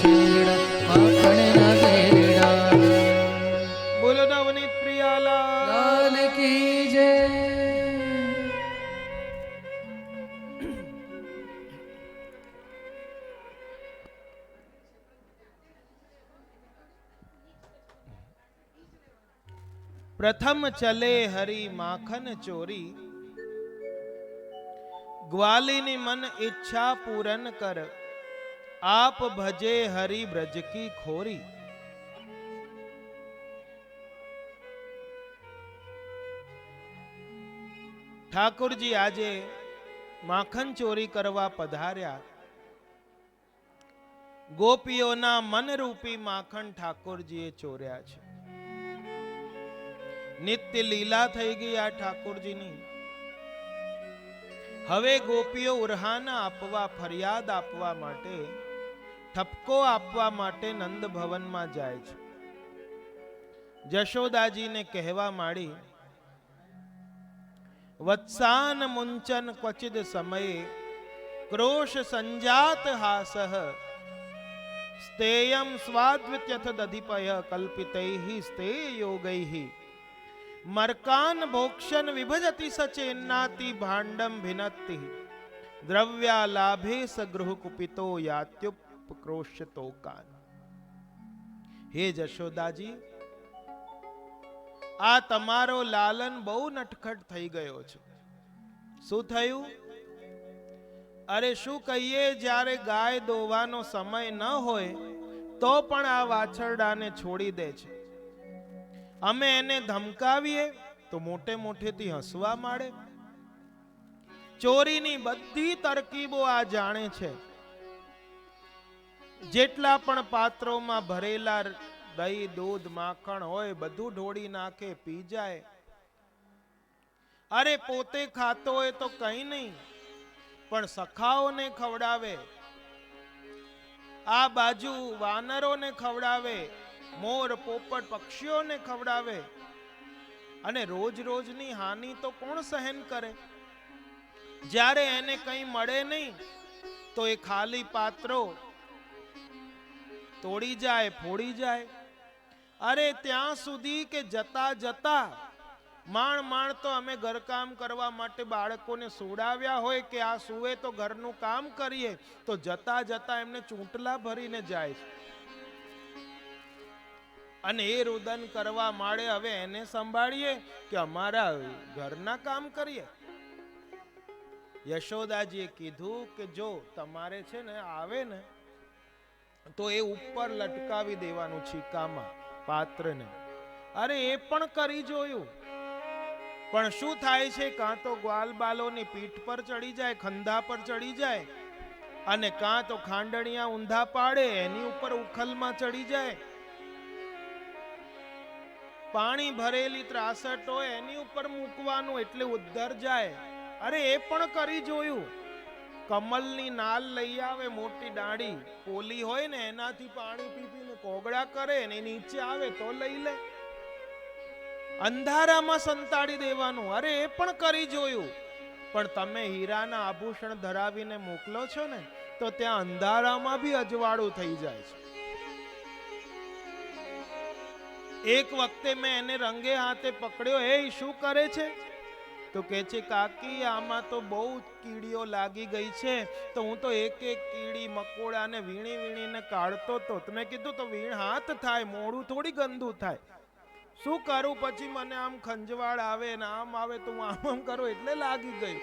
છેડા માખણના ઘેરડા। બોલો નવનીત પ્રિયાલાલ લાલ કી જય। પ્રથમ ચલે હરી માખન ચોરી, ગ્વાલિની મન ઈચ્છા પૂરન કર, આપ ભજે હરી બ્રજ કી ખોરી। ઠાકોરજી આજે માખન ચોરી કરવા પધાર્યા। ગોપીઓના મનરૂપી માખણ ઠાકોરજીએ ચોર્યા છે। નિત્ય લીલા થઈ ગઈ આ ઠાકોરજીની। હવે ગોપીઓ ઉરહાના આપવા, ફરિયાદ આપવા માટે, ઠપકો આપવા માટે નંદ ભવનમાં જાય છે। જશોદાજીને કહેવા માંડી, વત્સાન મુંચન ક્વચિદ સમયે ક્રોશ સંજાત હાસઃ, સ્તેયમ સ્વાદ્વિત્યથ દધિપય કલ્પિતૈઃ સ્તેય યોગૈઃ, મર્કાન ભોક્ષન વિભજતિ સચેન્નાતિ ભાંડમ ભિનત્તિ, દ્રવ્યાલાભે સગૃહ કુપિતો યાત્યુપક્રોશ્યતોકાન। હે જશોદાજી, આ તમારો લાલન બહુ નટખટ થઈ ગયો છે। શું થયું? અરે શું કહીએ, જ્યારે ગાય દોવાનો સમય ન હોય તો પણ આ વાછરડાને છોડી દે છે। અમે એને ધમકાવીએ તો મોટે મોટેથી હસવા માંડે। ચોરીની બધી તરકીબો આ જાણે છે। જેટલા પણ પાત્રોમાં ભરેલા દહીં, દૂધ, માખણ હોય બધું ઢોળી નાખે, પી જાય। અરે પોતે ખાતો હોય તો કઈ નહીં, પણ સખાઓને ખવડાવે, આ બાજુ વાનરોને ખવડાવે, મોર પોપટ પક્ષીઓને ખવડાવે। અને રોજ રોજની હાનિ તો કોણ સહન કરે? જ્યારે એને કંઈ મળે નહીં તો એ ખાલી પાત્રો તોડી જાય, ફોડી જાય। અરે ત્યાં સુધી કે જતા જતા માણ તો અમે ઘરકામ કરવા માટે બાળકોને સોડાવ્યા હોય કે આ સુવે તો ઘરનું કામ કરીએ, તો જતા જતા એમને ચૂંટલા ભરીને જાય છે। અને એ રુદન કરવા માંડે, હવે એને સંભાળીએ કે અમારા ઘરના કામ કરીએ। યશોદાજીએ કીધું કે જો તમારે છે ને આવે ને તો એ ઉપર લટકાવી દેવાનું છીકામાં પાત્રને। અરે એ પણ કરી જોયું, પણ શું થાય છે, કાં તો ગ્વાલ બાલોની પીઠ પર ચડી જાય, ખંધા પર ચડી જાય, અને કાં તો ખાંડણિયા ઊંધા પાડે એની ઉપર ઉખલમાં ચડી જાય। પાણી ભરેલી ત્રાસટ હોય એની ઉપર મૂકવાનું એટલે ઉદ્ધર જાય। અરે એ પણ કરી જોયું। કમલની નાલ લઈ આવે, મોટી ડાળી પોલી હોય ને એનાથી પાણી પીને કોગળા કરે ને નીચે આવે તો લઈ લે। અંધારામાં સંતાડી દેવાનું। અરે એ પણ કરી જોયું, પણ તમે હીરાના આભૂષણ ધરાવીને મોકલો છો ને તો ત્યાં અંધારામાં બી અજવાળું થઈ જાય છે। એક વખતે મેં એને રંગે હાથે પકડ્યો, એ શું કરે છે? તો કહે છે, કાકી આમાં તો બહુ કીડીઓ લાગી ગઈ છે, તો હું તો એક એક કીડી મકોડાને વીણી વીણીને કાઢતો હતો। મેં કીધું તો વીણ હાથ થાય, મોડું થોડી ગંદુ થાય। શું કરું? પછી મને આમ ખંજવાળ આવે ને આમ આવે તો હું આમ કરું એટલે લાગી ગઈ।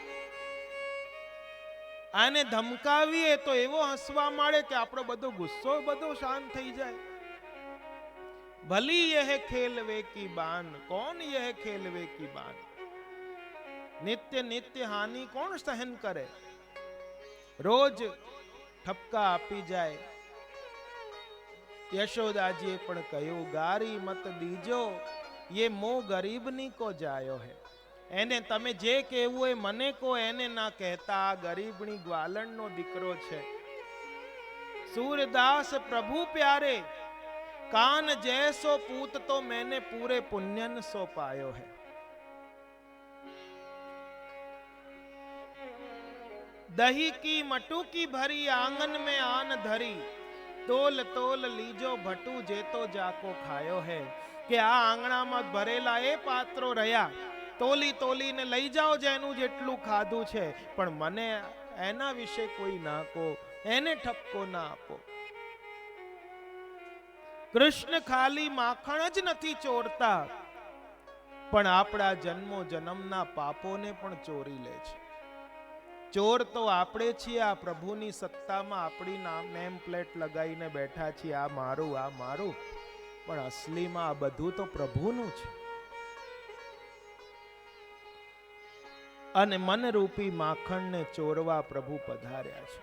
આને ધમકાવીએ તો એવો હસવા માંડે કે આપણો બધો ગુસ્સો બધો શાંત થઈ જાય। ભલી યહ ખેલવે કી બાન, કોણ યહ ખેલવે કી બાન। નિત્ય નિત્ય હાનિ કોણ સહન કરે? રોજ ઠપકા આપી જાય। યશોદાજીએ પણ કહ્યું, ગારી મત દીજો, ये मोह गरीबनी को जायो है। એને તમે જે કહેવું હોય મને કહો, એને ના કહેતા। આ ગરીબની ગ્વાલણનો દીકરો છે। सूरदास प्रभु प्यारे, कान जैसो पूत तो मैंने पूरे पुण्यन सो पायो है। दही की मटुकी भरी आंगन में आन धरी, તોલ તોલ લીજો ભટુ જે તો જાકો ખાયો હે, કે આ આંગણામાં ભરેલા એ પાત્રો રહ્યા, તોલી તોલીને લઈ જાઓ જેનું જેટલું ખાધું છે, પણ મને એના વિશે કોઈ ના કહો, એને ઠપકો ના આપો. કૃષ્ણ ખાલી માખણ જ નથી ચોરતા, પણ આપણા જન્મો જન્મના પાપોને પણ ચોરી લે છે. ચોર તો આપણે છીએ, આ પ્રભુની સત્તામાં આપણી નેમ પ્લેટ લગાવીને બેઠા છીએ, આ મારું, આ મારું, પણ અસલીમાં આ બધું તો પ્રભુનું છે. અને મનરૂપી માખણને ચોરવા પ્રભુ પધાર્યા છે.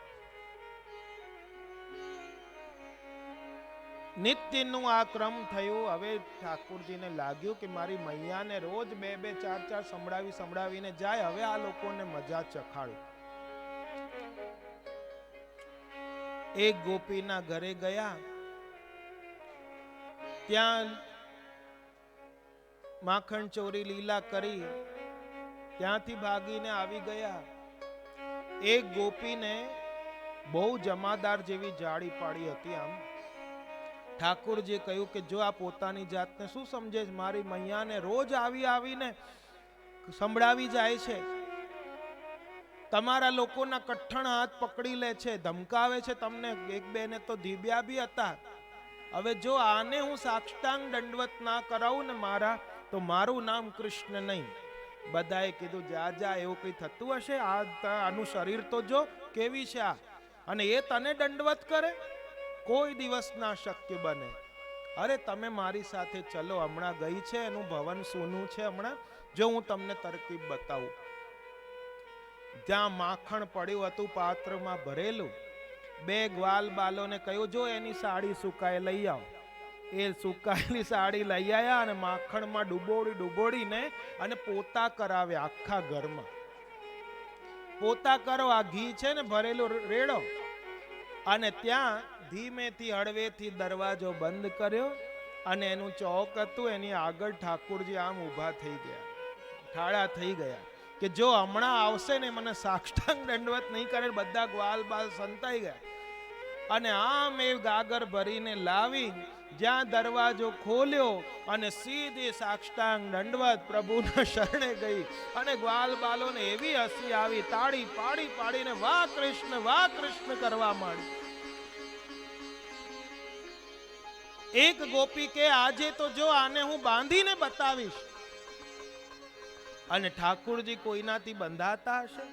નિત્યનું આ ક્રમ થયું. હવે ઠાકોરજીને લાગ્યું કે મારી મૈયાને રોજ 2-2, 4-4 સંભળાવીને જાય, હવે આ લોકોને મજા ચખાડું. એક ગોપીના ઘરે ગયા, ત્યાં માખણ ચોરી લીલા કરી, ત્યાંથી ભાગીને આવી ગયા. એક ગોપીને બહુ જમાદાર જેવી જાડી પાડી હતી. આમ ઠાકોરજીએ કહ્યું કે જો આ પોતાની જાતને શું સમજે છે, મારી મૈયાને રોજ આવીને સંભળાવી જાય છે, તમારા લોકોના કઠણ હાથ પકડી લે છે, ધમકાવે છે તમને. એક બેને તો ધીબ્યા બી હતા. હવે જો આને હું સાષ્ટાંગ દંડવત ના કરાવું ને મારા, તો મારું નામ કૃષ્ણ નહીં. બધાએ કીધું જા જા, એવું કઈ થતું હશે? આનું શરીર તો જો કેવી છે આ, અને એ તને દંડવત કરે? કોઈ દિવસ ના શક્ય બને. અરે તમે મારી સાથે ચલો, હમણાં ગઈ છે, એનું ભવન સોનું છે. હમણાં જો હું તમને તરકીબ બતાવું. જ્યાં માખણ પડ્યું હતું પાત્રમાં ભરેલું, 2 ગ્વાલ બાલોને કહ્યું જો એની સાડી સુકાય લઈ આવો. એ સુકાયેલી સાડી લઈ આવ્યા અને માખણમાં ડુબોડીને અને પોતા કરાવ્યા આખા ઘરમાં. પોતા કરો, આ ઘી છે ને ભરેલું રેડો. અને ત્યાં ધીમેથી હળવેથી દરવાજો બંધ કર્યો, અને એનું ચોક હતું, એની આગળ ઠાકોરજી આમ ઊભા થઈ ગયા, ઠાળા થઈ ગયા કે જો હમણાં આવશે ને મને સાષ્ટાંગ દંડવત નહીં કરે. બધા ગ્વાલ બાલ સંતાઈ ગયા, અને આમ એ ગાગર ભરીને લાવી જ્યાં દરવાજો ખોલ્યો અને સીધી સાષ્ટાંગ દંડવત પ્રભુના શરણે ગઈ. અને ગ્વાલ બાલોને એવી હસી આવી, તાળી પાડીને વાહ કૃષ્ણ કરવા માંડી. એક ગોપી કે આજે તો જો આને હું બાંધીને બતાવીશ. અને ઠાકોરજી કોઈનાથી બંધાતા હશે?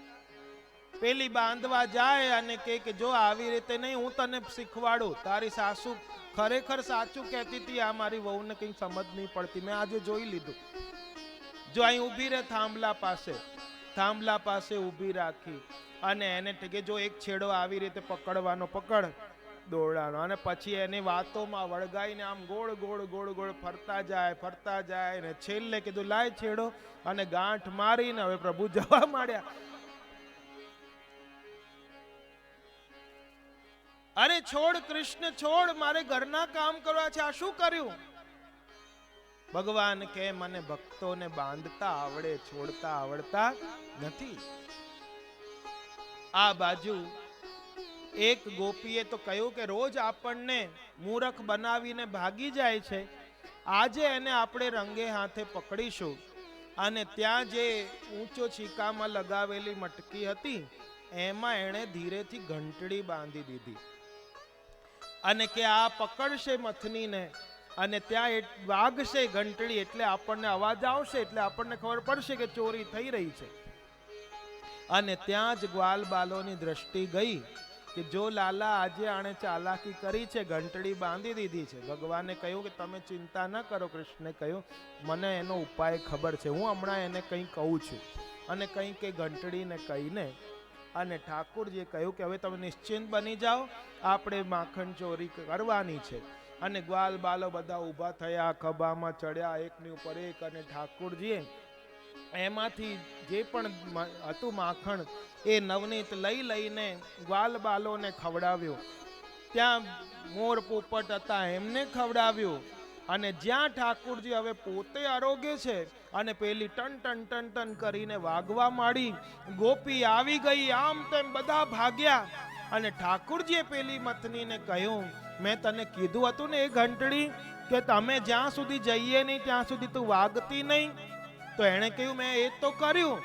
પેલી બાંધવા જાય અને કે જો આવી રીતે નહીં, હું તને શીખવાડું. તારી સાસુ ખરેખર સાચું કહેતી હતી, આ મારી વહુને કઈ સમજ નહીં પડતી, મેં આજે જોઈ લીધું. જો અહીં ઊભી રહે થાંભલા પાસે ઊભી રાખી, અને એને કે જો એક છેડો આવી રીતે પકડવાનો, પકડ દોરડાનો, અને પછી એની વાતોમાં વળગાઈને આમ ગોળ ફરતા જાય ને છેલ્લે કીધું લાય છેડો, અને ગાંઠ મારીને હવે પ્રભુ જવા માંડ્યા. અરે છોડ કૃષ્ણ છોડ, મારે ઘરના કામ કરવા છે, આ શું કર્યું? ભગવાન કે મને ભક્તોને બાંધતા આવડે, છોડતા આવડતા નથી. આ બાજુ એક ગોપીએ તો કહ્યું કે રોજ આપણને મૂરખ બનાવીને ભાગી જાય છે, આજે એને આપણે રંગે હાથે પકડીશું. અને ત્યાં જે ઊંચો ચીકામાં લગાવેલી મટકી હતી, એમાં એણે ધીરેથી ઘંટડી બાંધી દીધી, અને કે આ પકડશે મથનીને, અને ત્યાં વાગશે ઘંટડી, એટલે આપણને અવાજ આવશે, એટલે આપણને ખબર પડશે કે ચોરી થઈ રહી છે. અને ત્યાં જ ગ્વાલ બાલોની દ્રષ્ટિ ગઈ કે જો લાલા આજે આણે ચાલાકી કરી છે, ઘંટડી બાંધી દીધી છે. ભગવાને કહ્યું કે તમે ચિંતા ન કરો. કૃષ્ણે કહ્યું મને એનો ઉપાય ખબર છે, હું હમણાં એને કંઈ કહું છું. અને કંઈ કે ઘંટડીને કહીને, અને ઠાકોરજીએ કહ્યું કે હવે તમે નિશ્ચિંત બની જાઓ, આપણે માખણ ચોરી કરવાની છે. અને ગ્વાલ બાલો બધા ઊભા થયા, ખભામાં ચડ્યા એકની ઉપર એક, અને ઠાકોરજીએ એમાંથી જે પણ હતું માખણ એ નવનીત લઈને ગ્વાલ બાલોને ખવડાવ્યો. ત્યાં મોર પોપટ હતા એમને ખવડાવ્યું. અને જ્યાં ઠાકોરજી હવે પોતે આરોગ્ય છે, અને પેલી ટન કરીને વાગવા માંડી, ગોપી આવી ગઈ, આમ તેમ બધા ભાગ્યા. અને ઠાકોરજીએ પેલી મથનીને કહ્યું મેં તને કીધું હતું ને એ ઘંટડી કે તમે જ્યાં સુધી જઈએ નહીં ત્યાં સુધી તું વાગતી નહીં. તો એણે કહ્યું મેં એ તો કર્યું,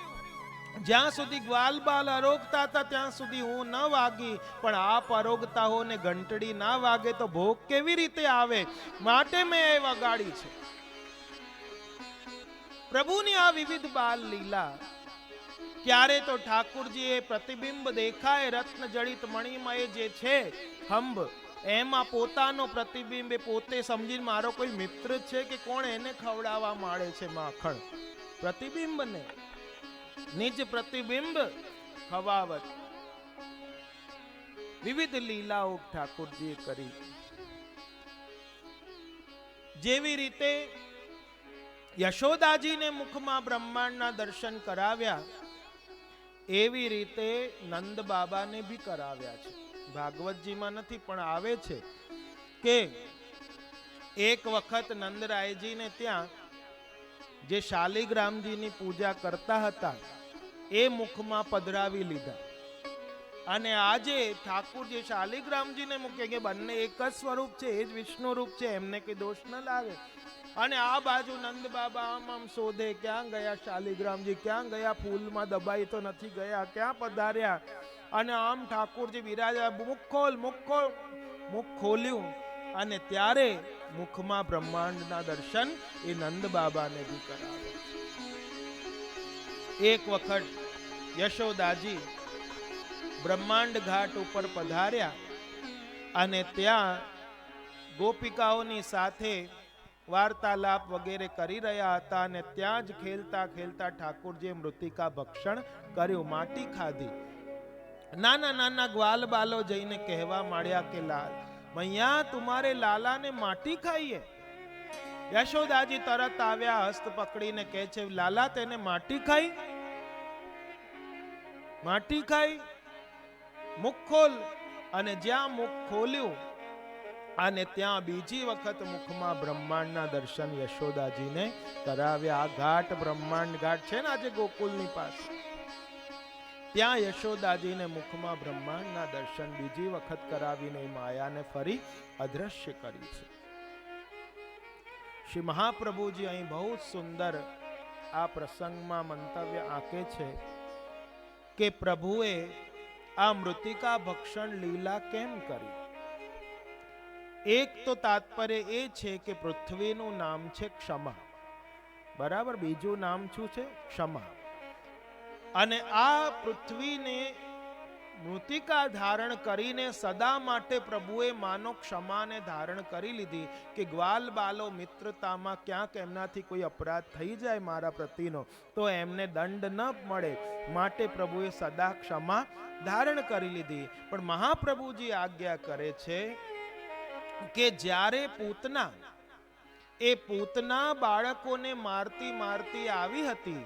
જ્યાં સુધી ગ્વાલ બાલ અરોગતા હતા ત્યાં સુધી હું ન વાગી, પણ આપ અરોગતા હો ને ઘંટડી ના વાગે તો ભોગ કેવી રીતે આવે, માટે મેં એ વગાડી છે. પ્રભુની આ વિવિધ બાલ લીલા. ક્યારે તો ઠાકુરજી એ પ્રતિબિંબ દેખાય રત્ન જડિત મણિમય જે છે હંબ, એમાં પોતાનો પ્રતિબિંબ એ પોતે સમજીને મારો કોઈ મિત્ર છે કે કોણ એને ખવડાવવા માંડે છે માખણ. પ્રતિબિંબ ને નિજ પ્રતિબિંબ ખવાવત. વિવિધ લીલાઓ ઠાકુરજીએ કરી. જેવી રીતે યશોદાજીને મુખમાં બ્રહ્માંડના દર્શન કરાવ્યા, એવી રીતે નંદ બાબાને ભી કરાવ્યા છે. ભાગવતજીમાં નથી પણ આવે છે કે એક વખત નંદરાયજીને ત્યાં જે શાલિગ્રામજીની પૂજા કરતા હતા એ મુખમાં પધરાવી લીધા. અને આજે ઠાકુરજી શાલિગ્રામજીને મૂકે કે બંને એક જ સ્વરૂપ છે, એ જ વિષ્ણુ રૂપ છે, એમને કઈ દોષ ન લાગે. અને આ બાજુ નંદ બાબા આમ શોધે, ક્યાં ગયા શાલિગ્રામજી, ક્યાં ગયા, ફૂલમાં દબાઈ તો નથી ગયા, ક્યાં પધાર્યા. અને આમ ઠાકુરજી બિરાજા, મુખ ખોલ, મુખ ખોલ. મુખ ખોલ્યું અને ત્યારે મુખમાં બ્રહ્માંડના દર્શન એ નંદ બાબાને ભી કરાવે. એક વખત યશોદાજી બ્રહ્માંડ ઘાટ ઉપર પધાર્યા અને ત્યાં ગોપિકાઓની સાથે વાર્તાલાપ વગેરે કરી રહ્યા હતા. અને ત્યાં જ ખેલતા ખેલતા ઠાકોરજીએ મૃતિકા ભક્ષણ કર્યું, માટી ખાધી. નાના નાના ગ્વાલ બાલો જઈને કહેવા માંડ્યા કે લાલ મૈયા તુમારે લાલાને માટી ખાઈએ. યશોદાજી તરત આવ્યા, હસ્ત પકડીને કહે છે લાલા તેને માટી ખાઈ, માટી ખાઈ, મુખ ખોલ. અને જ્યાં મુખ ખોલ્યું અને ત્યાં બીજી વખત મુખમાં બ્રહ્માંડના દર્શન યશોદાજીને કરાવ્યા. આ ઘાટ બ્રહ્માંડ ઘાટ છે ને આજે ગોકુલની પાસે, ત્યાં યશોદાજીને મુખમાં બ્રહ્માંડના દર્શન બીજી વખત કરાવીને માયાને ફરી અદ્રશ્ય કરી છે. શ્રી મહાપ્રભુજી અહીં બહુ સુંદર આ પ્રસંગમાં મંતવ્ય આંકે છે કે પ્રભુએ આ મૃતિકા ભક્ષણ લીલા કેમ કરી. એક તો તાત્પર્ય એ છે કે પૃથ્વીનું નામ છે ક્ષમા, બરાબર, બીજું નામ શું છે? ક્ષમા. અને આ પૃથ્વીને મૃતિકા ધારણ કરીને સદા માટે પ્રભુએ માનો ક્ષમાને ધારણ કરી લીધી કે ગ્વાલ બાલો મિત્રતામાં ક્યાંક એમનાથી કોઈ અપરાધ થઈ જાય મારા પ્રતિનો તો એમને દંડ ન મળે, માટે પ્રભુએ સદા ક્ષમા ધારણ કરી લીધી. પણ મહાપ્રભુજી આજ્ઞા કરે છે કે જ્યારે પૂતના બાળકોને મારતી મારતી આવી હતી,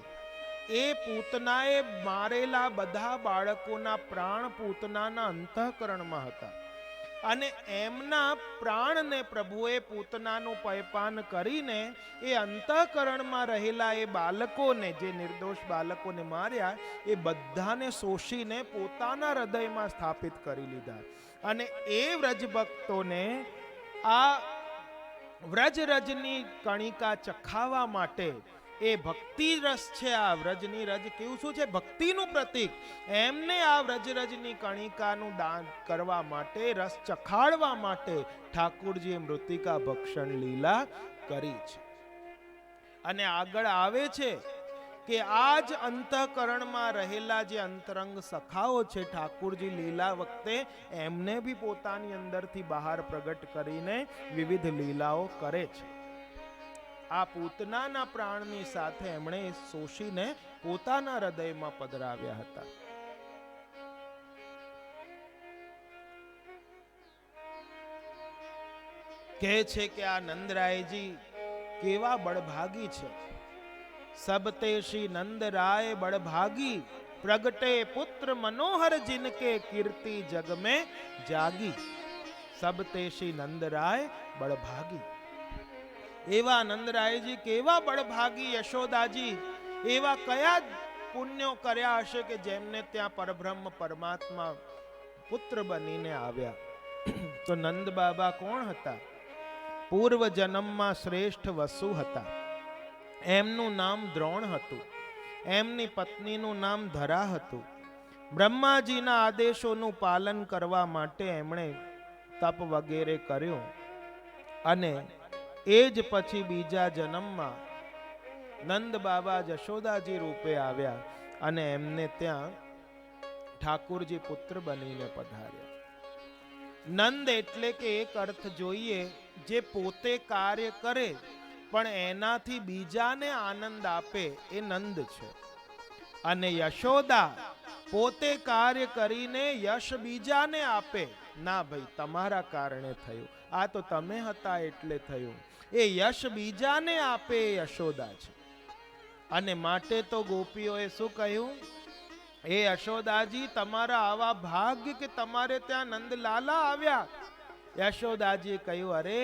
એ પૂતનાએ મારેલા બધા બાળકોના પ્રાણ પૂતનાના અંતઃકરણમાં હતા. અને એમના પ્રાણને પ્રભુએ પૂતનાનું પયપાન કરીને એ અંતઃકરણમાં રહેલા એ બાળકોને, જે નિર્દોષ બાળકોને માર્યા, એ બધાને શોષીને પોતાના હૃદયમાં સ્થાપિત કરી લીધા. અને એ વ્રજ ભક્તોને આ વ્રજરજની કણિકા ચખાવા માટે, એ ભક્તિ રસ છે, આ વ્રજની રજ કેવું શું છે? ભક્તિનું પ્રતીક. એમને આ વ્રજરજની કણિકાનું દાન કરવા માટે, રસ ચખાડવા માટે ઠાકુરજીએ મૃતિકા ભક્ષણ લીલા કરી છે. અને આગળ આવે છે કે આ જ અંતઃકરણમાં રહેલા જે અંતરંગ સખાઓ છે, ઠાકુરજી લીલા વખતે એમને બી પોતાની અંદરથી બહાર પ્રગટ કરીને વિવિધ લીલાઓ કરે છે. આ પૂતનાના પ્રાણની સાથે એમણે શોષીને પોતાના હૃદયમાં પધરાવ્યા હતા. કહે છે કે આ નંદરાયજી કેવા બળભાગી છે. સબતે શ્રી નંદરાય બળભાગી, પ્રગટે પુત્ર મનોહર जिनके कीर्ति जग में जागी. સબતે શ્રી નંદરાય બળભાગી. એવા નંદરાયજી કેવા બળભાગી યશોદાજી, એવા કયા પુણ્યો કર્યા હશે કે જેમને ત્યાં પરબ્રહ્મ પરમાત્મા પુત્ર બનીને આવ્યા. તો નંદ બાબા કોણ હતા? પૂર્વ જન્મમાં શ્રેષ્ઠ વસુ હતા. એમનું નામ દ્રોણ હતું. એમની પત્નીનું નામ ધરા હતું. બ્રહ્માજીના આદેશોનું પાલન કરવા માટે એમણે તપ વગેરે કર્યું અને એ જ પછી બીજા જન્મમાં નંદ બાબા જશોદાજી રૂપે આવ્યા અને એમને ત્યાં ઠાકુરજી પુત્ર બનીને પધાર્યા. નંદ એટલે કે એક અર્થ જોઈએ જે પોતે કાર્ય કરે પણ એનાથી બીજાને આનંદ આપે, એ નંદ છે. અને યશોદા પોતે કાર્ય કરીને યશ બીજાને આપે. ના ભાઈ, તમારા કારણે થયું, આ તો તમે હતા એટલે થયું. એ યશ બીજાને આપે એ યશોદા છે. અને માટે તો ગોપીઓએ શું કહ્યું? એ યશોદાજી, તમારા આવા ભાગ્ય કે તમારે ત્યાં નંદલાલા આવ્યા. યશોદાજી કહ્યું, અરે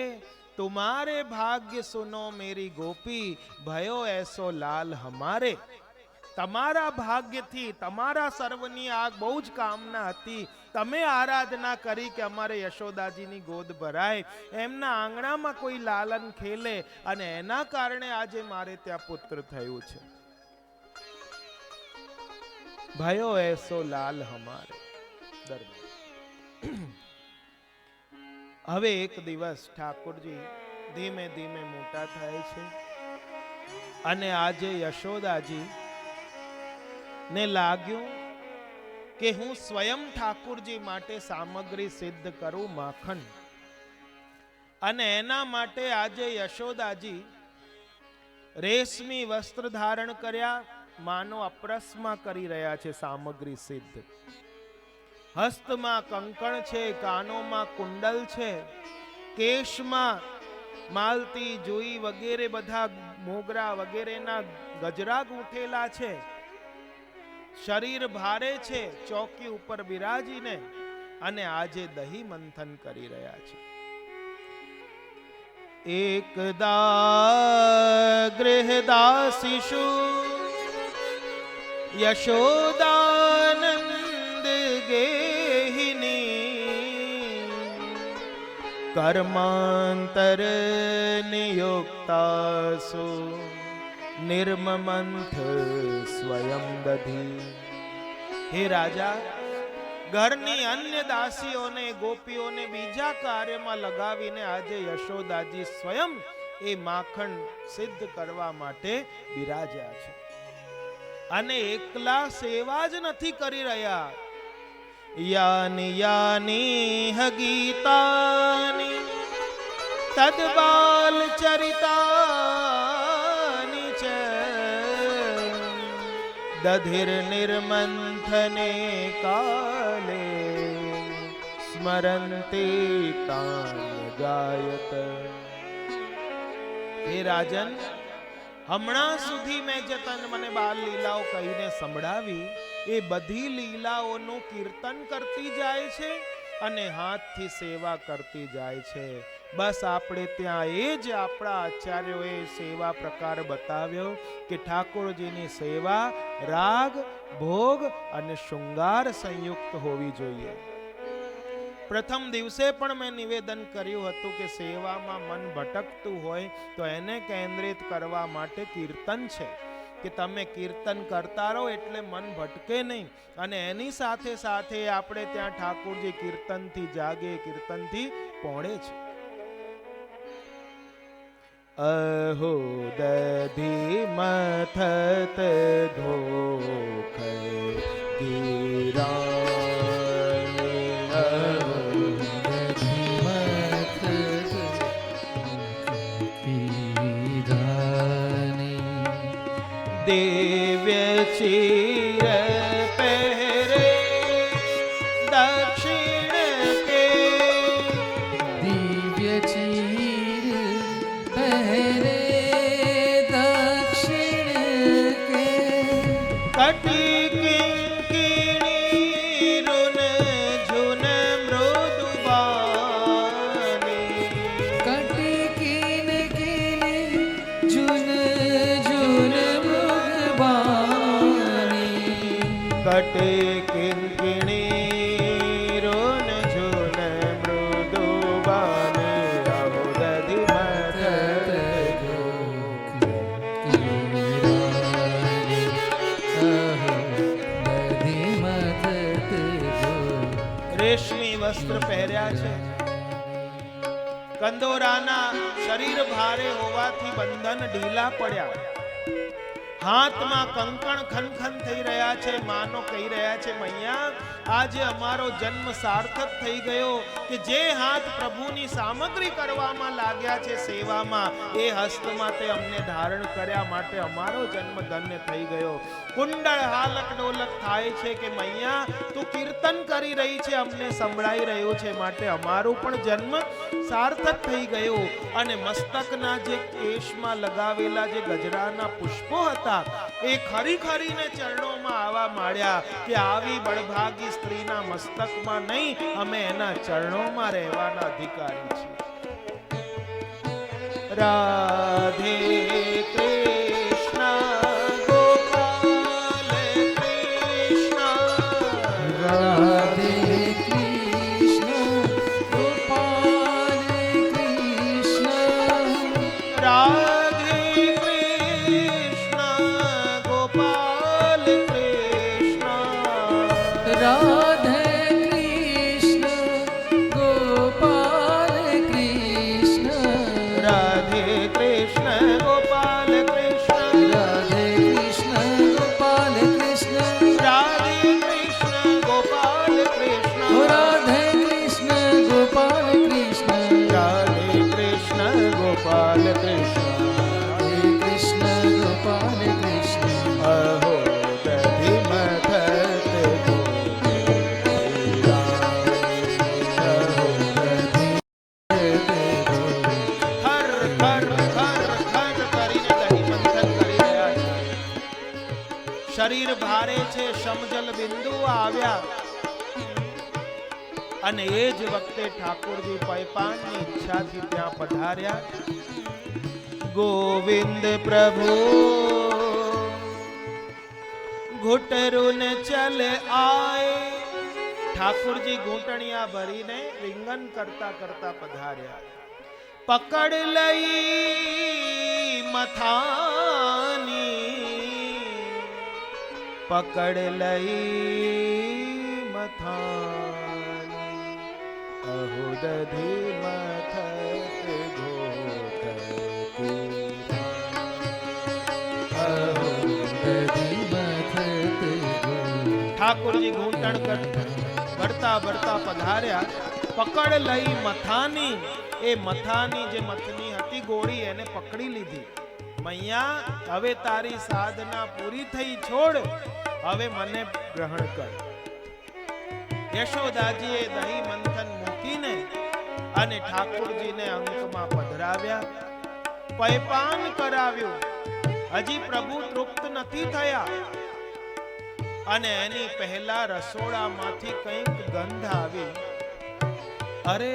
तुम्हारे भाग्य सुनो मेरी गोपी, भयो ऐसो लाल हमारे. તમારા ભાગ્યથી તમારા સર્વની આ બહુ જ કામના હતી. તમે આરાધના કરી કે અમારે યશોદાજીની ગોદ ભરાય, એમના આંગણામાં કોઈ લાલન ખેલે, અને એના કારણે આજે મારે ત્યાં પુત્ર થયું છે. भयो ऐसो लाल हमारे. હવે એક દિવસ ઠાકોરજી ધીમે ધીમે મોટા થાય છે અને આજે યશોદાજી ને લાગ્યું કે હું સ્વયં ઠાકુરજી માટે સામગ્રી સિદ્ધ કરું, માખણ. અને એના માટે આજે યશોદાજી રેશમી વસ્ત્ર ધારણ કર્યા, માનો અપરસમાં કરી રહ્યા છે સામગ્રી સિદ્ધ. હસ્તમાં કંકણ છે, કાનોમાં કુંડલ છે, કેશમાં માલતી, જોઈ વગેરે બધા મોગરા વગેરેના ગજરા ગૂંથેલા છે. શરીર ભારે છે, ચોકી ઉપર બિરાજીને અને આજે દહીં મંથન કરી રહ્યા છે. એકદા ગૃહદાસીષુ યશોદાનંદ ગેહિની કર્માંતર નિયુક્તાસુ નિર્મમંથ સ્વયં દધી. હે રાજા, ઘરની અન્ય દાસીઓને ગોપીઓને બીજા કાર્યમાં લગાવીને આજે યશોદાજી સ્વયં એ માખણ સિદ્ધ કરવા માટે બિરાજ્યા છે. અને એકલા સેવા જ નથી કરી રહ્યા. યાની યાની ગીતાની તદબાલ ચરિતાની ચ દધિર નિર્મંથને કાલે સ્મરંતે તાન ગાયત. હે રાજન, હમણાં સુધી મેં જે તને મને બાલ લીલાઓ કહીને સંભળાવી, એ બધી લીલાઓનું કીર્તન કરતી જાય છે અને હાથથી સેવા કરતી જાય છે. બસ આપણે ત્યાં એ જ આપણા આચાર્યોએ સેવા પ્રકાર બતાવ્યો કે ઠાકોરજીની સેવા રાગ, ભોગ અને શૃંગાર સંયુક્ત હોવી જોઈએ. પ્રથમ દિવસે પણ મેં નિવેદન કર્યું હતું કે સેવામાં મન ભટકતું હોય તો એને કેન્દ્રિત કરવા માટે કીર્તન છે, કે તમે કીર્તન કરતા રહો એટલે મન ભટકે નહીં. અને એની સાથે સાથે આપણે ત્યાં ઠાકોરજી કીર્તનથી જાગે, કીર્તનથી પહોંચે છે. અહો દધી મથત ધોખ ગીરા દિવ્ય ચીર પહેરે દક્ષિણ કે, દિવ્ય ચીર પહેરે દક્ષિણ કે, કટી કિંકિણી રુન ઝુન મૃદુબાની, કટી કિન કિન ઝુન ઝુન મૃગબાની, કટે કિંકિણી રુન ઝુન મૃદુબાની. રેશમી વસ્ત્ર પહેર્યા છે. કંદોરાના શરીર ભારે હોવાથી બંધન ઢીલા પડ્યા. હાથમાં કંકણ ખનખન થઈ રહ્યા છે. માનો કહી રહ્યા છે, મૈયા આજે અમારો જન્મ સાર્થક થઈ ગયો કે જે હાથ પ્રભુની સામગ્રી કરવામાં લાગ્યા છે, સેવામાં, એ હસ્તમાં તે અમને ધારણ કર્યા માટે અમારો જન્મ ધન્ય થઈ ગયો. કુંડળ હાલક ડોલક થાય છે કે મૈયા તું કીર્તન કરી રહી છે, અમને સંભળાઈ રહ્યું છે, માટે અમારું પણ જન્મ સાર્થક થઈ ગયું. અને મસ્તકના જે કેશમાં લગાવેલા જે ગજરાના પુષ્પો હતા એ ખરી ખરીને ચરણોમાં આવવા માંડ્યા કે આવી બળભાગી સ્ત્રીના મસ્તકમાં નહીં, અમે એના ચરણોમાં રહેવાના અધિકારી છીએ. રાધે કૃષ્ણ ગોપાલ કૃષ્ણ, રાધે કૃષ્ણ ગોપાલ કૃષ્ણ, રાધે કૃષ્ણ ગોપાલ કૃષ્ણ, રાધે કૃષ્ણ ગોપાલ કૃષ્ણ, રાધે કૃષ્ણ ગોપાલ કૃષ્ણ, રાધે કૃષ્ણ ગોપાલ કૃષ્ણ, રાધે કૃષ્ણ ગોપાલ કૃષ્ણ, ઓ રાધે કૃષ્ણ ગોપાલ કૃષ્ણ, રાધે કૃષ્ણ ગોપાલ કૃષ્ણ, રાધે કૃષ્ણ ગોપાલ કૃષ્ણ, અહો દધિ મથત હર હર હર હર કરીને દહીં મંથન કરી રહ્યા છે. શરીર ભારે છે, સમજલ બિંદુ આવ્યા અને એ જ વખતે ઠાકોરજી પૈપાનની ઈચ્છાથી ત્યાં પધાર્યા. ગોવિંદ પ્રભુ ઘૂંટરું ચલે આય. ઠાકોરજી ઘૂંટણિયા ભરીને રીંગણ કરતા કરતા પધાર્યા. પકડ લઈ મથાની, પકડ લઈ મથાની, અહો દધી મથત ઘોટતી, અહો દધી મથત ગો. ઠાકોરજી ઘૂંટણ ભરતા ભરતા પધાર્યા. પકડ લઈ મથાની, એ મથાની જે મથની હતી ગોળી એને પકડી લીધી. મૈયા હવે તારી સાધના પૂરી થઈ, છોડ, હવે મને ગ્રહણ કર. યશોદાજીએ દહીં મંથન મૂકીને અને ઠાકોરજીને અંકમાં પધરાવ્યા. પૈપાન કરાવ્યું. હજી પ્રભુ તૃપ્ત નથી થયા અને એની પહેલા રસોડામાંથી કંઈક ગંધ આવી. અરે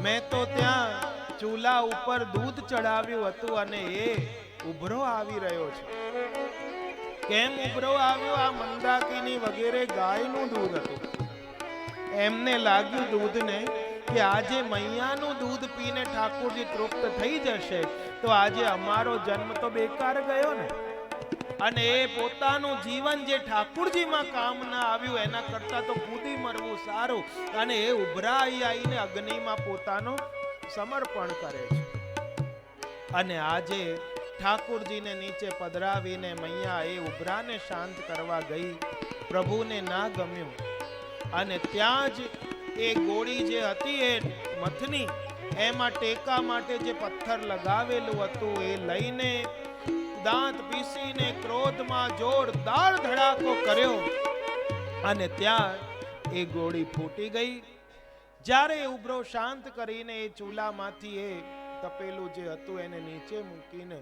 મેં તો ત્યાં ચૂલા ઉપર દૂધ ચડાવ્યું હતું અને એ ઉભરો આવી રહ્યો છે. કેમ ઉભરો આવ્યો? આ મંદાકિની વગેરે ગાયનું દૂધ હતું. એમને લાગ્યું દૂધને કે આજે મૈયાનું દૂધ પીને ઠાકોરજી તૃપ્ત થઈ જશે તો આજે અમારો જન્મ તો બેકાર ગયો ને. અને એ પોતાનું જીવન જે ઠાકોરજીમાં કામ ના આવ્યું એના કરતા તો કૂદી મરવું સારું. અને એ ઉભરાઈ આવીને અગ્નિમાં પોતાનો સમર્પણ કરે છે. અને આજે ઠાકોરજીને નીચે પધરાવીને મૈયા એ ઉભરાને શાંત કરવા ગઈ. પ્રભુને ના ગમ્યું અને ત્યાં જ એ ગોળી જે હતી એ મથની એમાં ટેકા માટે જે પથ્થર લગાવેલું હતું એ લઈને દાંત પીસીને ક્રોધમાં જોરદાર ધડાકો કર્યો અને ત્યાં એ ગોળી ફૂટી ગઈ. જ્યારે ઉભરો શાંત કરીને એ ચૂલામાંથી એ તપેલું જે હતું એને નીચે મૂકીને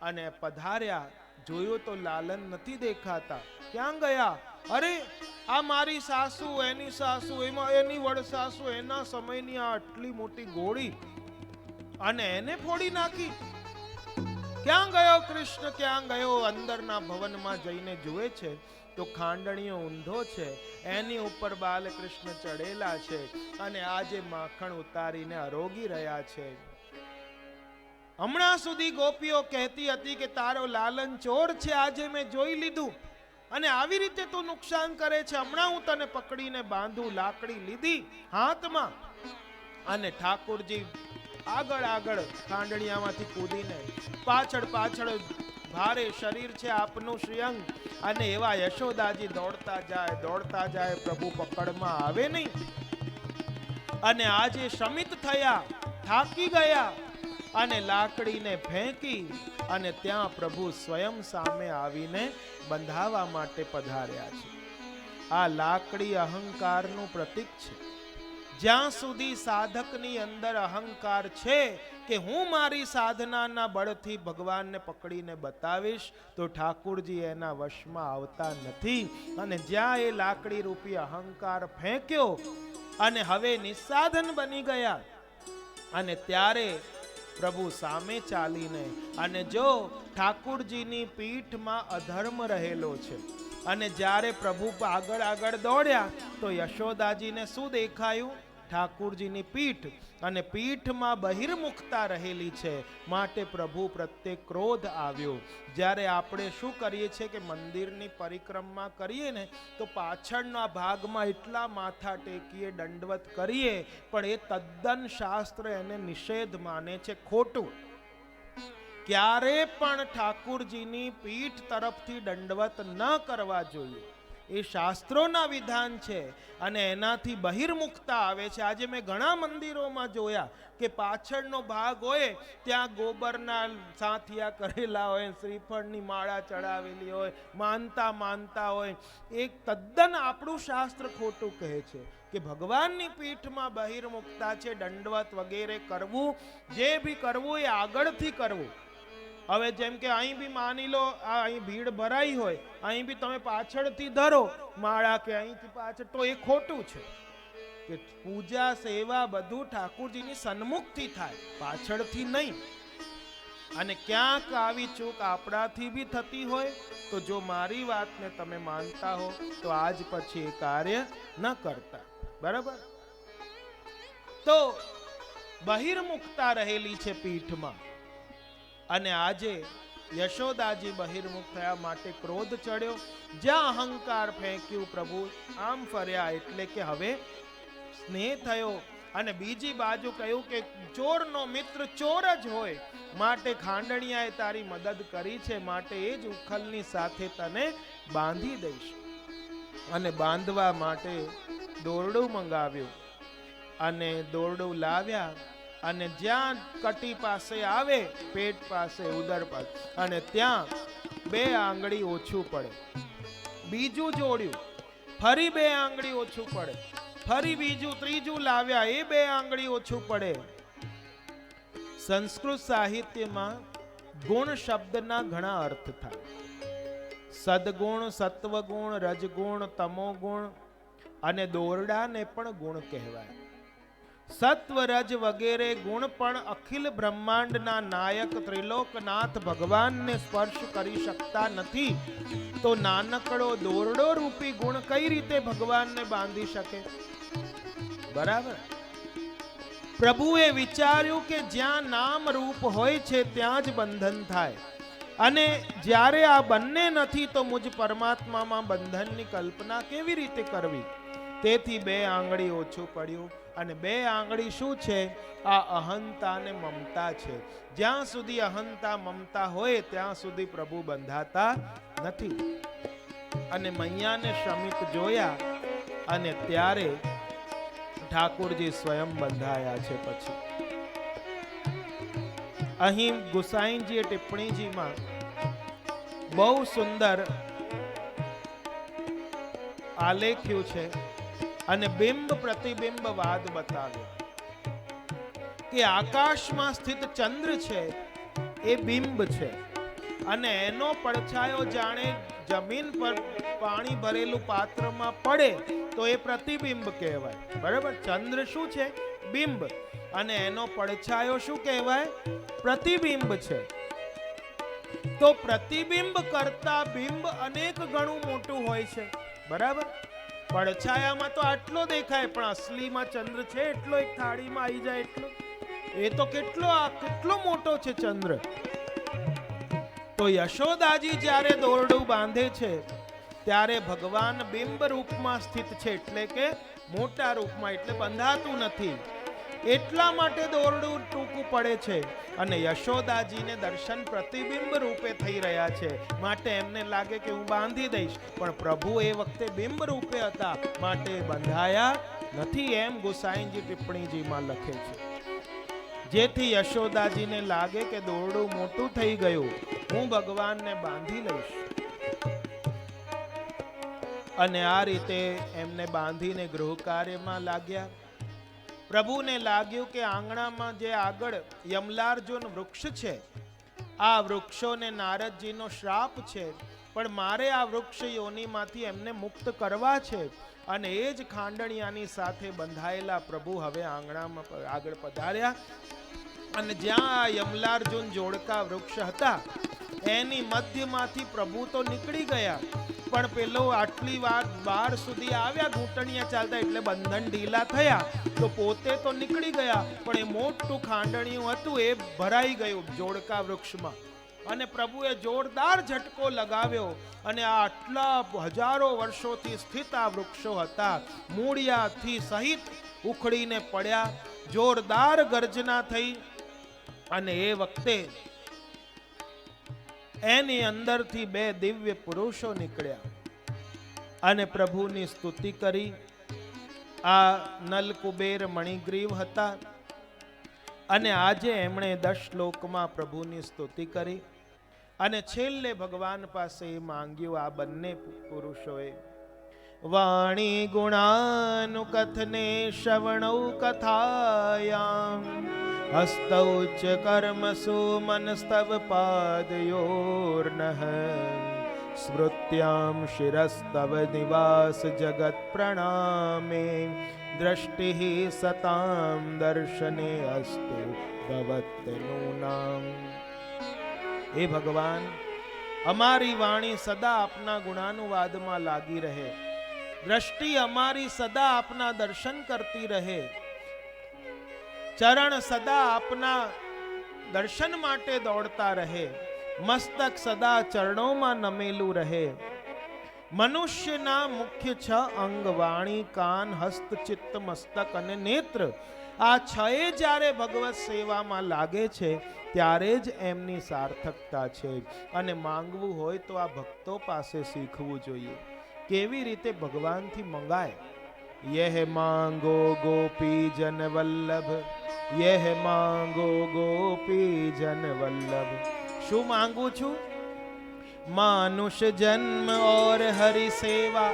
અને પધાર્યા. જોયું તો લાલન નથી દેખાતા. ક્યાં ગયા? અરે આ મારી સાસુ, એની સાસુ, એમાં એની વડ સાસુ, એના સમયની આ આટલી મોટી ગોળી અને એને ફોડી નાખી. ક્યાં ગયો કૃષ્ણ? ક્યાં ગયો? અંદરના ભવનમાં જઈને જુએ છે તો ખાંડણીઓ ઊંધો છે, એની ઉપર બાલકૃષ્ણ ચડેલા છે અને આજે માખણ ઉતારીને આરોગી રહ્યા છે. હમણાં સુધી ગોપીઓ કહેતી હતી કે તારો લાલન ચોર છે, આજે મેં જોઈ લીધું. અને આવી રીતે તું નુકસાન કરે છે. હમણાં હું તને પકડીને બાંધું. લાકડી લીધી હાથમાં અને ઠાકોરજી આગળ આગળ ખાંડણિયામાંથી કૂદીને પાછળ પાછળ, ભારે શરીર છે આપનું શ્રીઅંગ, અને એવા યશોદાજી દોડતા જાય, પ્રભુ પકડમાં આવે નહીં. અને આજે શમિત થયા, થાકી ગયા, અને લાકડીને ફેંકી અને ત્યાં પ્રભુ સ્વયં સામે આવીને બંધાવા માટે પધાર્યા છે. આ લાકડી અહંકારનું પ્રતીક છે. જ્યાં સુધી સાધકની અંદર અહંકાર છે કે હું મારી સાધનાના બળથી ભગવાનને પકડીને બતાવીશ, તો ઠાકુરજી એના વશમાં આવતા નથી. અને જ્યાં એ લાકડી રૂપી અહંકાર ફેંક્યો અને હવે નિસાધન બની ગયા, અને ત્યારે પ્રભુ સામે ચાલીને, અને જો ઠાકુરજીની પીઠમાં અધર્મ રહેલો છે, અને જ્યારે પ્રભુ આગળ આગળ દોડ્યા તો યશોદાજીને શું દેખાયું? ઠાકુરજીની પીઠ, અને પીઠમાં બહિર્મુખતા રહેલી છે, માટે પ્રભુ પ્રત્યે ક્રોધ આવ્યો. જ્યારે આપણે શું કરીએ છીએ કે મંદિરની પરિક્રમા કરીએ ને, તો પાછળના ભાગમાં એટલા માથા ટેકીએ, દંડવત કરીએ, પણ એ તદ્દન શાસ્ત્ર એને નિષેધ માને છે, ખોટું. ક્યારે પણ ઠાકુરજીની પીઠ તરફથી દંડવત ન કરવા જોઈએ. એ શાસ્ત્રોના વિધાન છે, અને એનાથી બહિર્મુખતા આવે છે. આજે મેં ઘણા મંદિરોમાં જોયા કે પાછળનો ભાગ હોય ત્યાં ગોબરના સાથિયા કરેલા હોય, શ્રીફળની માળા ચડાવેલી હોય, માનતા હોય. એક તદ્દન આપણું શાસ્ત્ર ખોટું કહે છે કે ભગવાનની પીઠમાં બહિર્મુખતા છે, દંડવત વગેરે કરવું, જે ભી કરવું એ આગળથી કરવું. હવે જેમ કે અહીં બી માની લો, આ અહીં ભીડ ભરાઈ હોય, અહીં બી તમે પાછળથી ધરો માળા કે અહીંથી પાછળ, તો એ ખોટું છે. કે પૂજા સેવા બધું ઠાકુરજીની સન્મુખથી થાય, પાછળથી નહીં. અને ક્યાંક આવી ચૂક આપણાથી બી થતી હોય તો જો મારી વાતને તમે માનતા હો તો આજ પછી એ કાર્ય ન કરતા. બરાબર? તો બહિર્મુખતા રહેલી છે પીઠમાં, અને આજે યશોદાજી બહિર્મુખ થયા માટે ક્રોધ ચડ્યો. જ્યાં અહંકાર ફેંક્યું પ્રભુ આમ ફર્યા, એટલે કે હવે સ્નેહ થયો. અને બીજી બાજુ કહ્યું કે ચોરનો મિત્ર ચોર જ હોય, માટે ખાંડણિયાએ તારી મદદ કરી છે, માટે એ જ ઉખલની સાથે તને બાંધી દઈશ. અને બાંધવા માટે દોરડું મંગાવ્યું, અને દોરડું લાવ્યા, અને જ્યાં કટી પાસે આવે, પેટ પાસે, ઉદર પાસે, અને ત્યાં 2 આંગળી ઓછું પડે. બીજું જોડ્યું, ફરી 2 આંગળી ઓછું પડે, ફરી બીજું ત્રીજું લાવ્યા, એ 2 આંગળી ઓછું પડે. સંસ્કૃત સાહિત્યમાં ગુણ શબ્દના ઘણા અર્થ થાય. સદગુણ, સત્વગુણ, રજગુણ, તમોગુણ, અને દોરડાને પણ ગુણ કહેવાય. સત્વ, રજ વગેરે ગુણ પણ અખિલ બ્રહ્માંડના નાયક ત્રિલોકનાથ ભગવાનને સ્પર્શ કરી શકતા નથી, તો નાનકડો દોરડો રૂપી ગુણ કઈ રીતે ભગવાનને બાંધી શકે? બરાબર? પ્રભુએ વિચાર્યું કે જ્યાં નામ રૂપ હોય છે ત્યાં જ બંધન થાય, અને જ્યારે આ બંને નથી તો મુજ પરમાત્મામાં બંધનની કલ્પના કેવી રીતે કરવી? તેથી 2 આંગળી ઓછું પડ્યું. અને 2 આંગળી શું છે? આ અહંતા અને મમતા છે. જ્યાં સુધી અહંતા મમતા હોય ત્યાં સુધી પ્રભુ બંધાતા નથી. અને મૈયાને શમિત જોયા, અને ત્યારે ઠાકોરજી સ્વયં બંધાયા છે. પછી અહીં ગુસાઈજીએ ટિપ્પણીજીમાં બહુ સુંદર આલેખ્યું છે, અને બિંબ પ્રતિબિંબ વાદ બતાવ્યો કે આકાશમાં સ્થિત ચંદ્ર છે એ બિંબ છે, અને એનો પડછાયો જાણે જમીન પર પાણી ભરેલું પાત્રમાં પડે તો એ પ્રતિબિંબ કહેવાય. બરાબર? ચંદ્ર શું છે? બિંબ. અને એનો પડછાયો શું કહેવાય? પ્રતિબિંબ છે. તો પ્રતિબિંબ કરતા બિંબ અનેક ગણું મોટું હોય છે. બરાબર? પડછાયામાં તો આટલો દેખાય, પણ અસલીમાં ચંદ્ર છે એટલો, એક થાળીમાં આવી જાય એટલો. એ તો કેટલો મોટો છે ચંદ્ર. તો યશોદાજી જ્યારે દોરડું બાંધે છે ત્યારે ભગવાન બિંબ રૂપમાં સ્થિત છે, એટલે કે મોટા રૂપમાં, એટલે બંધાતું નથી. એટલા માટે દોરડું ટૂંકું પડે છે. અને યશોદાજીને દર્શન પ્રતિબિંબ રૂપે થઈ રહ્યા છે, માટે એમને લાગે કે હું બાંધી દઈશ, પણ પ્રભુ એ વખતે બિંબ રૂપે હતા, માટે બંધાયા નથી, એમ ગોસાઈજી ટિપ્પણીજીમાં લખે છે. જેથી યશોદાજીને લાગે કે દોરડું મોટું થઈ ગયું, હું ભગવાનને બાંધી લઈશ. અને આ રીતે એમને બાંધીને ગૃહ કાર્યમાં લાગ્યા. પ્રભુને લાગ્યું કે આંગણામાં જે આગળ યમલાર્જુન વૃક્ષ છે, આ વૃક્ષોને નારદજીનો શ્રાપ છે, પણ મારે આ વૃક્ષ યોનિમાંથી એમને મુક્ત કરવા છે. અને એ જ ખાંડણિયાની સાથે બંધાયેલા પ્રભુ હવે આંગણામાં આગળ પધાર્યા. અને જ્યાં યમલાર્જુન જોડકા વૃક્ષ હતા એની મધ્યમાંથી પ્રભુ તો નીકળી ગયા, પણ પેલો આટલી વાત બહાર સુધી આવ્યા ઘૂંટણિયા ચાલતા, એટલે બંધન ઢીલા થયા, તો પોતે તો નીકળી ગયા, પણ એ મોટું ખાંડણિયું હતું એ ભરાઈ ગયું જોડકા વૃક્ષમાં. અને પ્રભુએ જોરદાર ઝટકો લગાવ્યો, અને આ આટલા હજારો વર્ષોથી સ્થિત આ વૃક્ષો હતા, મૂળિયાથી સહિત ઉખડીને પડ્યા. જોરદાર ગર્જના થઈ. અને એ વખતે એની અંદરથી બે દિવ્ય પુરુષો નીકળ્યા અને પ્રભુની સ્તુતિ કરી. આ નલકુબેર મણિગ્રીવ હતા, અને આજે એમણે 10 શ્લોકમાં પ્રભુની સ્તુતિ કરી. અને છેલ્લે ભગવાન પાસે માંગ્યું આ બંને પુરુષોએ, વાણી ગુણાનુકથને શ્રવણૌ કથાયામ હસ્તૌ ચ કર્મસુ મનસ્તવ પાદયોર્નઃ સ્મૃત્યામ શિરસ્તવ નિવાસ જગત પ્રણામે દ્રષ્ટિ સતામ દર્શને અસ્તુ ભવત્તનૂનામ. હે ભગવાન, અમારી વાણી સદા આપના ગુણાનુવાદમાં લાગી રહે, દ્રષ્ટિ અમારી સદા આપના દર્શન કરતી રહે, ચરણ સદા આપના દર્શન માટે દોડતા રહે, મસ્તક સદા ચરણોમાં નમેલું રહે. મનુષ્યના મુખ્ય 6 અંગ વાણી, કાન, હસ્ત, ચિત્ત, મસ્તક અને નેત્ર, આ 6 જ્યારે ભગવત સેવામાં લાગે છે ત્યારે જ એમની સાર્થકતા છે. અને માંગવું હોય તો આ ભક્તો પાસે શીખવું જોઈએ, કેવી રીતે ભગવાનથી મંગાય. યહ માંગો ગોપી જન વલ્લભ, યહ માંગો ગોપી જન વલ્લભ. શું માંગુ છું? માનુષ જન્મ और हरि सेवा,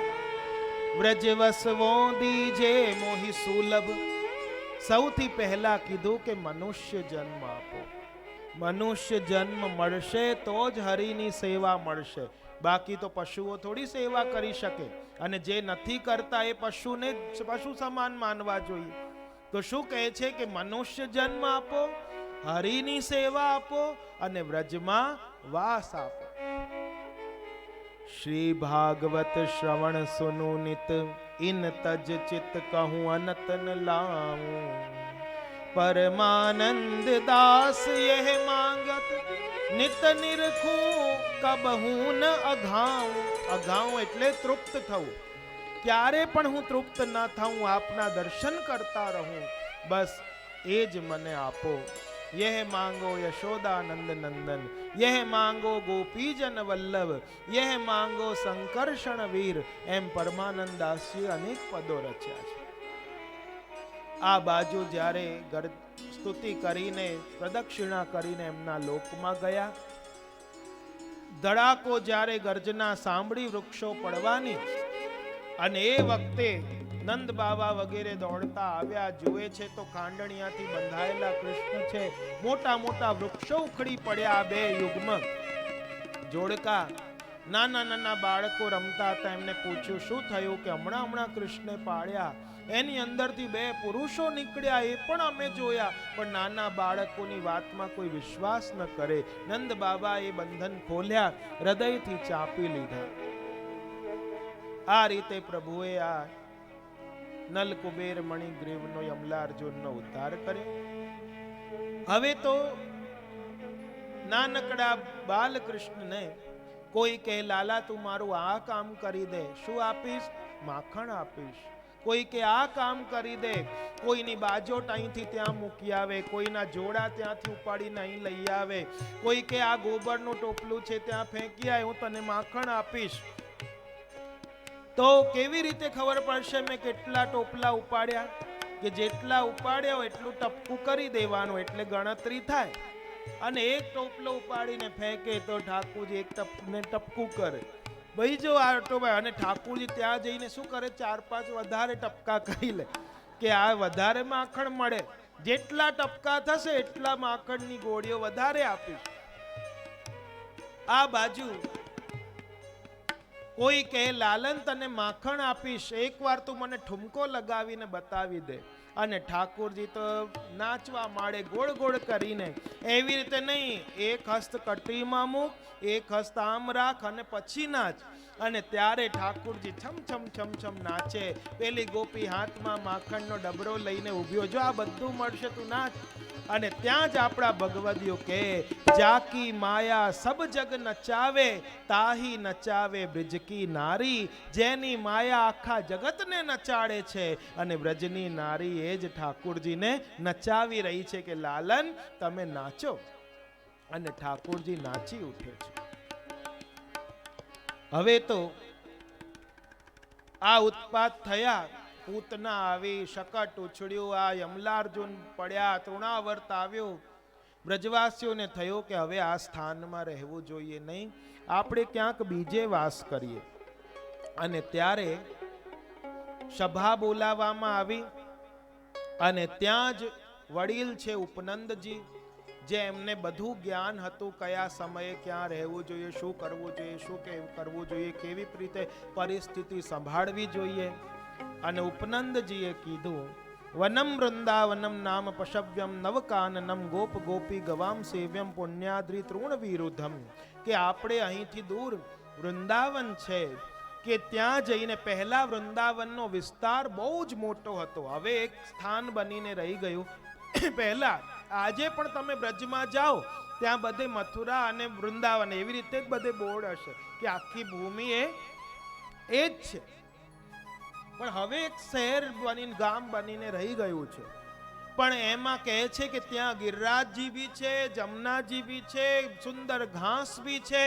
વ્રજવસવો દીજે મોહી સુલભ. સૌથી પહેલા કીધું કે મનુષ્ય જન્મ આપો. મનુષ્ય જન્મ મળશે તો જ હરિની સેવા મળશે, બાકી તો પશુઓ થોડી સેવા કરી શકે, અને જે નથી કરતા એ પશુને પશુ સમાન માનવા જોઈએ. તો શું કહે છે કે મનુષ્ય જન્મ આપો, હરિની સેવા આપો અને વ્રજમાં વાસ આપો. શ્રી ભાગવત શ્રવણ સુનુ નિત, ઇન તજ ચિત કહું અનતન લાऊं. પરમાનંદ દાસ યહ માંગત, નિત નિરખું કબહું ન અઘાઉં. અઘાઉં એટલે તૃપ્ત થવું, ક્યારે પણ હું તૃપ્ત ન થાઉં, આપના દર્શન કરતા રહું, બસ એ જ મને આપો. यह मांगो यशोदानंद नंदन, यह मांगो गोपीजन वल्लभ, यह मांगो संकर्षण वीर. એમ પરમાનંદ દાસજી અનેક પદો રચ્યા છે. આ બાજુ જ્યારે સ્તુતિ કરીને પ્રદક્ષિણા કરીને એમના લોકમાં ગયા, ધડાકો જ્યારે ગર્જના સાંભળી વૃક્ષો પડવાની, અને એ વખતે નંદ બાબા વગેરે દોડતા આવ્યા. જુએ છે તો ખાંડણિયાથી બંધાયેલા કૃષ્ણ છે, મોટા મોટા વૃક્ષો ઉખડી પડ્યા. 2 યુગ્મ જોડકા, નાના નાના બાળકો રમતા હતા. એમને પૂછ્યું શું થયું? કે હમણાં કૃષ્ણે પાડ્યા, એની અંદરથી 2 પુરુષો નીકળ્યા, એ પણ અમે જોયા. પણ નાના બાળકોની વાતમાં કોઈ વિશ્વાસ ન કરે. નંદ બાબા એ બંધન ખોલ્યા, હૃદયથી ચાપી લીધા. આ રીતે પ્રભુએ આ નલકુબેર મણિગ્રીવનો યમલાર્જુનનો ઉદ્ધાર કર્યો. હવે તો નાનકડા બાલકૃષ્ણને કોઈ કહે લાલા તું મારું આ કામ કરી દે, શું આપીશ? માખણ આપીશ. કોઈ કે આ કામ કરી દે, કોઈની બાજોટ અહીંથી ત્યાં મૂકી આવે, કોઈના જોડા ત્યાંથી ઉપાડીને અહીં લઈ આવે, કોઈ કે આ ગોબરનું ટોપલું છે ત્યાં ફેંકી આય, હું તને માખણ આપીશ. તો કેવી રીતે ખબર પડશે મેં કેટલા ટોપલા ઉપાડ્યા? કે જેટલા ઉપાડ્યા હોય એટલું ટપકું કરી દેવાનું, એટલે ગણતરી થાય. અને એક ટોપલો ઉપાડીને ફેંકે તો ઠાકુરજી એક ટપકું કરે. ભાઈ જો આ ટોપા, અને ઠાકુરજી ત્યાં જઈને શું કરે? 4-5 વધારે ટપકા કરી લે કે આ વધારે માખણ મળે. જેટલા ટપકા થશે એટલા માખણની ગોળીઓ વધારે આપીશ. આ બાજુ કોઈ કહે લાલન તને માખણ આપીશ, એકવાર તું મને ઠુમકો લગાવીને બતાવી દે. અને ઠાકોરજી તો નાચવા માંડે ગોળ ગોળ કરીને. એવી રીતે નહીં, એક હસ્ત કટરીમાં મૂક, એક હસ્ત આમ રાખ અને પછી નાચ. અને ત્યારે ઠાકોરજી છમ છમ છમ છમ નાચે. પેલી ગોપી હાથમાં માખણનો ડબરો લઈને ઊભ્યો, જો આ બધું મળશે તું નાચ. અને ત્યાં જ આપણા ભગવદીઓ કહે જાકી માયા સબ જગ નચાવે, તાહી નચાવે બ્રજ કી નારી. જેની માયા આખા જગતને નચાડે છે અને બ્રજની નારી એ જ ઠાકોરજીને નચાવી રહી છે કે લાલન તમે નાચો. અને ઠાકોરજી નાચી ઉઠે છે. હવે તો આ ઉત્પાત થયા, પૂતના આવી, શકટ ઉછળ્યું, આ યમલાર્જુન પડ્યા, તૃણાવર્ત આવ્યો. બ્રજવાસીઓને થયો કે હવે આ સ્થાનમાં રહેવું જોઈએ નહીં, આપણે ક્યાંક બીજે વાસ કરીએ. અને ત્યારે સભા બોલાવવામાં આવી અને ત્યાં જ વડીલ છે ઉપનંદજી, જે એમને બધું જ્ઞાન હતું, કયા સમયે ક્યાં રહેવું જોઈએ, શું કરવું જોઈએ, શું કરવું જોઈએ, કેવી રીતે પરિસ્થિતિ સંભાળવી જોઈએ. અને ઉપનંદજીએ કીધું વનમ વૃંદાવનમ નામ પશવ્યમ નવકાનનમ ગોપ ગોપી ગવામ સેવ્યમ પુણ્યાદ્રી તૃણ વિરુદ્ધમ. કે આપણે અહીંથી દૂર વૃંદાવન છે, કે ત્યાં જઈને પહેલા વૃંદાવનનો વિસ્તાર બહુ જ મોટો હતો, હવે એક સ્થાન બનીને રહી ગયું. પહેલા આજે પણ તમે બ્રજમાં જાઓ ત્યાં બધે મથુરા અને વૃંદાવન એવી રીતે જ બધે બોર્ડ હશે કે આખી ભૂમિ એ જ છે. પણ હવે એક શહેર બનીને ગામ બનીને રહી ગયું છે. પણ એમાં કહે છે કે ત્યાં ગિરિરાજજી બી છે, જમનાજી બી છે, સુંદર ઘાસ બી છે,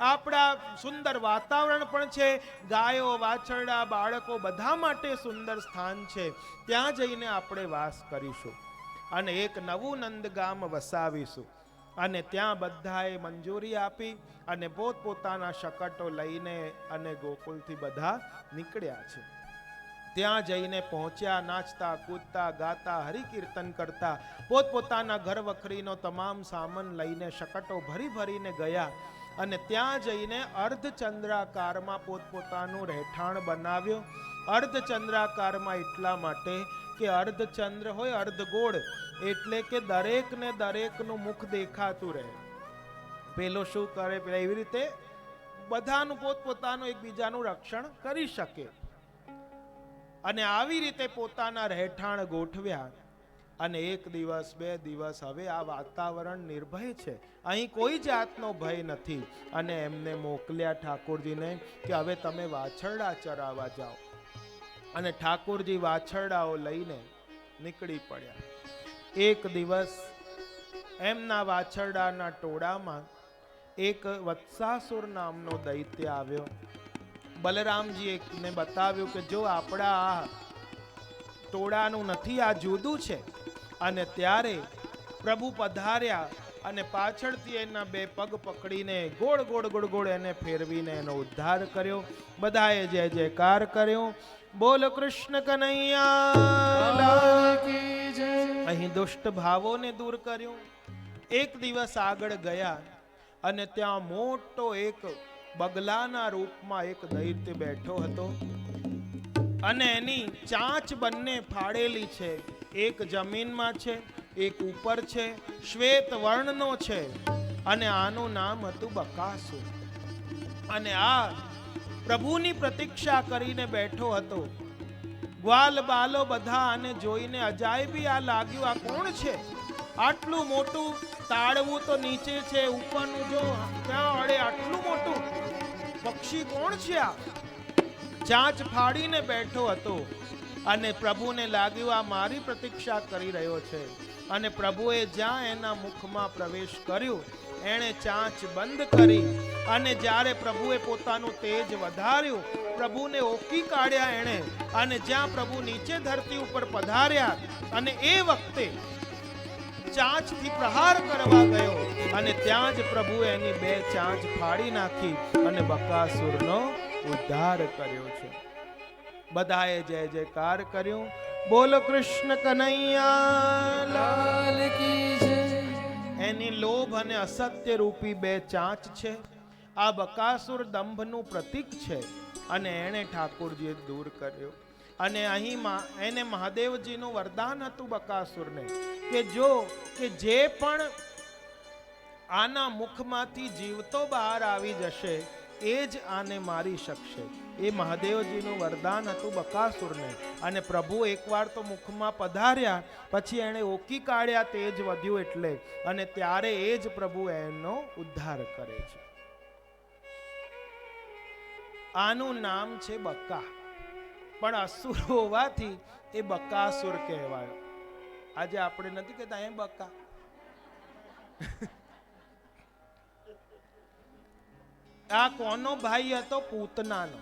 આપણા સુંદર વાતાવરણ પણ છે, ગાયો વાછરડા બાળકો બધા માટે સુંદર સ્થાન છે. ત્યાં જઈને આપણે વાસ કરીશું અને એક નવું નંદગામ વસાવીશું. અને ત્યાં બધાએ મંજૂરી આપી અને પોતપોતાના શકટો લઈને અને ગોકુલથી બધા નીકળ્યા છે. ત્યાં જઈને પહોંચ્યા, નાચતા કૂદતા ગાતા હરિકીર્તન કરતા પોતપોતાના ઘર વખરીનો તમામ સામાન લઈને શકટો ભરી ભરીને ગયા. અને ત્યાં જઈને અર્ધચંદ્રાકારમાં પોતપોતાનું રહેઠાણ બનાવ્યો. અર્ધચંદ્રાકારમાં એટલા માટે કે અર્ધચંદ્ર હોય અર્ધગોળ, એટલે કે દરેકને દરેકનું મુખ દેખાતું રહે. પેલો શું કરે, પેલા એવી રીતે બધાનું પોતપોતાનું એકબીજાનું રક્ષણ કરી શકે. અને આવી રીતે પોતાના રહેઠાણ ગોઠવ્યા. અને એક દિવસ બે દિવસ હવે આ વાતાવરણ નિર્ભય છે, અહીં કોઈ જાતનો ભય નથી. અને એમને મોકલ્યા ઠાકોરજીને કે હવે તમે વાછરડા ચરાવવા જાઓ. અને ઠાકોરજી વાછરડાઓ લઈને નીકળી પડ્યા. એક દિવસ એમના વાછરડાના ટોળામાં એક વત્સાસુર નામનો દૈત્ય આવ્યો. બલરામજીને બતાવ્યું કે જો આપણા આ ટોળાનું નથી, આ જુદું છે. અને ત્યારે પ્રભુ પધાર્યા અને પાછળથી એના બે પગ પકડીને ગોળ ગોળ ગોળ ગોળ એને ફેરવીને એનો ઉદ્ધાર કર્યો. બધાએ જય જયકાર કર્યો. બોલ કૃષ્ણ કનૈયા. અહીં દુષ્ટ ભાવોને દૂર કર્યું. એક દિવસ આગળ ગયા અને ત્યાં મોટો એક બગલાના રૂપમાં એક દૈત્ય બેઠો હતો. અને એની ચાંચ બંને ફાડેલી છે, એક જમીનમાં છે, એક ઉપર છે, શ્વેત વર્ણનો છે. અને આનું નામ હતું બકાસુર. અને આ પ્રભુની પ્રતીક્ષા કરીને બેઠો હતો. ગ્વાલ બાલો બધા આને જોઈને અજાયબી આ લાગ્યું, આ કોણ છે? આટલું મોટું તાળવું તો નીચે છે, ઉપરનું જો ત્યાં અડે આટલું મોટું પક્ષી કોણ છે આ? ચાંચ ફાડીને બેઠો હતો અને પ્રભુને લાગ્યું આ મારી પ્રતીક્ષા કરી રહ્યો છે, અને પ્રભુએ જ્યાં એના મુખમાં પ્રવેશ કર્યો એણે ચાંચ બંધ કરી, અને જ્યારે પ્રભુએ પોતાનું તેજ વધાર્યું, પ્રભુને ઓકી કાઢ્યા એણે, અને જ્યાં પ્રભુ નીચે ધરતી ઉપર પધાર્યા અને એ વખતે ચાંચથી પ્રહાર કરવા ગયો અને ત્યાં જ પ્રભુએ એની બે ચાંચ ફાડી નાખી અને બકાસુરનો ઉદ્ધાર કર્યો છે. બધાએ જય જયકાર કર્યો. બોલો કૃષ્ણ કનૈયા લાલ કી જય. એની લોભ અને અસત્ય રૂપી બે ચાંચ છે. આ બકાસુર દંભનું પ્રતીક છે અને એણે ઠાકોરજીએ દૂર કર્યો. અને અહીં એને મહાદેવજીનું વરદાન હતું બકાસુરને કે જે પણ આના મુખમાંથી જીવતો બહાર આવી જશે એ જ આને મારી શકશે. એ મહાદેવજીનું વરદાન હતું બકાસુરને. અને પ્રભુ એકવાર તો મુખમાં પધાર્યા, પછી એણે ઓકી કાઢ્યા તેજ વધ્યું એટલે, અને ત્યારે એ જ પ્રભુ એનો ઉદ્ધાર કરે છે. આનું નામ છે બકા, પણ અસુર હોવાથી એ બકાસુર કહેવાયો. આજે આપણે નથી કહેતા એ બકા. આ કોનો ભાઈ હતો? પૂતનાનો.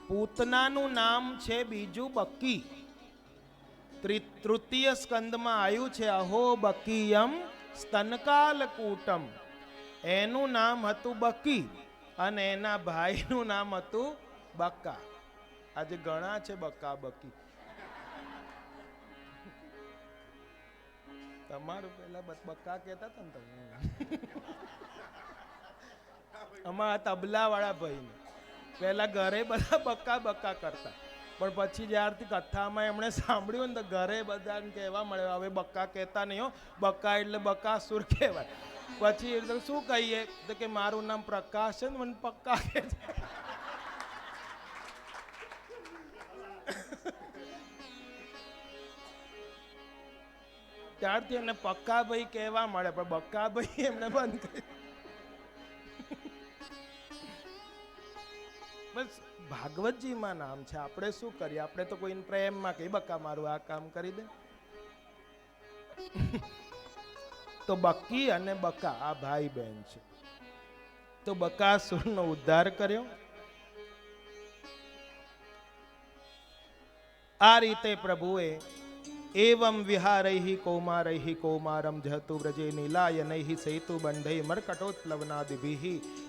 પૂતનાનું નામ છે બીજું બકી. તૃતીય સ્કંદમાં આવ્યું છે અહો બકીયમ સ્તનકાલકૂટમ. એનું નામ હતું બકી અને એના ભાઈનું નામ હતું બકા. આજે ઘણા છે બકા બકી. તમારું પેલા બકા કહેતા હતા ને તમે. અમારા તબલા વાળા ભાઈ પેલા ઘરે બધા બકા બકા કરતા, પણ પછી જ્યારથી કથામાં એમણે સાંભળ્યું ને તો ઘરે બધાને કહેવા મળ્યો હવે બકા કહેતા નહીં હો, બકા એટલે બકાસુર કહેવાય. પછી એટલે શું કહીએ તો કે મારું નામ પ્રકાશ છે ને મને પક્કા કહે છે. ત્યારથી એને પક્કા ભાઈ કહેવા મળે, પણ બક્કા ભાઈ એમને બંધ કરી. બસ ભાગવતજીમાં નામ છે, આપણે શું કરીએ? આપણે તો કોઈ પ્રેમમાં કહી બક્કા મારું આ કામ કરી દે. તો બકી અને બકા આ ભાઈ બહેન છે. તો બકાસુરનો ઉદ્ધાર કર્યો. આ રીતે પ્રભુએ એવં વિહારૈઃ કૌમારૈઃ કૌમારમ જહતુ વ્રજે નીલાયનૈઃ સેતુ બંધૈ મરકટોત્પ્લવનાદિભિઃ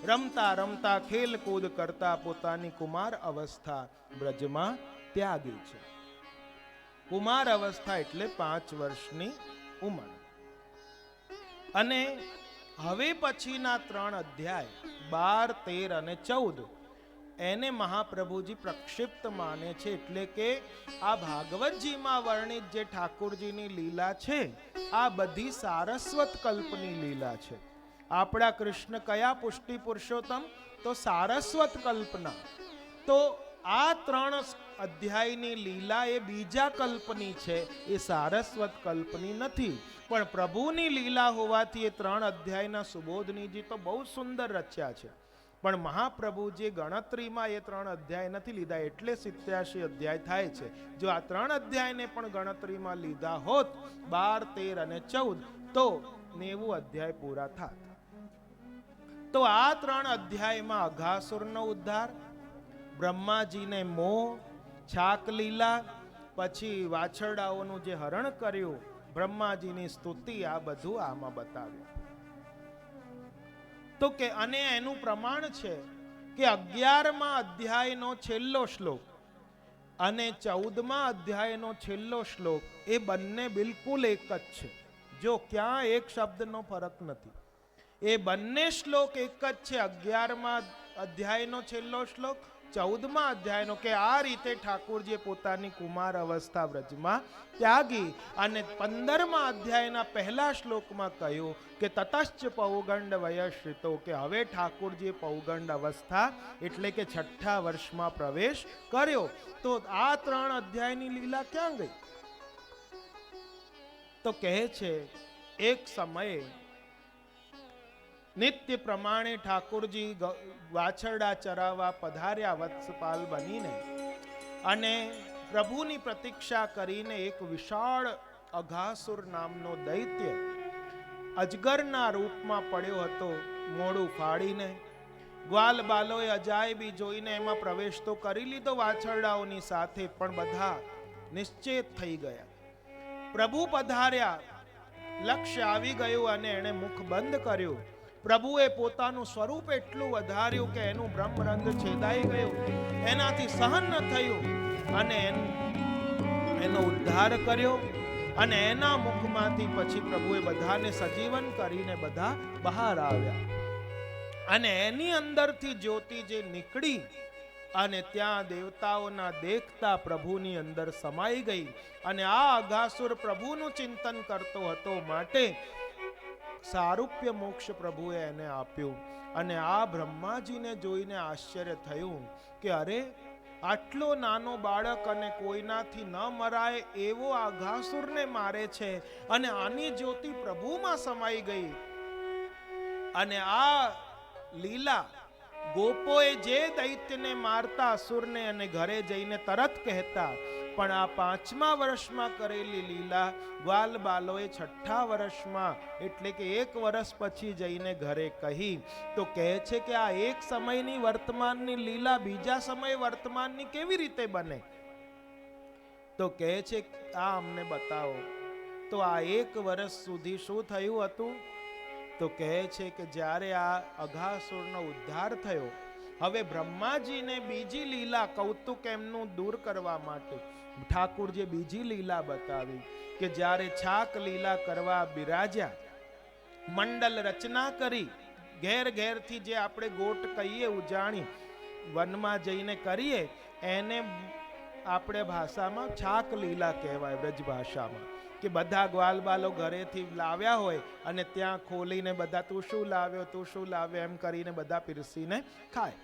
રમતા રમતા ખેલ કૂદ કરતા પોતાની કુમાર અવસ્થા બ્રજમાં ત્યાગી છે. કુમાર અવસ્થા એટલે 5 વર્ષની ઉંમર. અને હવે પછીના 3 અધ્યાય 12, 13 અને 14 એને મહાપ્રભુજી પ્રક્ષિપ્ત માને છે. એટલે કે આ ભાગવતજીમાં વર્ણિત જે ઠાકોરજીની લીલા છે આ બધી સારસ્વત કલ્પની લીલા છે. આપણા કૃષ્ણ કયા પુષ્ટિ પુરુષોત્તમ? તો સારસ્વત કલ્પના. તો આ 3 અધ્યાયની લીલા એ બીજા કલ્પની છે, એ સારસ્વત કલ્પની નથી. પણ પ્રભુની લીલા હોવાથી એ 3 અધ્યાયના સુબોધનીજી તો બહુ સુંદર રચ્યા છે. પણ મહાપ્રભુજી ગણતરીમાં એ 3 અધ્યાય નથી લીધા, એટલે 87 અધ્યાય થાય છે. જો આ 3 અધ્યાયને પણ ગણતરીમાં લીધા હોત 12, 13 અને 14 તો 90 અધ્યાય પૂરા થાત. તો આ 3 અધ્યાયમાં અઘાસુરનો ઉદ્ધાર, બ્રહ્માજીને મોહ, છાક લીલા, પછી વાછરડાઓનું જે હરણ કર્યું, બ્રહ્માજીની સ્તુતિ, આ બધું આમાં બતાવ્યું. તો કે અને એનું પ્રમાણ છે કે 11મા અધ્યાયનો છેલ્લો શ્લોક અને 14મા અધ્યાયનો છેલ્લો શ્લોક એ બંને બિલકુલ એક જ છે. જો ક્યાં એક શબ્દનો ફરક નથી. એ બંને શ્લોક એક જ છે. 11મા અધ્યાયનો છેલ્લો શ્લોક, 14મા અધ્યાયનો, કે આ રીતે ઠાકોરજીએ પોતાની કુમાર અવસ્થા વ્રજમાં ત્યાગી. અને 15મા અધ્યાયના પહેલા શ્લોકમાં કહ્યું કે તતશ્ચ પૌગંડ વયશ્રિતો, કે હવે ઠાકોરજીએ પૌગંડ અવસ્થા એટલે કે 6ઠા વર્ષમાં પ્રવેશ કર્યો. તો આ 3 અધ્યાયની લીલા ક્યાં ગઈ? તો કહે છે એક સમયે નિત્ય પ્રમાણે ઠાકોરજી વાછરડા ચરાવવા પધાર્યા વત્સપાલ બનીને, અને પ્રભુની પ્રતીક્ષા કરીને એક વિશાળ અઘાસુર નામનો દૈત્ય અજગરના રૂપમાં પડ્યો હતો, મોઢું ફાડીને. ગ્વાલ બાલોએ અજાયબી જોઈને એમાં પ્રવેશ તો કરી લીધો વાછરડાઓની સાથે, પણ બધા નિશ્ચેત થઈ ગયા. પ્રભુ પધાર્યા, લક્ષ્ય આવી ગયું અને એણે મુખ બંધ કર્યું. પ્રભુએ પોતાનું સ્વરૂપ એટલું વધાર્યું કે એનું બ્રહ્મરંધ્ર છેદાઈ ગયું, એનાથી સહન ન થયું, અને એનો ઉદ્ધાર કર્યો. અને એના મુખમાંથી પછી પ્રભુએ બધાને સજીવન કરીને બધા બહાર આવ્યા, અને એની અંદરથી જ્યોતિ જે નીકળી અને ત્યાં દેવતાઓના દેખતા પ્રભુની અંદર સમાઈ ગઈ. અને આ અઘાસુર પ્રભુનું ચિંતન કરતો હતો, માટે સારૂપ્ય મોક્ષ પ્રભુએ એને આપ્યું. અને આ બ્રહ્માજીને જોઈને આશ્ચર્ય થયું કે અરે, આટલો નાનો બાળક અને કોઈનાથી ન મરાય એવો અઘાસુરને મારે છે, અને આની જ્યોતિ પ્રભુમાં સમાઈ ગઈ. અને આ લીલા ગોપોએ જે દૈત્યને મારતા અસુરને અને ઘરે જઈને તરત કહેતા, પણ આ 5મા વર્ષમાં કરેલી લીલા ગ્વાલ બાલોએ 6ઠા વર્ષમાં, એટલે કે 1 વર્ષ પછી જઈને ઘરે કહી. તો કહે છે કે આ એક સમયની વર્તમાનની લીલા બીજા સમય વર્તમાનની કેવી રીતે બને? તો કહે છે આ અમને બતાવો. તો આ 1 વર્ષ સુધી શું થયું હતું? તો કહે છે કે જ્યારે આ અઘાસુરનો ઉદ્ધાર થયો, હવે બ્રહ્માજીને બીજી લીલા, કૌતુક એમનું દૂર કરવા માટે ઠાકુરજીએ બીજી લીલા બતાવી કે જ્યારે છાક લીલા કરવા બિરાજ્યા, મંડલ રચના કરી, ઘેર ઘેરથી જે આપણે ગોટ કહીએ ઉજાણી વનમાં જઈને કરીએ, એને આપણે ભાષામાં છાક લીલા કહેવાય, બ્રજ ભાષામાં. કે બધા ગ્વાલ બાલો ઘરેથી લાવ્યા હોય અને ત્યાં ખોલીને બધા તું શું લાવ્યો, તું શું લાવ્યો એમ કરીને બધા પીરસીને ખાય.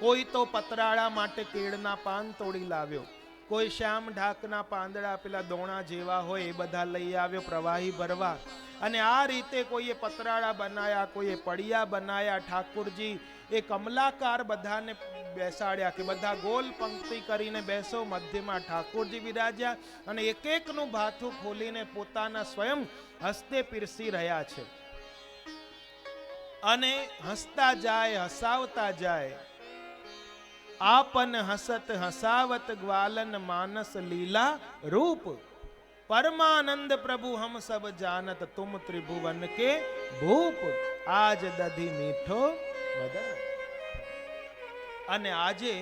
કોઈ તો પતરાળા માટે કેળના પાન તોડી લાવ્યો, કોઈ શ્યામ ઢાકના પાંદડા પેલા દોણા જેવા હોય એ બધા લઈ આવ્યો પ્રવાહી ભરવા. અને આ રીતે કોઈએ પતરાળા બનાયા, કોઈએ પડિયા બનાયા. ઠાકુરજી એ કમલાકાર બધાને બેસાડ્યા કે બધા ગોલ પંક્તિ કરીને બેસો. મધ્યમાં ઠાકોરજી બિરાજ્યા અને એક એકનું ભાથું ખોલીને પોતાના સ્વયં હસ્તે પીરસી રહ્યા છે. અને હસતા જાય, હસાવતા જાય. આપન હસત હસાવત ગ્વાલન માનસ લીલા રૂપ, પરમાનંદ પ્રભુ હમ સબ જાનત તુમ ત્રિભુવન કે ભૂપ, આજ દધી મીઠો મદન. અને આજે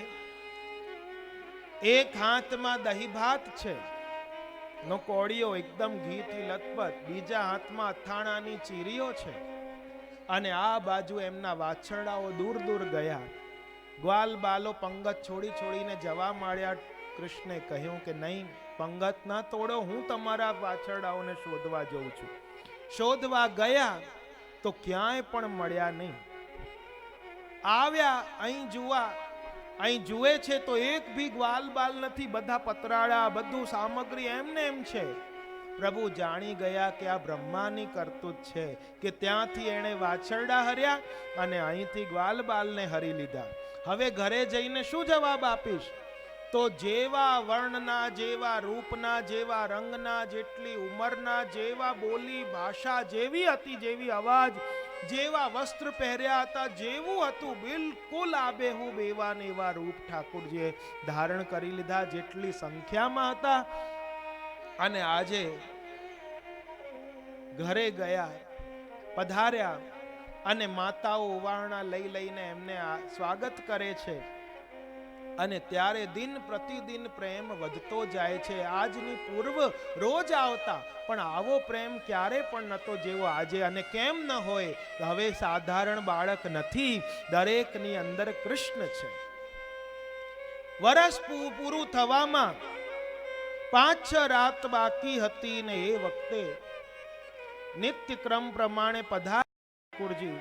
એક હાથમાં દહીં ભાત છે નો કોળીઓ એકદમ ઘીથી લથપથ, બીજા હાથમાં અથાણાની ચીરીઓ છે, અને આ બાજુ એમના વાછરડાઓ દૂર દૂર ગયા. ગ્વાલ બાલો પંગત છોડી છોડીને જવા માંડ્યા. કૃષ્ણે કહ્યું કે નહીં, પંગત ના તોડો, હું તમારા વાછરડાઓને શોધવા જઉં છું. શોધવા ગયા તો ક્યાંય પણ મળ્યા નહીં. આવ્યા અહીં જુવા, અહીં જુએ છે તો એક ભી ગ્વાલ બાલ નથી, બધા પતરાળા, બધું સામગ્રી એમને એમ છે. પ્રભુ જાણી ગયા કે આ બ્રહ્માની કરતૂત છે, કે ત્યાંથી એણે વાછરડા હર્યા અને અહીંથી ગ્વાલ બાલને હરી લીધા. હવે ઘરે જઈને શું જવાબ આપીશ? તો જેવા વર્ણના, જેવા રૂપના, જેવા રંગના, જેટલી ઉંમરના, જેવા બોલી ભાષા જેવી હતી, જેવી અવાજ, જેવા વસ્ત્ર પહેર્યા હતા, જેવું હતું બિલકુલ આબેહૂબ એવા ને એવા રૂપ ઠાકુરજીએ ધારણ કરી લીધા, જેટલી સંખ્યામાં હતા. અને આજે ઘરે ગયા, પધાર્યા, અને માતાઓ ઓવારણા લઈ લઈને એમને સ્વાગત કરે છે. અને ત્યારે દિન પ્રતિદિન પ્રેમ વધતો જાય છે. આજની પૂર્વ રોજ આવતા, પણ આવો પ્રેમ ક્યારે પણ નતો જેવો આજે. અને કેમ ન હોય? હવે સાધારણ બાળક નથી, દરેકની અંદર કૃષ્ણ છે. વરસ પૂરું થવામાં 5-6 રાત બાકી હતી ને એ વખતે નિત્ય ક્રમ પ્રમાણે પધાર્યા ઠાકુરજી.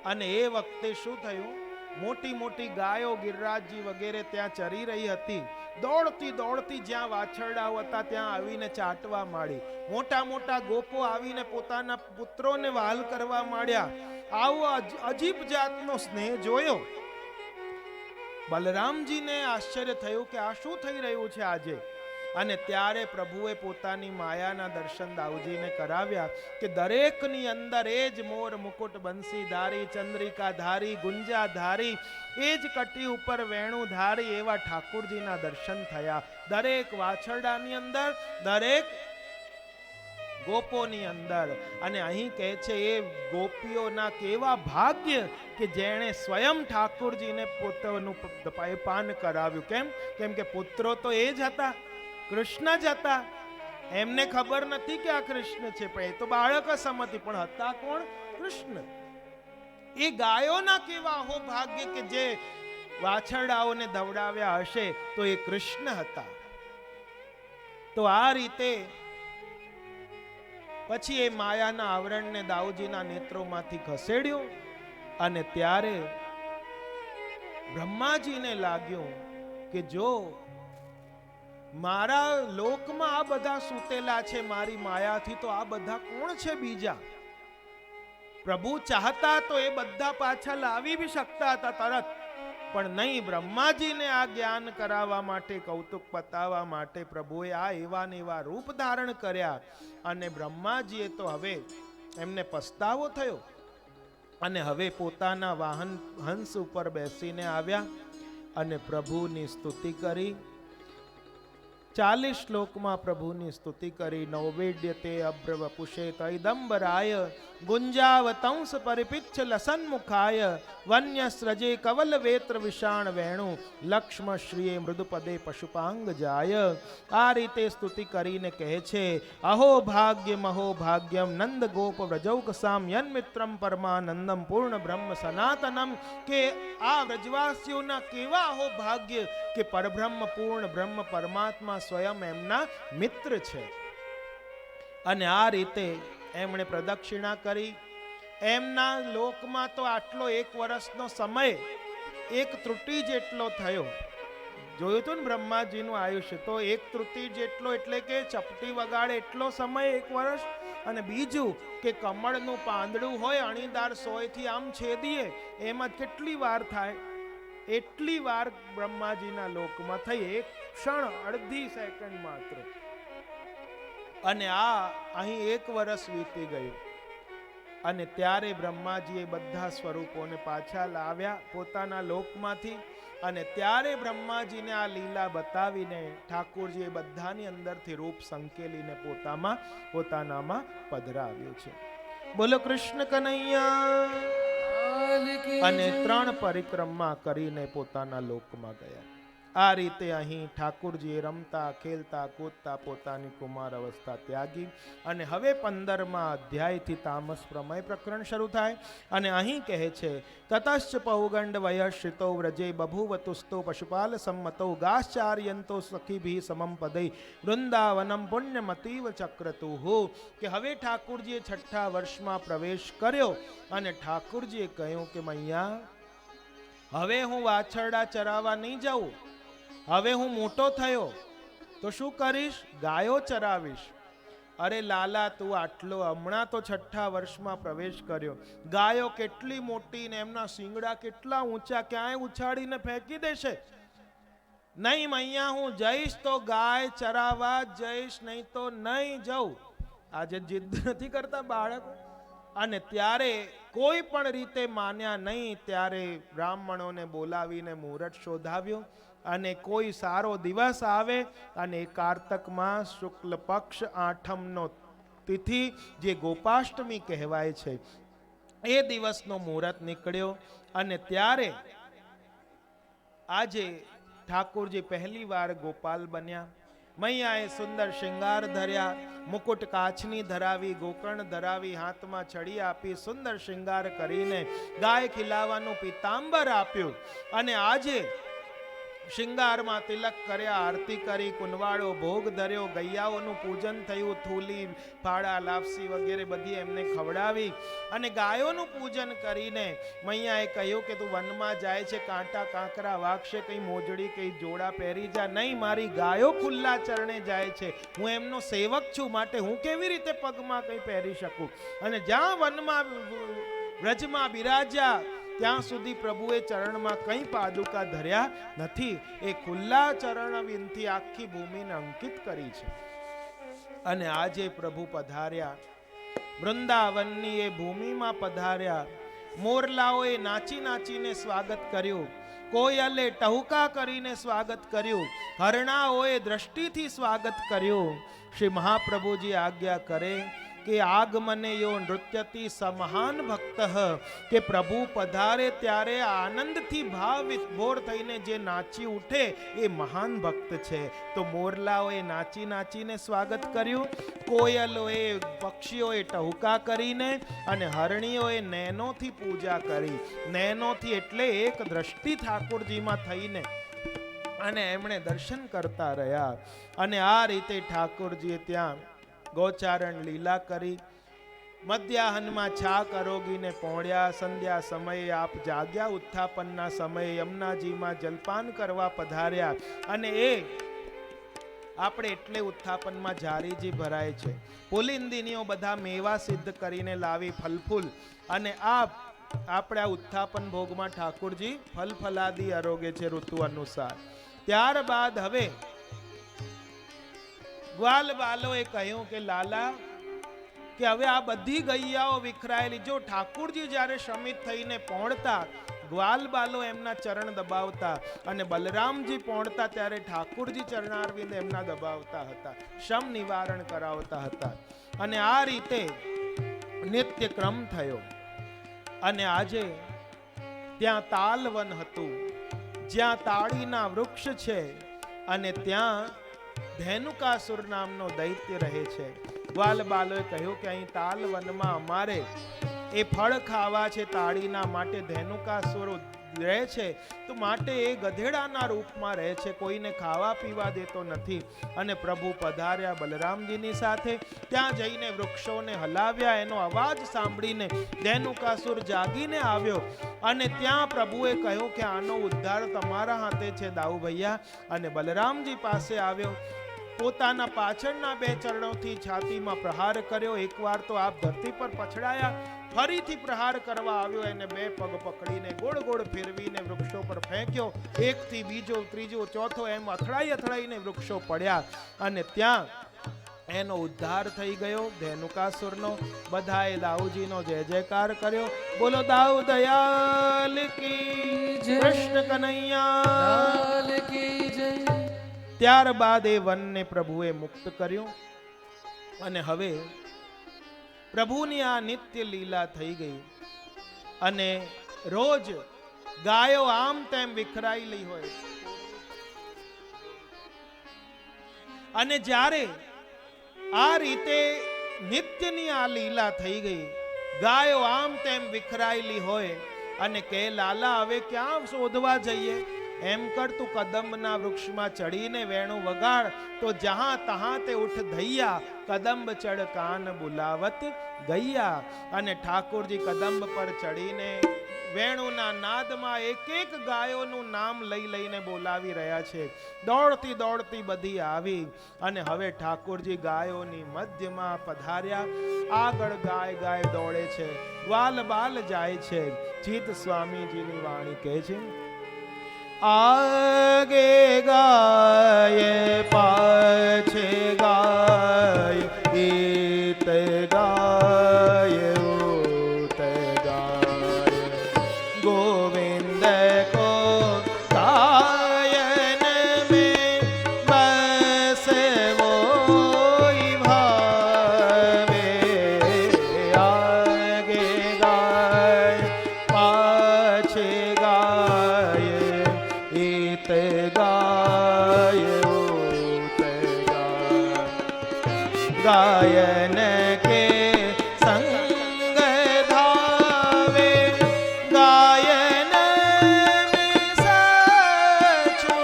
અને એ વખતે શું થયું? મોટી મોટી ગાયો ગિરિરાજજી વગેરે ત્યાં ચરી રહી હતી. દોડતી દોડતી જ્યાં વાછરડાઓ હતા ત્યાં આવીને ચાટવા માંડી. મોટા મોટા ગોપો આવીને પોતાના પુત્રોને વહાલ કરવા માંડ્યા. આવો અજીબ જાતનો સ્નેહ જોયો. બલરામજીને આશ્ચર્ય થયું કે આ શું થઈ રહ્યું છે આજે. અને ત્યારે પ્રભુએ પોતાની માયાના દર્શન દાઉજીને કરાવ્યા કે દરેકની અંદર એ જ મોર મુકુટ બંસી ધારી, ચંદ્રિકા ધારી, ગુંજા ધારી, એ જ કટી ઉપર વેણુ ધારી એવા ઠાકુરજીના દર્શન થયા. દરેક વાછરડાની અંદર, દરેક ગોપોની અંદર. અને અહીં કહે છે એ ગોપીઓના કેવા ભાગ્ય કે જેણે સ્વયં ઠાકુરજીને પોતાનું પાન કરાવ્યું. કેમ કે પુત્રો તો એ જ હતા, કૃષ્ણ જ હતા. એમને ખબર નથી કે આ કૃષ્ણ છે, પણ એ તો બાળક સમતી, પણ હતા કોણ? કૃષ્ણ. એ ગાયોના કેવા હો ભાગ્ય કે જે વાછરડાઓને દવડાવ્યા હશે તો એ કૃષ્ણ હતા. તો આ રીતે પછી એ માયાના આવરણને દાઉજીના નેત્રોમાંથી ખસેડ્યો. અને ત્યારે બ્રહ્માજીને લાગ્યું કે જો મારા લોકમાં આ બધા સૂતેલા છે મારી માયાથી, તો આ બધા કોણ છે બીજા? પ્રભુ ચાહતા તો એ બધા પાછા લાવી બી શકતા હતા તરત, પણ નહીં. બ્રહ્માજીને આ જ્ઞાન કરાવવા માટે, કૌતુક પતાવવા માટે પ્રભુએ આ એવા ને એવા રૂપ ધારણ કર્યા. અને બ્રહ્માજીએ તો હવે એમને પસ્તાવો થયો અને હવે પોતાના વાહન હંસ ઉપર બેસીને આવ્યા અને પ્રભુની સ્તુતિ કરી. 40 શ્લોકમાં પ્રભુની સ્તુતિ કરી. નૌવેદ્યતે અબ્રવપુષે તૈદંબરાય ગુંજાવતંસ પરિપિચ્છ લસન્મુખાય વન્યસ્રજે કવલ વેત્ર વિષાણ વેણુ લક્ષ્મ શ્રીએ મૃદુપદે પશુપાંગ જાય. આ રીતે સ્તુતિ કરીને કહે છે અહો ભાગ્યમ અહો ભાગ્યમ નંદ ગોપ વ્રજૌકસામ યન્મિત્રમ પરમાનંદમ પૂર્ણ બ્રહ્મ સનાતનમ. કે આ વ્રજવાસીઓના કેવા અહો ભાગ્ય કે પરબ્રહ્મ પૂર્ણ બ્રહ્મ પરમાત્મા સ્વયં એમના મિત્ર છે. અને આ રીતે એમણે પ્રદક્ષિણા કરી. એમના લોકમાં તો આટલો 1 વર્ષનો સમય 1 ત્રુટી જેટલો થયો. જોયું તું ને બ્રહ્માજીનું આયુષ્ય તો 1 ત્રુટી જેટલો, એટલે કે ચપટી વગાડે એટલો સમય 1 વર્ષ. અને બીજું કે કમળનું પાંદડું હોય, અણીદાર સોયથી આમ છેદીએ એમાં કેટલી વાર થાય, એટલી વાર બ્રહ્માજીના લોકમાં થઈ. 1 ક્ષણ, અડધી સેકન્ડ માત્ર. અને આ અહીં 1 વર્ષ વીતી ગયું. અને ત્યારે બ્રહ્માજીએ બધા સ્વરૂપોને પાછા લાવ્યા પોતાના લોકમાંથી. અને ત્યારે બ્રહ્માજીને આ લીલા બતાવીને ઠાકોરજીએ બધાની અંદરથી રૂપ સંકેલીને પોતાનામાં પધરાવ્યું છે. બોલો કૃષ્ણ કનૈયા. અને 3 પરિક્રમા કરીને પોતાના લોકમાં ગયા. આ રીતે અહીં ઠાકુરજીએ રમતા ખેલતા કૂદતા પોતાની કુમાર અવસ્થા ત્યાગી. અને હવે 15મા અધ્યાયથી તામસ પ્રમેય પ્રકરણ શરૂ થાય. અને અહીં કહે છે તતશ્ચ પૌગંડ વયશ્રિતો વ્રજે બભૂવતુસ્તો પશુપાલ સંમતો ગાશ્ચાર્યંતો સખીભી સમમ પદૈ વૃંદાવનમ પુણ્યમતીવ ચક્રતુહુ. કે હવે ઠાકુરજીએ 6ઠા વર્ષમાં પ્રવેશ કર્યો. અને ઠાકુરજીએ કહ્યું કે મૈયા, હવે હું વાછરડા ચરાવવા નહીં જાઉં. હવે હું મોટો થયો તો શું કરીશ? ગાયો ચરાવીશ. અરે લાલા, તું આટલો હમણાં તો 6ઠા વર્ષમાં પ્રવેશ કર્યો. ગાયો કેટલી મોટી ને એમના શિંગડા કેટલા ઊંચા, ક્યાંય ઉછાડીને ફેંકી દેશે. નહીં મૈયા, હું જઈશ તો ગાય ચરાવવા જ જઈશ, નહીં તો નહીં જાઉં. આજે જીદ નથી કરતા બાળકો. અને ત્યારે કોઈ પણ રીતે માન્યા નહીં. ત્યારે બ્રાહ્મણોને બોલાવીને મુહૂર્ત શોધાવ્યું. અને કોઈ સારો દિવસ આવે અને કારતકમાં શુક્લ પક્ષ 8મનો તિથિ, જે ગોપાષ્ટમી કહેવાય છે, એ દિવસનો મુહૂર્ત નીકળ્યો. અને ત્યારે આજે ઠાકોરજી પહેલી વાર ગોપાલ બન્યા. મૈયાએ સુંદર શૃંગાર ધર્યા, મુકુટ કાચની ધરાવી, ગોકર્ણ ધરાવી, હાથમાં છડી આપી, સુંદર શૃંગાર કરીને ગાય ખીલાવાનું પીતાંબર આપ્યું. અને આજે શિંગારમાં તિલક કર્યા, આરતી કરી, કુંવાળો ભોગ ધર્યો, ગૈયાઓનું પૂજન થયું, થૂલી ફાળા લાપસી વગેરે બધી એમને ખવડાવી અને ગાયોનું પૂજન કરીને મૈયાએ કહ્યું કે તું વનમાં જાય છે, કાંટા કાંકરા વાગશે, કઈ મોજડી કઈ જોડા પહેરી જા. નહીં, મારી ગાયો ખુલ્લા ચરણે જાય છે, હું એમનો સેવક છું, માટે હું કેવી રીતે પગમાં કંઈ પહેરી શકું. અને જ્યાં વનમાં વ્રજમાં બિરાજ્યા ત્યાં સુધી પ્રભુએ ચરણમાં કંઈ પાદુકા ધર્યા નથી. એ ખુલ્લા ચરણવિંદથી આખી ભૂમિને અંકિત કરી છે. અને આજે પ્રભુ પધાર્યા, વૃંદાવનની એ ભૂમિમાં પધાર્યા. મોરલાઓએ નાચી નાચીને સ્વાગત કર્યું, કોયલે ટહુકા કરીને સ્વાગત કર્યું, હરણાઓએ દ્રષ્ટિથી સ્વાગત કર્યું. શ્રી મહાપ્રભુજી આજ્ઞા કરે કે આગમને યો નૃત્યથી સમહાન ભક્ત, કે પ્રભુ પધારે ત્યારે આનંદથી ભાવ વિભોર થઈને જે નાચી ઉઠે એ મહાન ભક્ત છે. તો મોરલાઓએ નાચી નાચીને સ્વાગત કર્યું, કોયલોએ પક્ષીઓએ ટહુકા કરીને અને હરણીઓએ નૈનોથી પૂજા કરી. નૈનોથી એટલે એક દ્રષ્ટિ ઠાકોરજીમાં થઈને અને એમણે દર્શન કરતા રહ્યા. અને આ રીતે ઠાકોરજીએ ત્યાં ગોચારણ લીલા કરી. મધ્યાહનમાં છાક અરોગીને પહોંચ્યા. સંધ્યા સમયે આપ જાગ્યા, ઉત્થાપનના સમયે યમુનાજીમાં જલપાન કરવા પધાર્યા. અને એ આપણે એટલે ઉત્થાપનમાં જારીજી ભરાય છે. પુલિંદિનીઓ બધા મેવા સિદ્ધ કરીને લાવી ફલફૂલ, અને આપણે આ ઉત્થાપન ભોગમાં ઠાકોરજી ફલ ફલાદી આરોગે છે ઋતુ અનુસાર. ત્યારબાદ હવે ગ્વાલ બાલોએ કહ્યું કે લાલા, કે હવે આ બધી ગૈયાઓ વિખરાયેલી, જો ઠાકોરજી જ્યારે શમિત થઈને પહોંચતા, ગ્વાલ બાલો એમના ચરણ દબાવતા, અને બલરામજી પહોંચતા ત્યારે ઠાકોરજી ચરણારવિંદ એમના દબાવતા હતા, શમ નિવારણ કરાવતા હતા. અને આ રીતે નિત્ય ક્રમ થયો. અને આજે ત્યાં તાલવન હતું, જ્યાં તાળીના વૃક્ષ છે, અને ત્યાં ધેનુકાસુર નામનો દૈત્ય રહે છે. ગ્વાલ બાલોએ કહ્યું કે અહીં તાલવનમાં અમારે એ ફળ ખાવા છે તાળીના, માટે ધેનુકાસુર રહે છે, તો માટે એ ગધેડાના રૂપમાં રહે છે, કોઈને ખાવા પીવા દેતો નથી. અને પ્રભુ પધાર્યા બલરામજીની સાથે, ત્યાં જઈને વૃક્ષોને હલાવ્યા. એનો અવાજ સાંભળીને ધેનુકાસુર જાગીને આવ્યો, અને ત્યાં પ્રભુએ કહ્યું કે આનો ઉદ્ધાર તમારા હાથે છે દાઉ ભૈયા. અને બલરામજી પાસે આવ્યો, પોતાના પાછળના બે ચરણોથી છાતીમાં પ્રહાર કર્યો. એકવાર તો આપ ધરતી પર પછડાયા, ફરીથી પ્રહાર કરવા આવ્યો. એને બે પગ પકડીને ગોળ ગોળ ફેરવીને વૃક્ષો પર ફેંક્યો. એકથી બીજો, ત્રીજો, ચોથો, એમ અથડાઈ અથડાઈને વૃક્ષો પડ્યા. અને ત્યાં એનો ઉદ્ધાર થઈ ગયો ધેનુકાસુરનો. બધાએ દાઉજીનો જય જયકાર કર્યો. બોલો દાઉ દયાલ કી જય, કૃષ્ણ કનૈયા કી જય. ત્યારબાદ એ વનને પ્રભુએ મુક્ત કર્યું. અને હવે પ્રભુની આ નિત્ય લીલા થઈ ગઈ. અને રોજ ગાયો આમ તેમ વિખરાયેલી હોય, અને જ્યારે આ રીતે નિત્યની આ લીલા થઈ ગઈ, ગાયો આમ તેમ વિખરાયેલી હોય, અને કે લાલા હવે ક્યાં શોધવા જઈએ? એમ કર, તું કદંબના વૃક્ષમાં ચડીને વેણું વગાડ, તો જહાં તહાં તે ઉઠ ધૈયા, કદંબ ચડ કાન બુલાવત ગૈયા. અને ઠાકોરજી કદંબ પર ચડીને વેણુના નાદમાં એક એક ગાયોનું નામ લઈ લઈને બોલાવી રહ્યા છે. દોડતી દોડતી બધી આવી, અને હવે ઠાકોરજી ગાયોની મધ્યમાં પધાર્યા. આગળ ગાય ગાય દોડે છે, ગ્વાલ બાલ જાય છે. ચિત સ્વામીજીની વાણી કહે છે, આગે ગાય પાછે ગાય, ઈત ગાય ઉત ગાય, ગોવિંદ કો ગાયન में बसे वोई भावे. आगे गाय पाछे गाय, इत गाय उत गाय, गायन के संग धावे, गायन में सचु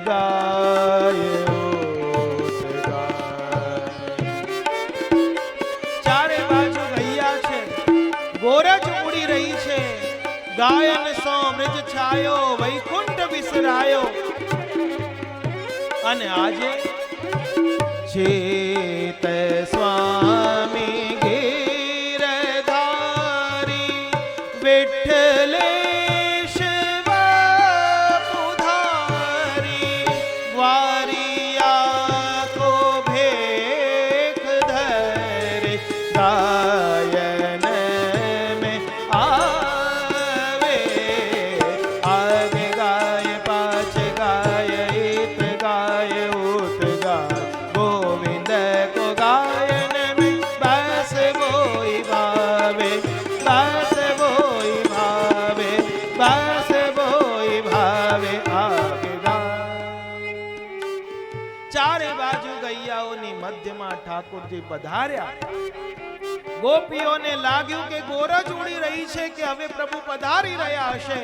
ગાય ઊત ગાય. ચારે બાજુ ગૈયા છે, ગોરજ ઉડી રહી છે, ગાયન સો બ્રજ છાયો, વૈકુંઠ વિસરાયો. અને આજે ચેત સ્વામી ગીરધારી વિઠ્ઠલેશ બાપુધારી, વારિયા કો ભેખ ધરે, ગાયન में आवे. आगे गाय पाछ गाय इत गाय उत गाय, गोविंद को गायन में बस वोई भावे, बस वोई भावे, बस वोई भावे. आगे गाय. चारे बाजू गैयाओनी मध्यમાં ઠાકોરજી પધાર્યા. ગોપીઓને લાગ્યું કે ગોરજ ઉડી રહી છે, કે હવે પ્રભુ પધારી રહ્યા હશે.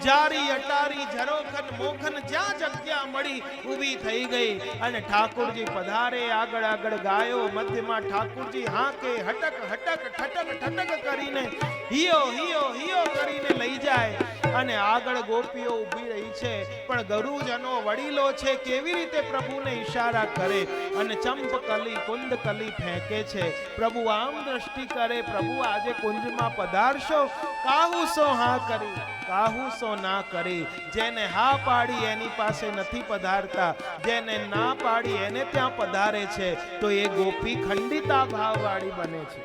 જારી અટારી ઝરોખન મોખન જ્યાં જગ્યા મળી ઊભી થઈ ગઈ. અને ઠાકોરજી પધારે, આગળ આગળ ગાયો, મધ્યમાં ઠાકોરજી હાકે હટક હટક ઠટક ઠટક કરીને હિયો હિયો હિયો કરીને લઈ જાય. અને આગળ ગોપીઓ ઊભી રહી છે, પણ ગુરુજનો વડીલો છે, કેવી રીતે પ્રભુને ઈશારા કરે અને ચંપકલી કુંદકલી ફેંકે છે. પ્રભુ આમ દ્રષ્ટિ કરે, પ્રભુ આજે કુંજમાં પધારશો? કાહુ સો હા કરી, કાહુ સો ના કરી. જેને હા પાડી એની પાસે નથી પધારતા, જેને ના પાડી એને ત્યાં પધારે છે. તો એ ગોપી ખંડિતા ભાવવાળી બને છે.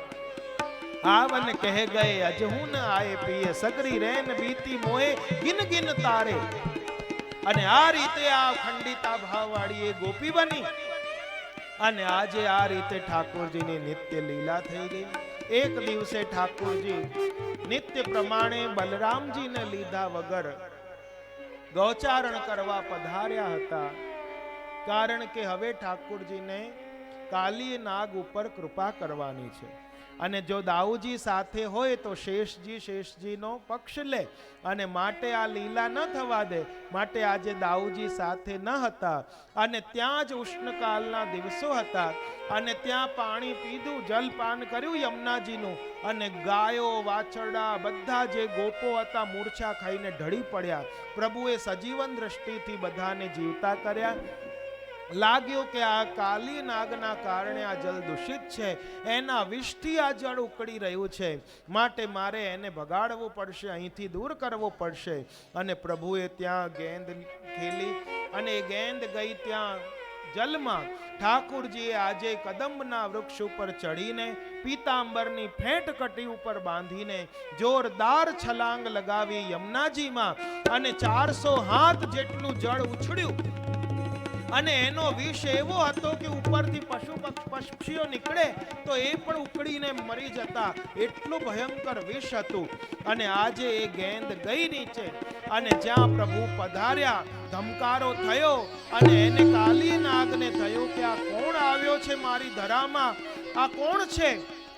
આવન કહે ગયે અજહુ ન આયે પિયે, સગરી રેન બીતી મોહે ગિન ગિન તારે. અને આ રીતે આ ખંડિતા ભાવવાળી એ ગોપી બની. અને આજે આ રીતે ઠાકોરજીની નિત્ય લીલા થઈ ગઈ. એક દિવસે ઠાકોરજી નિત્ય પ્રમાણે બલરામજીને લીધા વગર ગૌચારણ કરવા પધાર્યા હતા. કારણ કે હવે ઠાકોરજીને કાલી નાગ ઉપર કૃપા કરવાની છે. અને જો દાઉજી સાથે હોય તો શેષજીનો પક્ષ લે, અને માટે આ લીલા ન થવા દે. માટે આજે દાઉજી સાથે ન હતા, અને ત્યાં જ ઉષ્ણકાલના દિવસો હતા. અને ત્યાં પાણી પીધું, જલપાન કર્યું યમુનાજીનું. અને ગાયો વાછરડા બધા જે ગોપો હતા મૂર્છા ખાઈને ઢળી પડ્યા. પ્રભુએ સજીવન દ્રષ્ટિથી બધાને જીવતા કર્યા. લાગ્યું કે આ કાલી નાગના કારણે આ જલ દૂષિત છે, એના વિષથી આ જળ ઉકળી રહ્યું છે, માટે મારે એને ભગાડવું પડશે, અહીંથી દૂર કરવો પડશે. અને પ્રભુએ ત્યાં ગેંદ ખેલી, અને એ ગેંદ ગઈ ત્યાં જલમાં. ઠાકુરજીએ આજે કદંબના વૃક્ષ ઉપર ચડીને પીતાંબરની ફેંટ કટી ઉપર બાંધીને જોરદાર છલાંગ લગાવી યમુનાજીમાં, અને 400 હાથ જેટલું જળ ઉછળ્યું. અને એનો વિષ એવો હતો કે ઉપરથી પક્ષીઓ નીકળે તો એ પણ ઉકળીને મરી જતા, એટલું ભયંકર વિષ હતું. અને આજે એ ગેંદ ગઈ નીચે, અને જ્યાં પ્રભુ પધાર્યા ધમકારો થયો, અને એને કાલી નાગને થયો કે આ કોણ આવ્યો છે મારી ધરામાં, આ કોણ છે?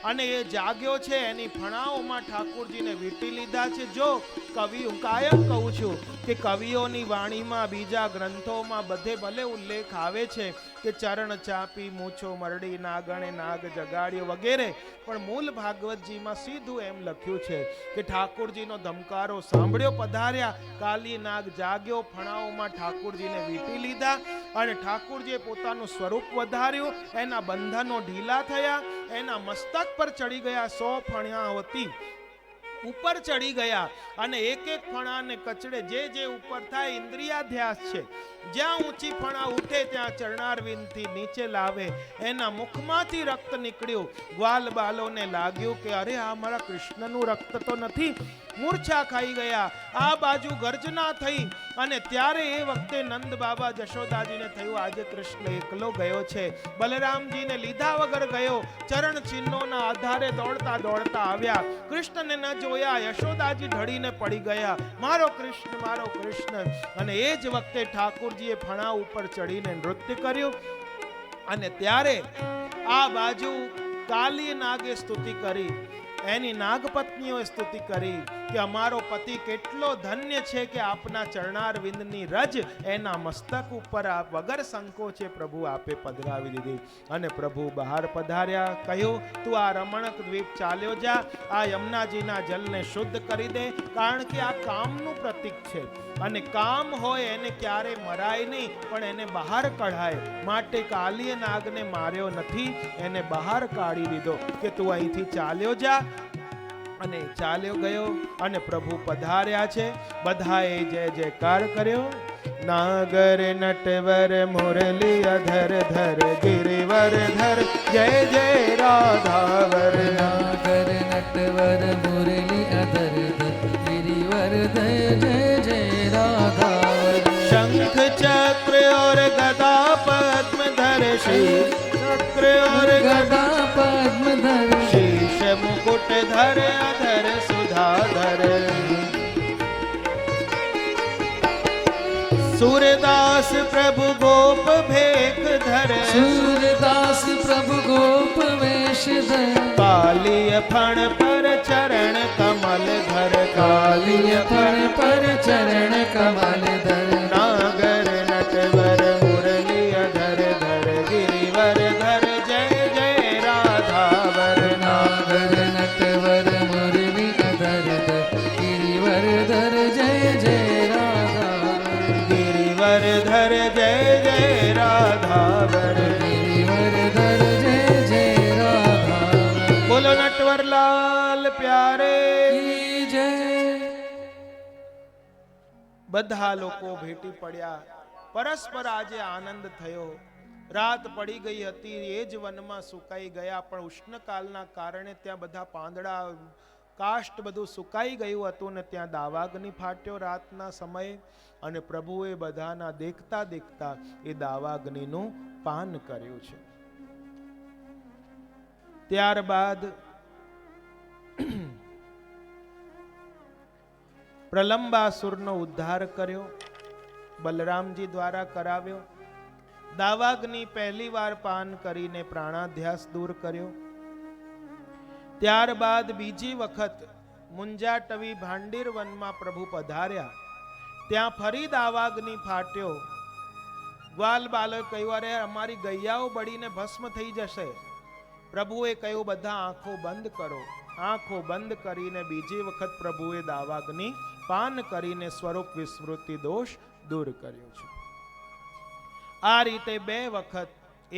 અને એ જાગ્યો છે, એની ફણાઓમાં ઠાકોરજીને વીંટી લીધા છે. જો કવિ, હું કાયમ કહું છું કે કવિઓની વાણીમાં, બીજા ગ્રંથોમાં બધે ભલે ઉલ્લેખ આવે છે કે ચરણ ચાપી મૂછો મરડી નાગણે નાગ જગાડ્યો વગેરે, પણ મૂળ ભાગવતજીમાં સીધું એમ લખ્યું છે કે ઠાકોરજીનો ધમકારો સાંભળ્યો, પધાર્યા, કાલી નાગ જાગ્યો, ફણાઓમાં ઠાકોરજીને વીંટી લીધા, અને ઠાકોરજીએ પોતાનું સ્વરૂપ વધાર્યું. એના બંધનો ઢીલા થયા, એના મસ્તક પર ચડી ગયા 100 ફણાઓથી ઉપર ચડી ગયા. અને એક એક ફણાને કચડે, જે ઉપર થાય ઇન્દ્રિયાધ્યાસ છે. જ્યાં ઊંચી ફણા ઉઠે ત્યાં ચરણારવિંદથી નીચે લાવે. એના મુખમાંથી રક્ત નીકળ્યું. ગ્વાલ બાલોને લાગ્યું કે અરે આ મારા કૃષ્ણનું રક્ત તો નથી. મૂર્છા ખાઈ ગયા. આ બાજુ ગર્જના થઈ, અને ત્યારે એ વખતે નંદ બાબા જશોદાજીને થયું આજે કૃષ્ણ એકલો ગયો છે, બલરામજીને લીધા વગર ગયો. ચરણ ચિહ્નોના આધારે દોડતા દોડતા આવ્યા. કૃષ્ણને ન જોયા, યશોદાજી ઢળીને પડી ગયા, મારો કૃષ્ણ, મારો કૃષ્ણ. અને એ જ વખતે ઠાકોરજીએ ફણા ઉપર ચડીને નૃત્ય કર્યું. અને ત્યારે આ બાજુ કાલી નાગે સ્તુતિ કરી, એની નાગપત્નીઓએ સ્તુતિ કરી કે અમારો પતિ કેટલો ધન્ય છે કે આપના ચરણાર વિંદની રજ એના મસ્તક ઉપર આ વગર સંકોચે પ્રભુ આપે પધરાવી દીધી. અને પ્રભુ બહાર પધાર્યા. કહ્યું, તું આ રમણક દ્વીપ ચાલ્યો જા, આ યમુનાજીના જલને શુદ્ધ કરી દે, કારણ કે આ કામનું પ્રતીક છે અને કામ હોય એને ક્યારે મરાય નહીં, પણ એને બહાર કઢાય. માટે કાલીય નાગને માર્યો નથી, એને બહાર કાઢી દીધો કે તું અહીંથી ચાલ્યો જા. અને ચાલ્યો ગયો અને પ્રભુ પધાર્યા છે. બધાએ જય જયકાર કર્યો. નાગર નટવર મુરલી અધર ધર ગિરિવર ધર જય જય રાધાવર. નાગર નટવર મુરલી અધર ધર ગિરિવર ધર જય જય રાધાવર. शंख चक्र और गदा पद्म धर शीश चक्र और गदा पद्म धर शीश मुकुट धर अधर सुधाधर. सूरदास प्रभु गोप भेख धर सूरदास प्रभु गोप वेश धर. कालिय फण पर चरण कमल धर कालिय फण पर चरण कमल धर. नागर नटवर मुरली अधर धर गिरिवर धर जय जय राधावर. नागर नटवर मुरली अधर धर गिरिवर धर जय जय राधावर. गिरिवर धर जय जय राधावर. गिरिवर धर जय जय राधावर. बोलो नटवर लाल प्यारे की जय. બધા લોકો ભેટી પડ્યા. પરસ્પર આજે આનંદ થયો. રાત પડી ગઈ હતી, એ જ વનમાં સુકાઈ ગયા, પણ ઉષ્ણકાલના કારણે ત્યાં બધા પાંદડા કાષ્ટ બધું સુકાઈ ગયું હતું ને ત્યાં દાવાગ્નિ ફાટ્યો રાતના સમયે. અને પ્રભુએ બધાના દેખતા દેખતા એ દાવાગ્નિનું પાન કર્યું છે. ત્યારબાદ પ્રલંબાસુરનો ઉદ્ધાર કર્યો, બલરામજી દ્વારા કરાવ્યો. દાવાગ્નિ પહેલી વાર પાન કરીને પ્રાણાધ્યાસ દૂર કર્યો. ત્યારબાદ બીજી વખત મુંજાટવી ભાંડીર વનમાં પ્રભુ પધાર્યા. ત્યાં ફરી દાવાગ્નિ ફાટ્યો. ગ્વાલ બાલક કહ્યું, અરે અમારી ગૈયાઓ બળીને ભસ્મ થઈ જશે. પ્રભુએ કહ્યું, બધા આંખો બંધ કરો. આંખો બંધ કરીને બીજી વખત પ્રભુએ દાવાગ્નિ પાન કરીને સ્વરૂપ વિસ્મૃતિ દોષ દૂર કર્યો છે. આ રીતે બે વખત,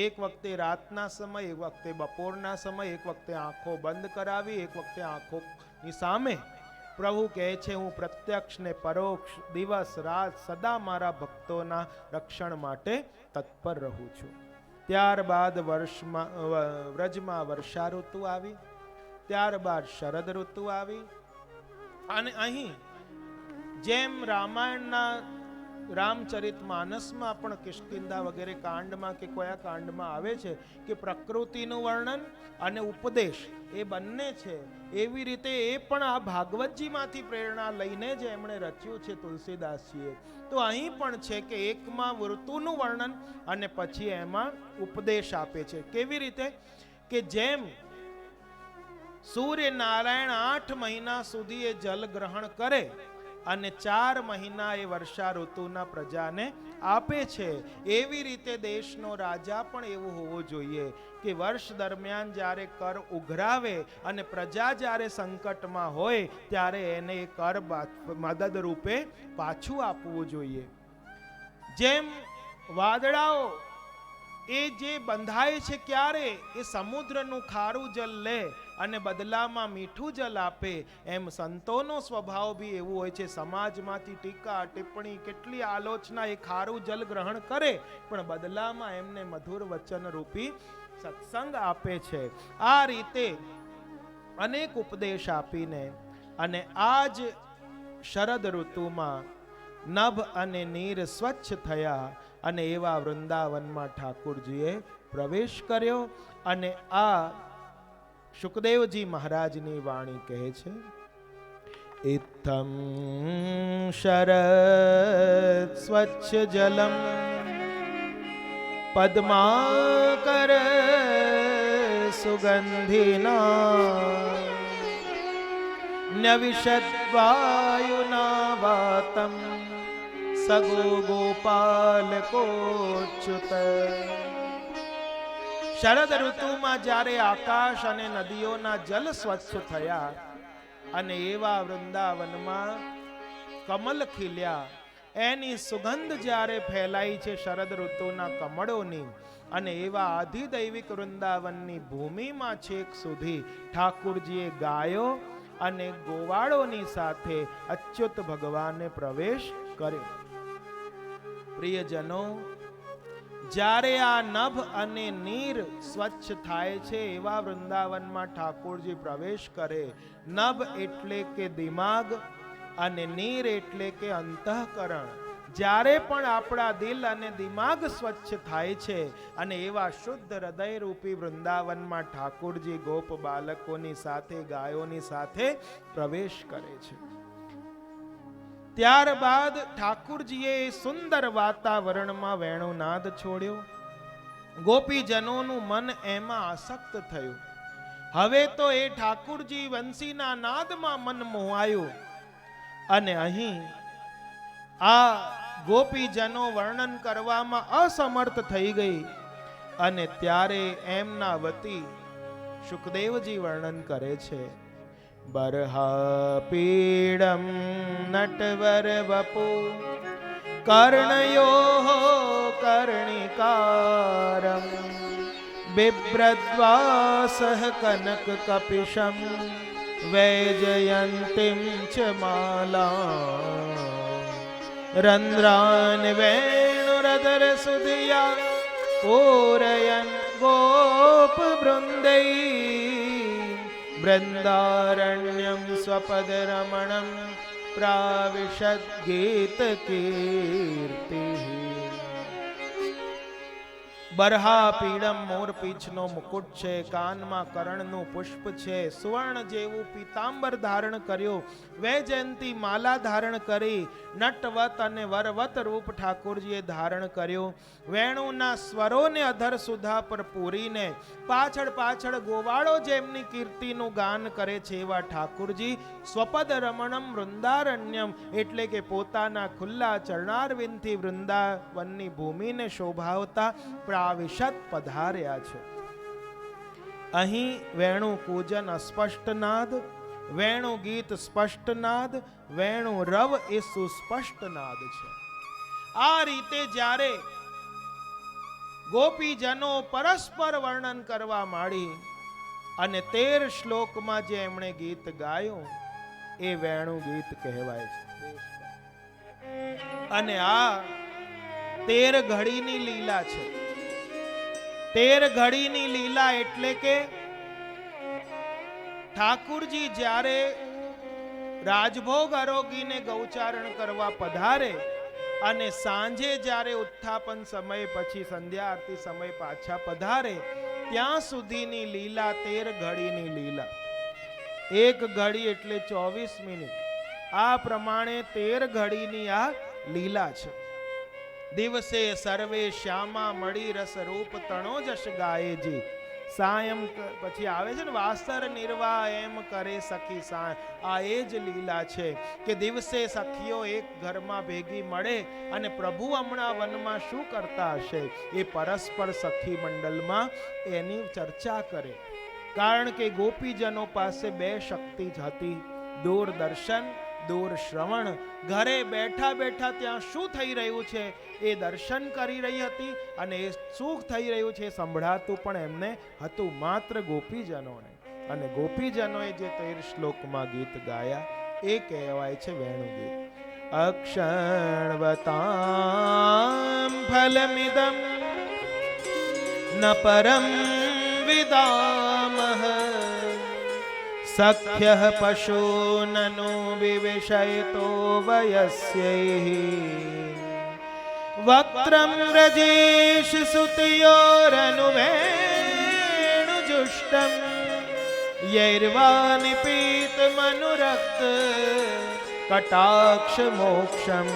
એક વખતે રાતના સમય, એક વખતે બપોરના સમય, એક વખતે આંખો બંધ કરાવી, એક વખતે આંખોની સામે. પ્રભુ કહે છે, હું પ્રત્યક્ષ ને પરોક્ષ દિવસ રાત સદા મારા ભક્તોના રક્ષણ માટે તત્પર રહું છું. ત્યારબાદ વ્રજમાં વર્ષા ઋતુ આવી. ત્યારબાદ શરદ ઋતુ આવી. અને અહીં જેમ રામાયણના રામચરિત માનસમાં પણ કિષ્કિંધા વગેરે કાંડમાં કે કયા કાંડમાં આવે છે કે પ્રકૃતિનું વર્ણન અને ઉપદેશ એ બંને છે, એવી રીતે એ પણ આ ભાગવતજીમાંથી પ્રેરણા લઈને જ એમણે રચ્યું છે તુલસીદાસજીએ. તો અહીં પણ છે કે એકમાં ઋતુનું વર્ણન અને પછી એમાં ઉપદેશ આપે છે. કેવી રીતે કે જેમ સૂર્ય નારાયણ 8 મહિના સુધી એ જલ ગ્રહણ કરે અને 4 મહિના એ વર્ષા ઋતુના પ્રજાને આપે છે, એવી રીતે દેશનો રાજા પણ એવું હોવો જોઈએ કે વર્ષ દરમિયાન જ્યારે કર ઉઘરાવે અને પ્રજા જ્યારે સંકટમાં હોય ત્યારે એને એ કર મદદ રૂપે પાછું આપવું જોઈએ. જેમ વાદળાઓ એ જે બંધાય છે ક્યારે, એ સમુદ્રનું ખારું જલ લે અને બદલામાં મીઠું જલ આપે, એમ સંતોનો સ્વભાવ બી એવું હોય છે. સમાજમાંથી ટીકા ટિપ્પણી કેટલી આલોચના એ ખારું જલ ગ્રહણ કરે, પણ બદલામાં એમને મધુર વચન રૂપી સત્સંગ આપે છે. આ રીતે અનેક ઉપદેશ આપીને અને આજ શરદ ઋતુમાં નભ અને નીર સ્વચ્છ થયા અને એવા વૃંદાવનમાં ઠાકુરજીએ પ્રવેશ કર્યો. અને આ શુકદેવજી મહારાજની વાણી કહે છે, ઇત્થમ શરદ સ્વચ્છ જલમ પદ્માકર સુગંધિના ન્યવિશદ્વાયુના વાતમ સગો ગોપાલકોચ્યુત. શરદ ઋતુમાં જ્યારે આકાશ અને નદીઓના જલ સ્વચ્છ થયા અને એવા વૃંદાવનમાં કમલ ખીલ્યા, એની સુગંધ જ્યારે ફેલાઈ છે શરદ ઋતુના કમળોની, અને એવા આધિદૈવિક વૃંદાવનની ભૂમિમાં છેક સુધી ઠાકુરજીએ ગાયો અને ગોવાળોની સાથે અચ્યુત ભગવાને પ્રવેશ કર્યો. પ્રિયજનો, જ્યારે આ નભ અને નીર સ્વચ્છ થાય છે એવા વૃંદાવનમાં ઠાકોરજી પ્રવેશ કરે. નભ એટલે કે દિમાગ અને નીર એટલે કે અંતઃકરણ. જ્યારે પણ આપણા દિલ અને દિમાગ સ્વચ્છ થાય છે અને એવા શુદ્ધ હૃદય રૂપી વૃંદાવનમાં ઠાકોરજી ગોપ બાલકોની સાથે ગાયોની સાથે પ્રવેશ કરે છે. ત્યારબાદ ઠાકુરજીએ સુંદર વાતાવરણમાં વેણુનાદ છોડ્યો. ગોપીજનોનું મન એમાં આસક્ત થયું. હવે તો એ ઠાકુરજી વંશીના નાદમાં મન મોહાયું અને અહીં આ ગોપીજનો વર્ણન કરવામાં અસમર્થ થઈ ગઈ. અને ત્યારે એમના વતી શુકદેવજી વર્ણન કરે છે. બર્હાપીડમ નટવર વપુ કર્ણયો કર્ણિકારમ બિભ્રદ્વાસઃ કનક કપિશમ વૈજયંતીમ ચ માલા રંધ્રાન વેણુરધર સુધિયા પૂરયન ગોપ વૃંદૈ વૃંદારણ્યમ સ્વપદ રમણમ પ્રાવિશદ ગીત કીર્તિ. બરહાપીડમ મોરપીંછનો મુકુટ છે, કાનમાં કરણનું પુષ્પ છે, સુવર્ણ જેવું પીતાંબર ધારણ કર્યું, વૈજયંતી માલા ધારણ કરી, નટવત અને વરવત રૂપ ઠાકોરજીએ ધારણ કર્યું. વેણુના સ્વરોને અધર સુધા પર પૂરીને પાછળ પાછળ ગોવાળો જેમની કીર્તિનું ગાન કરે છે એવા ઠાકોરજી સ્વપદ રમણમ વૃંદારણ્યમ એટલે કે પોતાના ખુલ્લા ચરણારવિંદથી વૃંદાવનની ભૂમિને શોભાવતા પ્રાવિશદ પધાર્યા છે. અહીં વેણુ કૂજન અસ્પષ્ટ નાદ, વેણુ ગીત સ્પષ્ટ નાદ, વેણુ રવ એ સુસ્પષ્ટ નાદ છે. આ રીતે જ્યારે ગોપીજનો પરસ્પર વર્ણન કરવા માંડી અને 13 શ્લોકમાં જે એમણે ગીત ગાયું એ વેણુ ગીત કહેવાય છે. અને આ 13 ઘડીની લીલા છે. 13 ઘડીની લીલા એટલે કે ઠાકુરજી જ્યારે રાજભોગ આરોગીને ગૌચારણ કરવા પધારે અને સાંજે જ્યારે ઉત્થાપન સમય પછી સંધ્યા આરતી સમય પાછા પધારે ત્યાં સુધીની લીલા 13 ઘડીની લીલા. 1 ઘડી એટલે 24 મિનિટ. આ પ્રમાણે 13 ઘડીની આ લીલા છે. દિવસે સર્વે શ્યામા મળી રસ રૂપ તણો જશ ગાયેજી. સાયમ પછી આવે છે ને વાસર નિર્વાહ એમ કરે સખી સાય. આ એ જ લીલા છે કે દિવસે સખીઓ એક ઘરમાં ભેગી મળે અને પ્રભુ હમણાં વનમાં શું કરતા હશે એ પરસ્પર સખી મંડળમાં એની ચર્ચા કરે. કારણ કે ગોપીજનો પાસે 2 શક્તિ જ હતી, દૂરદર્શન, દૂર શ્રવણ. ઘરે બેઠા બેઠા ત્યાં શું થઈ રહ્યું છે એ દર્શન કરી રહી હતી અને એ શું થઈ રહ્યું છે એ સંભળાતું પણ એમને હતું, માત્ર ગોપીજનોને. અને ગોપીજનોએ જે 13 શ્લોકમાં ગીત ગાયા એ કહેવાય છે વેણુ ગીત. અક્ષણવતામ ફલમિદમ ન પરમ વિદામહ સખ્યઃ પશૂનનો વિવિશયતો વયસ્યૈ વક્ત્રમ વ્રજેશ સુતયોરનુવેણુજુષ્ટમ યૈર્વા નિપીત મનુરક્ત કટાક્ષ મોક્ષમ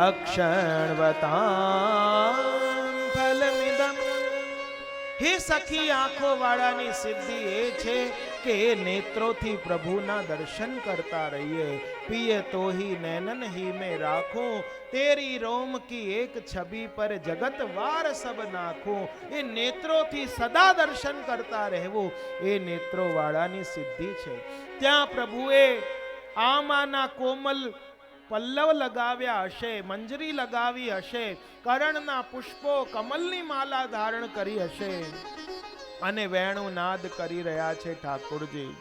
અક્ષણવતામ ફલમિદમ. હે સખી આંખો વાળાની સિદ્ધિ એ છે કે એ નેત્રોથી પ્રભુના દર્શન કરતા રહીએ. પિયે તો ही नैनन ही में રાખું, તેરી રોમ કી એક છબી પર જગત વાર સબ નાખું. એ નેત્રોથી સદા દર્શન કરતા રહેવું એ નેત્રો વાળાની સિદ્ધિ છે. ત્યાં પ્રભુએ આમાંના કોમલ પલ્લવ લગાવ્યા હશે, મંજરી લગાવી હશે, કરણના પુષ્પો, કમલની માલા ધારણ કરી હશે અને વેણુ નાદ કરી રહ્યા છે ઠાકોરજી.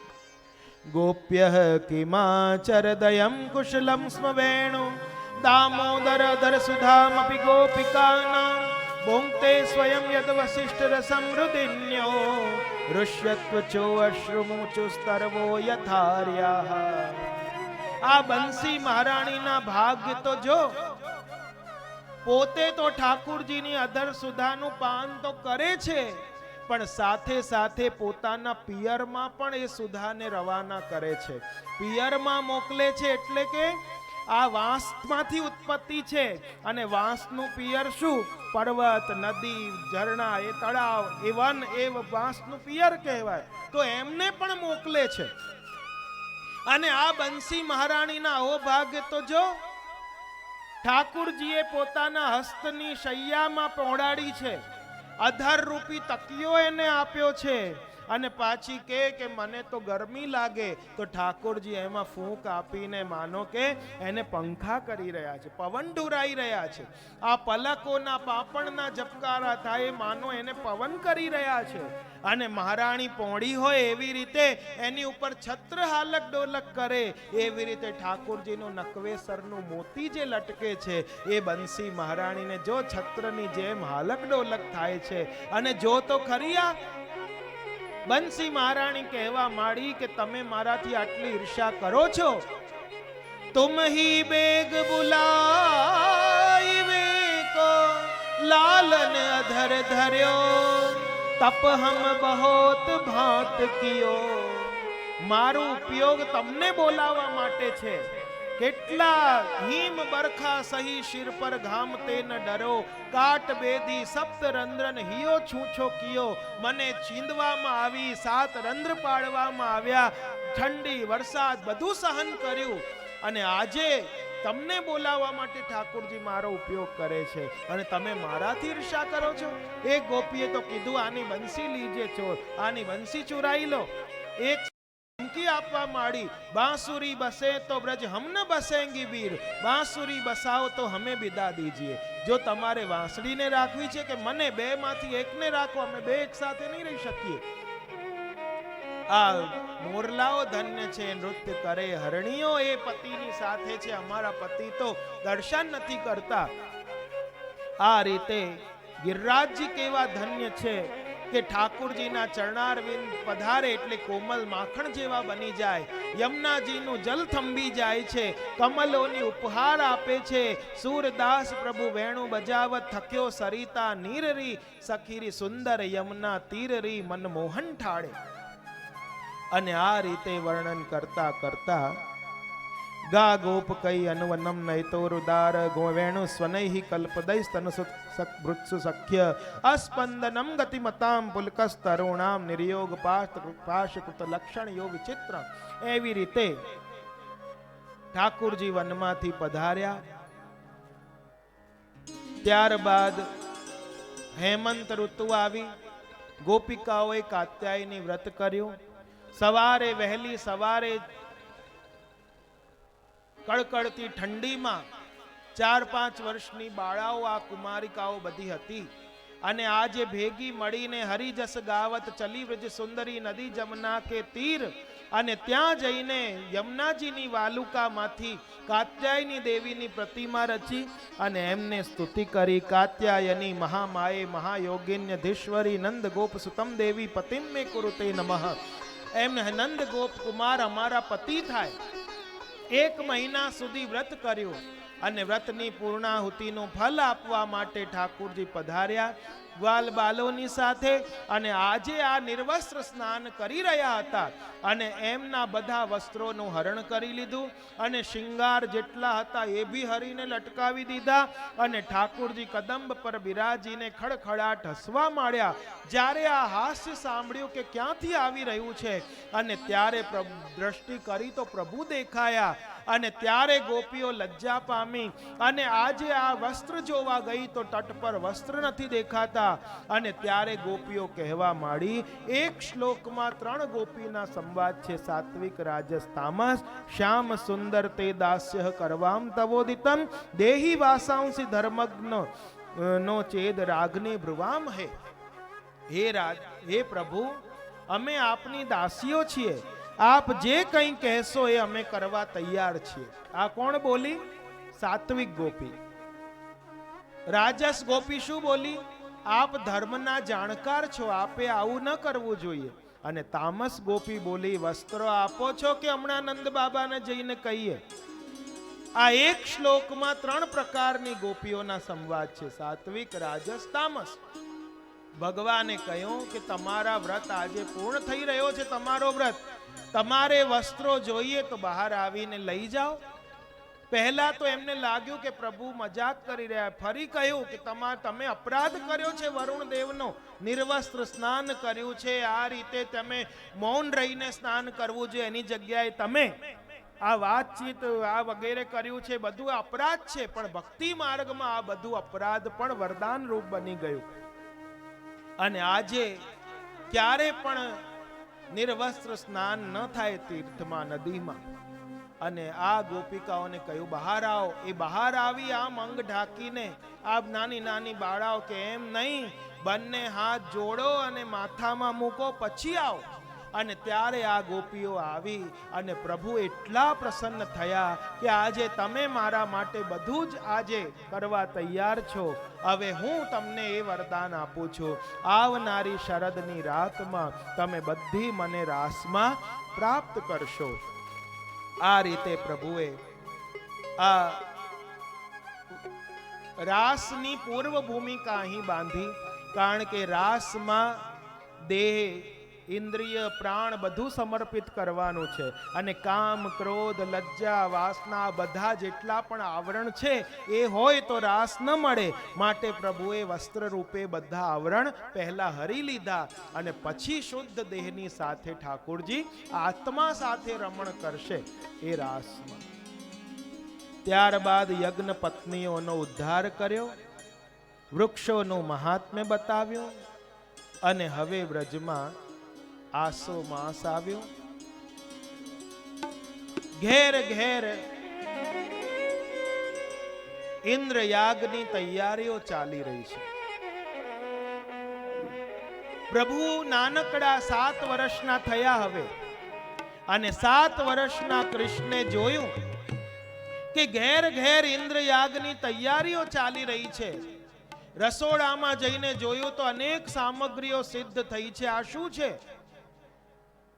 ગોપ્ય કિમાચરદયમ કુશલમ સ્મ વેણુ દામોદર દર સુધામપી ગોપિકાનામ ભુંક્તે સ્વયં યદ વસિષ્ઠ રસમ હૃદિન્યો ઋષ્યત્વચો અશ્રુમુચુ સ્તરવો યથાર્યાઃ. આ બંસી મહારાણીના ભાગ્ય તો જો, પોતે તો ઠાકુરજીની અધર સુધાનું પાન તો કરે છે, પણ સાથે સાથે પોતાના પિયરમાં પણ એ સુધાને રવાના કરે છે. પિયરમાં મોકલે છે એટલે કે આ વાંસમાંથી ઉત્પત્તિ છે અને વાંસનું પિયર શું? પર્વત, નદી, ઝરણા, એ તળાવ, એ વન, એ વાંસનું પિયર કહેવાય. તો એમને પણ મોકલે છે. અને આ બંસી મહારાણીના અહોભાગ્ય તો જો, ઠાકુરજીએ પોતાના હસ્તની શૈયામાં પહોંચાડી છે, અધર રૂપી તકિયો એને આપ્યો છે અને પાછી કે મને તો ગરમી લાગે, તો ઠાકોરજી એમાં ફૂંક આપીને માનો કે એને પંખા કરી રહ્યા છે, પવન ઢુરાઈ રહ્યા છે. આ પલકોના પાપણના ઝબકારા થાય માનો એને પવન કરી રહ્યા છે. અને મહારાણી પહોળી હોય એવી રીતે એની ઉપર છત્ર હાલક ડોલક કરે, એવી રીતે ઠાકોરજીનું નકવેસરનું મોતી જે લટકે છે એ બંસી મહારાણીને જો છત્રની જેમ હાલક ડોલક થાય છે. અને જો તો ખરી આ બંસી મહારાણી કહેવા માંડી કે તમે મારાથી આટલી ઈર્ષા કરો છો, તુમ હી બેગ બુલાઈ વે કો લાલન અધર ધર્યો તપ હમ બહોત ભાંત કિયો. મારો ઉપયોગ તમને બોલાવવા માટે છે. કેટલા હિમ બરખા સહી શિર પર ઘામતે ન ડરો, કાટ બેદી સપ્ત રંદ્રન હિયો છૂછો કિયો. મને ચીંદવામાં આવી, 7 રંધ્ર પાડવામાં આવ્યા, ઠંડી, વરસાદ બધું સહન કર્યું અને આજે તમને બોલાવવા માટે ઠાકોરજી મારો ઉપયોગ કરે છે અને તમે મારાથી ઈર્ષા કરો છો. એક ગોપીએ તો કીધું આની બંસી લીજે ચોર, આની બંસી ચુરાઈ લો. એક ધમકી આપવા માંડી, बांसुरी बसे तो ब्रज हम न बसेंगी वीर, बांसुरी बसाओ तो हमें विदा दीजिए. જો તમારે વાંસળીને રાખવી છે કે મને, બે માંથી એકને રાખો, અમે બે એક સાથે નહીં રહી શકીએ. આ મોરલાઓ ધન્ય છે, નૃત્ય કરે, હરણીઓ એ પતિની સાથે છે, અમારા પતિ તો દર્શન નથી કરતા. આ રીતે ગિરિરાજજી કેવા ધન્ય છે કે ઠાકુરજીના ચરણારવિંદ પધારે એટલે કોમલ માખણ જેવા બની જાય. યમુનાજીનું જલ થંભી જાય છે, કમલોની ઉપહાર આપે છે. સૂરદાસ પ્રભુ વેણુ બજાવત થક્યો સરિતા નીરરી, સખીરી સુંદર યમુના તીરરી મનમોહન ઠાળે. અને આ રીતે વર્ણન કરતા કરતા ગા ગોપ કઈ અનુવનમ નૈતોરુદાર ગોવેણુ સ્વનૈહિ કલ્પદૈ સ્તનસુ સકૃત્સુ સખ્ય અસ્પંદનમ ગતિમતામ પુલકસ તરુણામ નિર્યોગ પાશકૃત લક્ષણ યો વિચિત્ર. એવી રીતે ઠાકુરજી વનમાંથી પધાર્યા. ત્યારબાદ હેમંત ઋતુ આવી, ગોપિકાઓએ કાત્યાયની વ્રત કર્યું. સવારે વહેલી સવારે કડકડતી ઠંડીમાં 4-5 વર્ષની બાળાઓ, આ કુમારિકાઓ બધી હતી અને આજે ભેગી મળીને હરિજસ ગાવત ચલી વ્રજ સુંદરી નદી જમના કે તીર. અને ત્યાં જઈને યમુનાજીની વાલુકામાંથી કાત્યાયની દેવીની પ્રતિમા રચી અને એમને સ્તુતિ કરી. કાત્યાયની મહામાયે મહાયોગિન્યધીશ્વરી નંદ ગોપ સુતમ દેવી પતિમ મે કુરુતે નમઃ. એમને નંદ ગોપ કુમાર અમારા પતિ થાય. 1 મહિના સુધી વ્રત કર્યું અને વ્રતની પૂર્ણાહુતિનું ફલ આપવા માટે ઠાકોરજી પધાર્યા ગ્વાલ બાલોની સાથે. અને આજે આ નિર્વસ્ત્ર સ્નાન કરી રહ્યા હતા અને એમના બધા વસ્ત્રોનું હરણ કરી લીધું અને શિંગાર જેટલા હતા એ બી હરીને લટકાવી દીધા અને ઠાકોરજી કદંબ પર બિરાજીને ખડખડાટ હસવા માંડ્યા. જ્યારે આ હાસ્ય સાંભળ્યું કે ક્યાંથી આવી રહ્યું છે અને ત્યારે દ્રષ્ટિ કરી તો પ્રભુ દેખાયા અને ત્યારે ગોપીઓ લજ્જા પામી અને આજે આ વસ્ત્ર જોવા ગઈ તો તટ પર વસ્ત્ર નથી દેખાતા અને ત્યારે ગોપીઓ કહેવા માંડી. એક શ્લોકમાં 3 ગોપીના સંવાદ છે. સાત્વિક, રાજસ, તામસ. શ્યામ સુંદર તે દાસ્ય કરવામ તવોદિતમ દેહી વાસાંસી ધર્મજ્ઞ નો ચેદ રાગને ભ્રુવામ હે. હે પ્રભુ, અમે આપની દાસીઓ છીએ. આપ જે કંઈ કહેશો એ અમે કરવા તૈયાર છીએ. આ કોણ બોલી? સાત્વિક ગોપી. રાજસ ગોપી શું બોલી? આપ ધર્મના જાણકાર છો, આપે આવું ન કરવું જોઈએ. અને તામસ ગોપી બોલી, વસ્ત્રો આપો છો કે હમણાં નંદ બાબાને જઈને કહીએ? આ એક શ્લોકમાં 3 પ્રકારની ગોપીઓના સંવાદ છે. સાત્વિક, રાજસ, તામસ. ભગવાને કહ્યું કે તમારા વ્રત આજે પૂર્ણ થઈ રહ્યો છે. તમારો વ્રત, તમારે વસ્ત્રો જોઈએ તો બહાર આવીને લઈ જાઓ. પહેલા તો એમને લાગ્યું કે પ્રભુ મજાક કરી રહ્યા. ફરી કહ્યું કે તમે અપરાધ કર્યો છે વરુણ દેવનો, નિર્વસ્ત્ર સ્નાન કર્યું છે. આ રીતે તમે મૌન રહીને સ્નાન કરવું જોઈએ, એની જગ્યાએ તમે આ વાતચીત આ વગેરે કર્યું છે. બધું અપરાધ છે, પણ ભક્તિ માર્ગમાં આ બધું અપરાધ પણ વરદાન રૂપ બની ગયું. અને આજે ક્યારે પણ નિર્વસ્ત્ર સ્નાન ન થાય તીર્થમાં, નદીમાં. અને આ ગોપિકાઓને કહ્યું બહાર આવો. એ બહાર આવી આમ અંગ ઢાંકીને આ નાની નાની બાળાઓ કે એમ નહીં, બંને હાથ જોડો અને માથામાં મૂકો પછી આવો. અને ત્યારે આ ગોપીઓ આવી અને પ્રભુ એટલા પ્રસન્ન થયા કે આજે તમે મારા માટે બધું જ આજે કરવા તૈયાર છો. હવે હું તમને એ વરદાન આપું છું, આવનારી શરદની રાતમાં તમે બધી મને રાસમાં પ્રાપ્ત કરશો. આ રીતે પ્રભુએ આ રાસની પૂર્વ ભૂમિકા અહીં બાંધી. કારણ કે રાસમાં દેહ, ઇન્દ્રિય, પ્રાણ બધું સમર્પિત કરવાનું છે. અને કામ, ક્રોધ, લજ્જા, વાસના બધા જેટલા પણ આવરણ છે એ હોય તો રાસ ન મળે. માટે પ્રભુએ વસ્ત્ર રૂપે બધા આવરણ પહેલા હરી લીધા અને પછી શુદ્ધ દેહની સાથે ઠાકોરજી આત્મા સાથે રમણ કરશે એ રાસમાં. ત્યારબાદ યજ્ઞ પત્નીઓનો ઉદ્ધાર કર્યો, વૃક્ષોનું મહાત્મ્ય બતાવ્યું અને હવે વ્રજમાં આસો માસ આવ્યો. ઘેર ઘેર ઇન્દ્ર યાગની તૈયારીઓ ચાલી રહી છે. પ્રભુ નાનકડા 7 વર્ષના થયા હવે અને 7 વર્ષના કૃષ્ણે જોયું કે ઘેર ઘેર ઇન્દ્ર યાગની તૈયારીઓ ચાલી રહી છે. રસોડામાં જઈને જોયું તો અનેક સામગ્રીઓ સિદ્ધ થઈ છે. આ શું છે?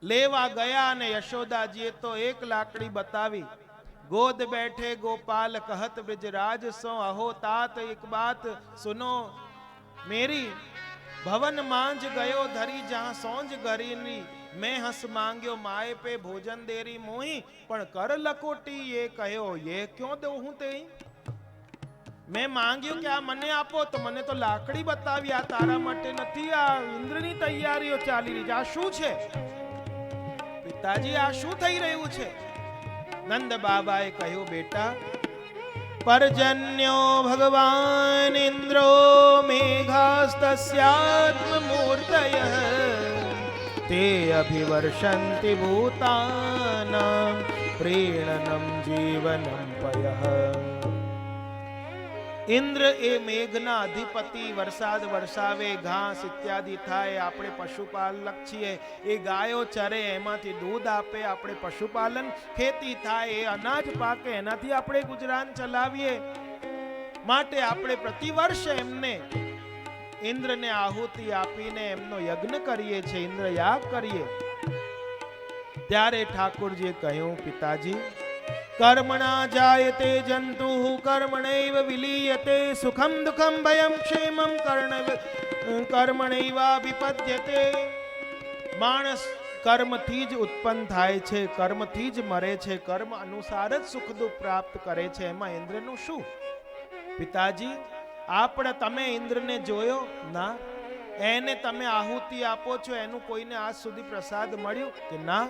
લેવા ગયા અને યશોદાજીએ તો એક લાકડી બતાવી. ગોદ બેઠે ગોપાલ કહત બ્રજરાજ સો, અહો तात એક બાત સુનો મેરી. ભવન માંજ ગયો ધરી જહાં સોંજ ગરીની, મેં હસ માંગ્યો માએ પે ભોજન દેરી મોહી, પણ કર લકોટી એ કહ્યો ये क्यों दो હું તે. મેં માંગ્યું કે આ મને આપો તો મને તો લાકડી બતાવી, આ તારા માટે નથી, આ ઇન્દ્રની તૈયારીઓ ચાલી રહી છે. આ શું છે પિતાજી? આ શું થઈ રહ્યું છે? નંદ બાબાએ કહ્યું, બેટા, પરજન્યો ભગવાન ઇન્દ્રો મેઘાસ્તસ્યાત્મ મૂર્તયઃ તે અભિવર્ષન્તિ ભૂતાનાં પ્રેણનમ જીવનમ પયઃ. ઇન્દ્ર એ મેઘના અધિપતિ, વરસાદ વરસાવે, ઘાસ ઇત્યાદિ થાય. આપણે પશુપાલક છીએ, એ ગાયો ચરે, એમાંથી દૂધ આપે, આપણે પશુપાલન, ખેતી થાય, એ અનાજ પાકે, એનાથી આપણે ગુજરાન ચલાવીએ. માટે આપણે પ્રતિવર્ષ એમને ઇન્દ્રને આહુતિ આપીને એમનો યજ્ઞ કરીએ છીએ, ઇન્દ્ર યાગ કરીએ. ત્યારે ઠાકોરજીએ કહ્યું, પિતાજી કર્મણા જાયતે જંતુઃ કર્મણૈવ વિલીયતે સુખમ દુઃખમ ભયમ ક્ષેમમ કર્મણૈવાભિપદ્યતે. માણસ કર્મથી જ ઉત્પન્ન થાય છે, કર્મથી જ મરે છે, કર્મ અનુસાર જ સુખ દુઃખ પ્રાપ્ત કરે છે. એમાં ઇન્દ્રનું શું? પિતાજી, તમે ઇન્દ્રને જોયો ના? એને તમે આહુતિ આપો છો, એનું કોઈને આજ સુધી પ્રસાદ મળ્યું કે ના?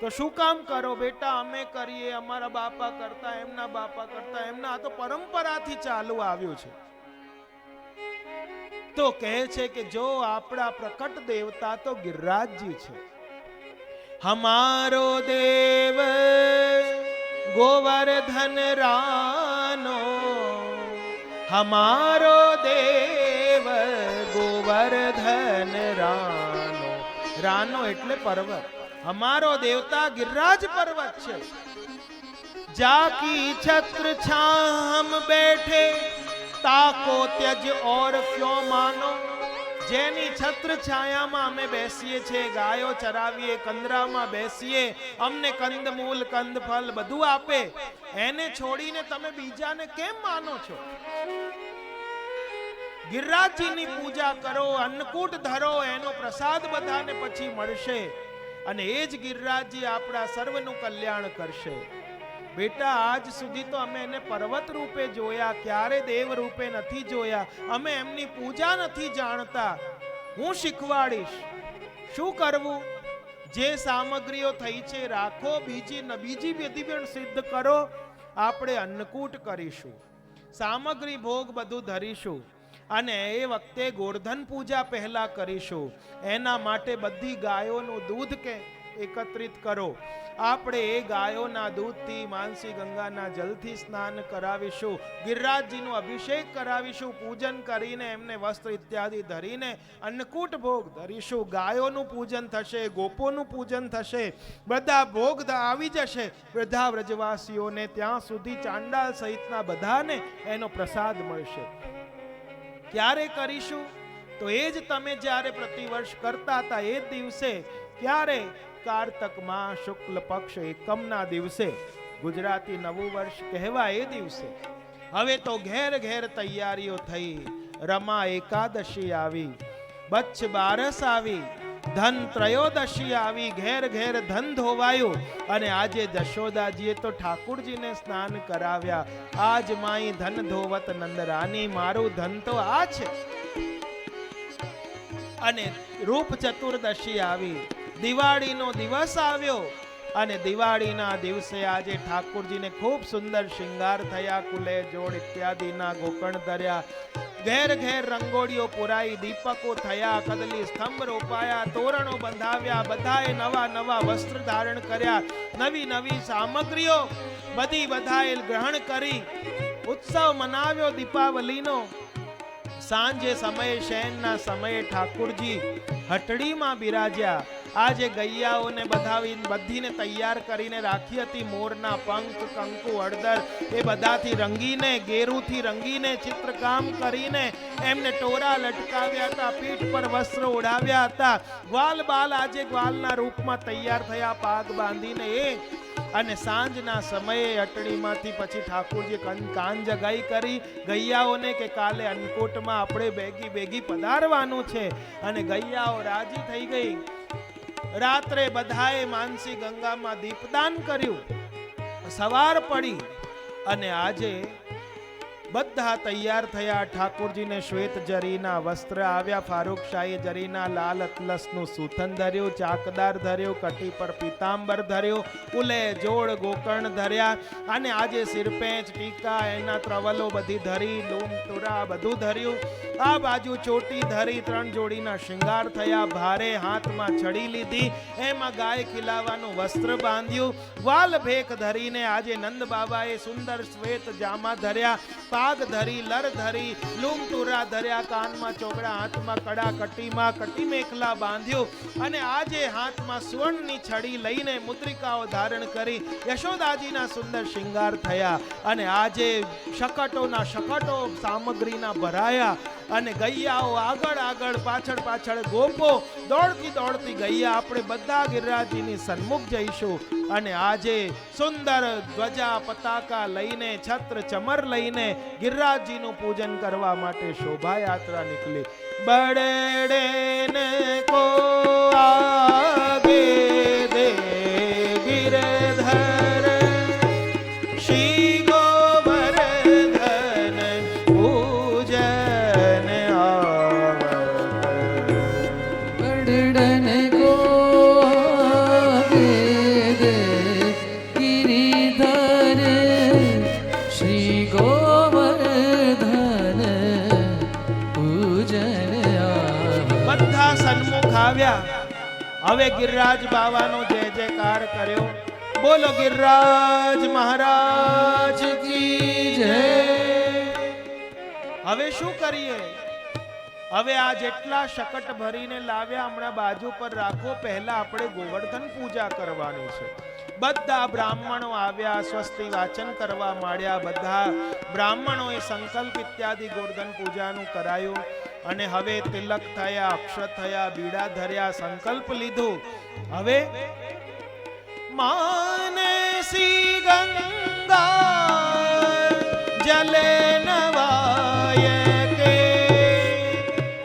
તો શું કામ કરો બેટા? અમે કરીએ, અમારા બાપા કરતા, એમના બાપા કરતા, એમના આ તો પરંપરાથી ચાલુ આવ્યું છે. તો કહે છે કે જો આપણા પ્રકટ દેવતા તો ગિરિરાજજી છે. હમારો દેવ ગોવર્ધન રાનો, હમારો દેવ ગોવર્ધન રાનો. રાનો એટલે પર્વત. हमारो देवता गिरिराज पर्वत छे. जाकी छत्र छां हम बैठे ताको त्यज और क्यों मानो. जेनी छत्र छाया में अमे बेसीए छे, गायो चरावीए, कंदरामां बेसीए, अमने कंदमूल कंदफल बधु आपे, एने छोड़ीने तमे बीजाने केम मानो छो? गिरिराजजीनी पूजा करो, अन्नकूट धरो, एनो प्रसाद बधाने पछी मळशे અને એ જ ગિરિરાજજી આપણા સર્વનું કલ્યાણ કરશે. બેટા, આજ સુધી તો અમે એને પર્વત રૂપે જોયા, ક્યારે દેવ રૂપે નથી જોયા. અમે એમની પૂજા નથી જાણતા. હું શીખવાડીશ શું કરવું. જે સામગ્રીઓ થઈ છે રાખો, બીજી વિધિ પણ સિદ્ધ કરો. આપણે અન્નકૂટ કરીશું, સામગ્રી ભોગ બધું ધરીશું અને એ વખતે ગોર્ધન પૂજા પહેલા કરીશું. એના માટે બધી ગાયોનું દૂધ કે એકત્રિત કરો. આપણે એ ગાયોના દૂધથી, માનસી ગંગાના જલથી સ્નાન કરાવીશું, ગિરિરાજજીનો અભિષેક કરાવીશું, પૂજન કરીને એમને વસ્ત્ર ઇત્યાદિ ધરીને અન્નકૂટ ભોગ ધરીશું. ગાયોનું પૂજન થશે, ગોપોનું પૂજન થશે, બધા ભોગ આવી જશે. બધા વ્રજવાસીઓને ત્યાં સુધી ચાંડાલ સહિતના બધાને એનો પ્રસાદ મળશે. ક્યારે કરીશું? તો એ જ તમે જ્યારે પ્રતિવર્ષ કરતા હતા એ દિવસે. ક્યારે? કારતક માસ શુક્લ પક્ષ એકમના દિવસે, ગુજરાતી નવું વર્ષ કહેવાય એ દિવસે. હવે તો ઘેર ઘેર તૈયારીઓ થઈ. રમા એકાદશી આવી, બચ્છ બારસ આવી, ધન ત્રયોદશી આવી, ઘેર ઘેર ધન ધોવાયું. અને આજે જશોદાજીએ તો ઠાકુરજીને સ્નાન કરાવ્યા. આજ માઈ ધન ધોવત નંદરાની, મારું ધન તો આ છે. અને રૂપ ચતુર્દશી આવી, દિવાળીનો દિવસ આવ્યો. અને દિવાળીના દિવસે આજે ઠાકુરજીને ખૂબ સુંદર શિંગાર થયા, કુલે જોડ ઇત્યાદિના ગોકણ ધર્યા, ઘેર ઘેર રંગોળીઓ પુરાઈ, દીપકો થયા, કદલી સ્તંભ રોપાયા, તોરણો બંધાવ્યા, બધાએ નવા નવા વસ્ત્ર ધારણ કર્યા, નવી નવી સામગ્રીઓ બધી બધાએ ગ્રહણ કરી, ઉત્સવ મનાવ્યો દીપાવલીનો. સાંજે સમયે શયનના સમયે ઠાકુરજી હટડીમાં બિરાજ્યા. આજે ગૈયાઓને બધીને તૈયાર કરીને રાખી હતી. મોરના પંખ, કંકુ, હળદર એ બધાથી રંગીને, ગેરુથી રંગીને, ચિત્રકામ કરીને એમને ટોરા લટકાવ્યા હતા, પીઠ પર વસ્ત્ર ઓઢાવ્યા હતા. ગ્વાલ બાલ આજે ગ્વાલના રૂપમાં તૈયાર થયા, પાગ બાંધીને એ. અને સાંજના સમયે અટડીમાંથી પછી ઠાકોરજી કાન જગાઈ કરી ગૈયાઓને કે કાલે અન્નકૂટમાં આપણે ભેગી પધારવાનું છે. અને ગૈયાઓ રાજી થઈ ગઈ. રાત્રે બધાએ માનસી ગંગામાં દીપદાન કર્યું. સવાર પડી અને આજે બધા તૈયાર થયા. ઠાકોરજીને શ્વેત જરીના વસ્ત્ર આવ્યા, ફારૂક શાહી જરીના લાલ અતલસનું સૂથન ધર્યું, ચાકદાર ધર્યું, કટી પર પીતાંબર ધર્યું, કુલે જોડ ગોકર્ણ ધર્યા. અને આજે સિરપેચ, ટીકા, એના ત્રવલો બધી ધરી, લૂમ તુરા બધું ધર્યું. આ બાજુ ચોટી ધરી, 3 જોડીના શિંગાર થયા, ભારે હાથમાં છડી લીધી, એમાં ગાય ખીલાવાનું વસ્ત્ર બાંધ્યું, વાલ ભેખ ધરીને આજે નંદ બાબાએ સુંદર શ્વેત જામા ધર્યા, પાગ ધરી, લર ધરી, લૂમ તુરા ધર્યા, કાનમાં ચોગડા, હાથમાં કડા, કટીમાં કટી મેખલા બાંધ્યું. અને આજે હાથમાં સુવર્ણની છડી લઈને મુદ્રિકાઓ ધારણ કરી યશોદાજીના સુંદર શિંગાર થયા. અને આજે શકટોના શકટો સામગ્રીના ભરાયા. અને ગૈયાઓ આગળ આગળ પાછળ પાછળ ગોપો દોડતી દોડતી ગૈયા આપણે બધા ગિરિરાજજીની સન્મુખ જઈશું અને આજે સુંદર ધ્વજા પતાકા લઈને છત્ર ચમર લઈને ગિરિરાજજીનું પૂજન કરવા માટે શોભાયાત્રા નીકળી બડડે ને કો આગે દે ગિરધર શ્રી ગોવર્ધન પૂજન આવત બડડન કો આગે દે ગિરિધર શ્રી ગોવર્ધન પૂજન બધા સન્મુખ આવ્યા હવે ગિરિરાજ બાવાનો જય જયકાર કર્યો બોલો ગિરિરાજ મહારાજ કી જય હવે શું કરીએ હવે આ જેટલા શકટ ભરીને લાવ્યા હમણાં બાજુ પર રાખો પહેલા આપણે ગોવર્ધન પૂજા કરવાની છે બધા બ્રાહ્મણો આવ્યા સ્વસ્તિ વાચન કરવા માંડ્યા બધા બ્રાહ્મણોએ સંકલ્પ ઇત્યાદિ ગોવર્ધન પૂજાનું કરાયું અને હવે તિલક થયા અક્ષત થયા બીડા ધર્યા સંકલ્પ લીધો હવે માનસી ગંગા જલે નવાય કે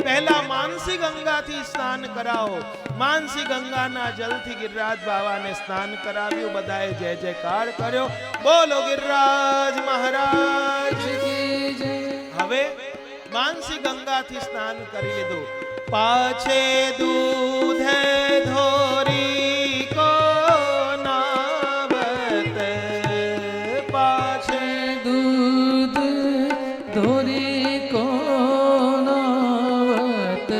પહેલા માનસી ગંગાથી સ્નાન કરાવો માનસી ગંગાના જલથી ગિરિરાજ બાવાને સ્નાન કરાવ્યું બધાએ જય જયકાર કર્યો બોલો ગિરિરાજ મહારાજ કી જય હવે માનસી ગંગાથી સ્નાન કરી લીધું પાછે દૂધ ધોરી કો નાવત પાછે दूध धोरी को नावत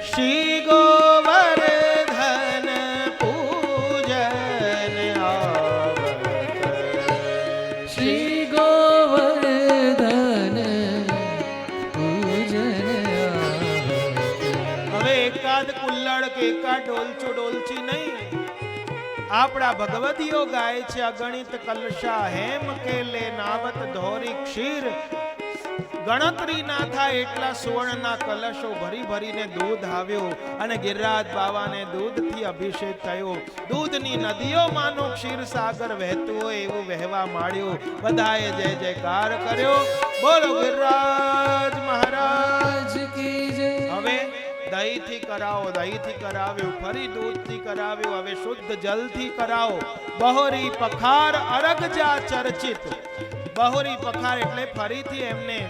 શ્રી ગોવર્ધન પૂજન આવત श्री गोवर्धन पूजन હવે એકાદ કુલ્લડ કે એકાદ ડોલચું ડોલચી નહીં આપણા ભગવતીઓ ગાય છે અગણિત કલશા હેમ કે લે નાવત ધોરી ક્ષીર ગણતરી ના થાય એટલા સુવર્ણના કલશો ભરી ભરીને દૂધ આવ્યો અને ગિરિરાજ બાવાને દૂધથી અભિષેક થયો દૂધની નદીઓ માનો ક્ષીર સાગર વહેતું હોય એવું વહેવા માંડ્યું બધાએ જય જયકાર કર્યો બોલો ગિરિરાજ મહારાજ आज की जय હવે દહીંથી કરાવો દહીંથી કરાવ્યું ફરી દૂધથી કરાવ્યું હવે શુદ્ધ જલથી કરાવો બહોરી પખાર અરગજા ચર્ચિત બહોરી પખાર એટલે ફરીથી એમને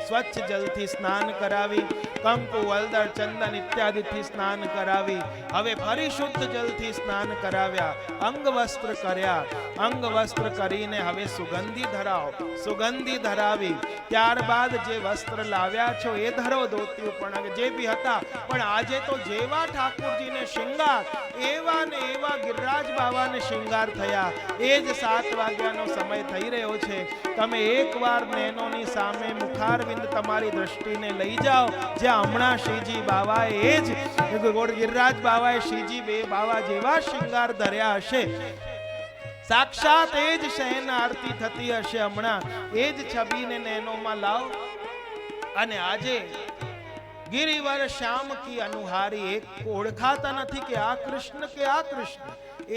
સ્વચ્છ જલથી સ્નાન કરાવી કંકુ હળદર ચંદન ઇત્યાદિથી સ્નાન કરાવી હવે ફરી શુદ્ધ જલથી સ્નાન કરાવ્યા અંગ વસ્ત્ર કર્યા અંગ વસ્ત્ર કરીને હવે સુગંધી ધરાવો સુગંધી ધરાવી ત્યારબાદ જે વસ્ત્ર લાવ્યા છો એ ધરો ધોતી પણ જે બી હતા પણ આજે તો જેવા ઠાકોરજીને શૃંગાર એવા ને એવા ગિરિરાજ બાવાને શૃંગાર થયા એ જ 7 વાગ્યાનો સમય થઈ રહ્યો છે તમે એકવાર નૈનોની સામે મુખારવિંદ તમારી દ્રષ્ટિને લઈ જાઓ જ્યાં હમણાં શ્રીજી બાવાએ એ જ ગિરિરાજ બાવાએ શ્રીજી બે બાવા જેવા શૃંગાર ધર્યા હશે સાક્ષાત એ જ શયન આરતી થતી હશે હમણાં એ જ છબીને નૈનોમાં લાવ અને આજે ગિરિવર શ્યામ કી અનુહારી એક ઓળખાતા નથી કે આ કૃષ્ણ કે આ કૃષ્ણ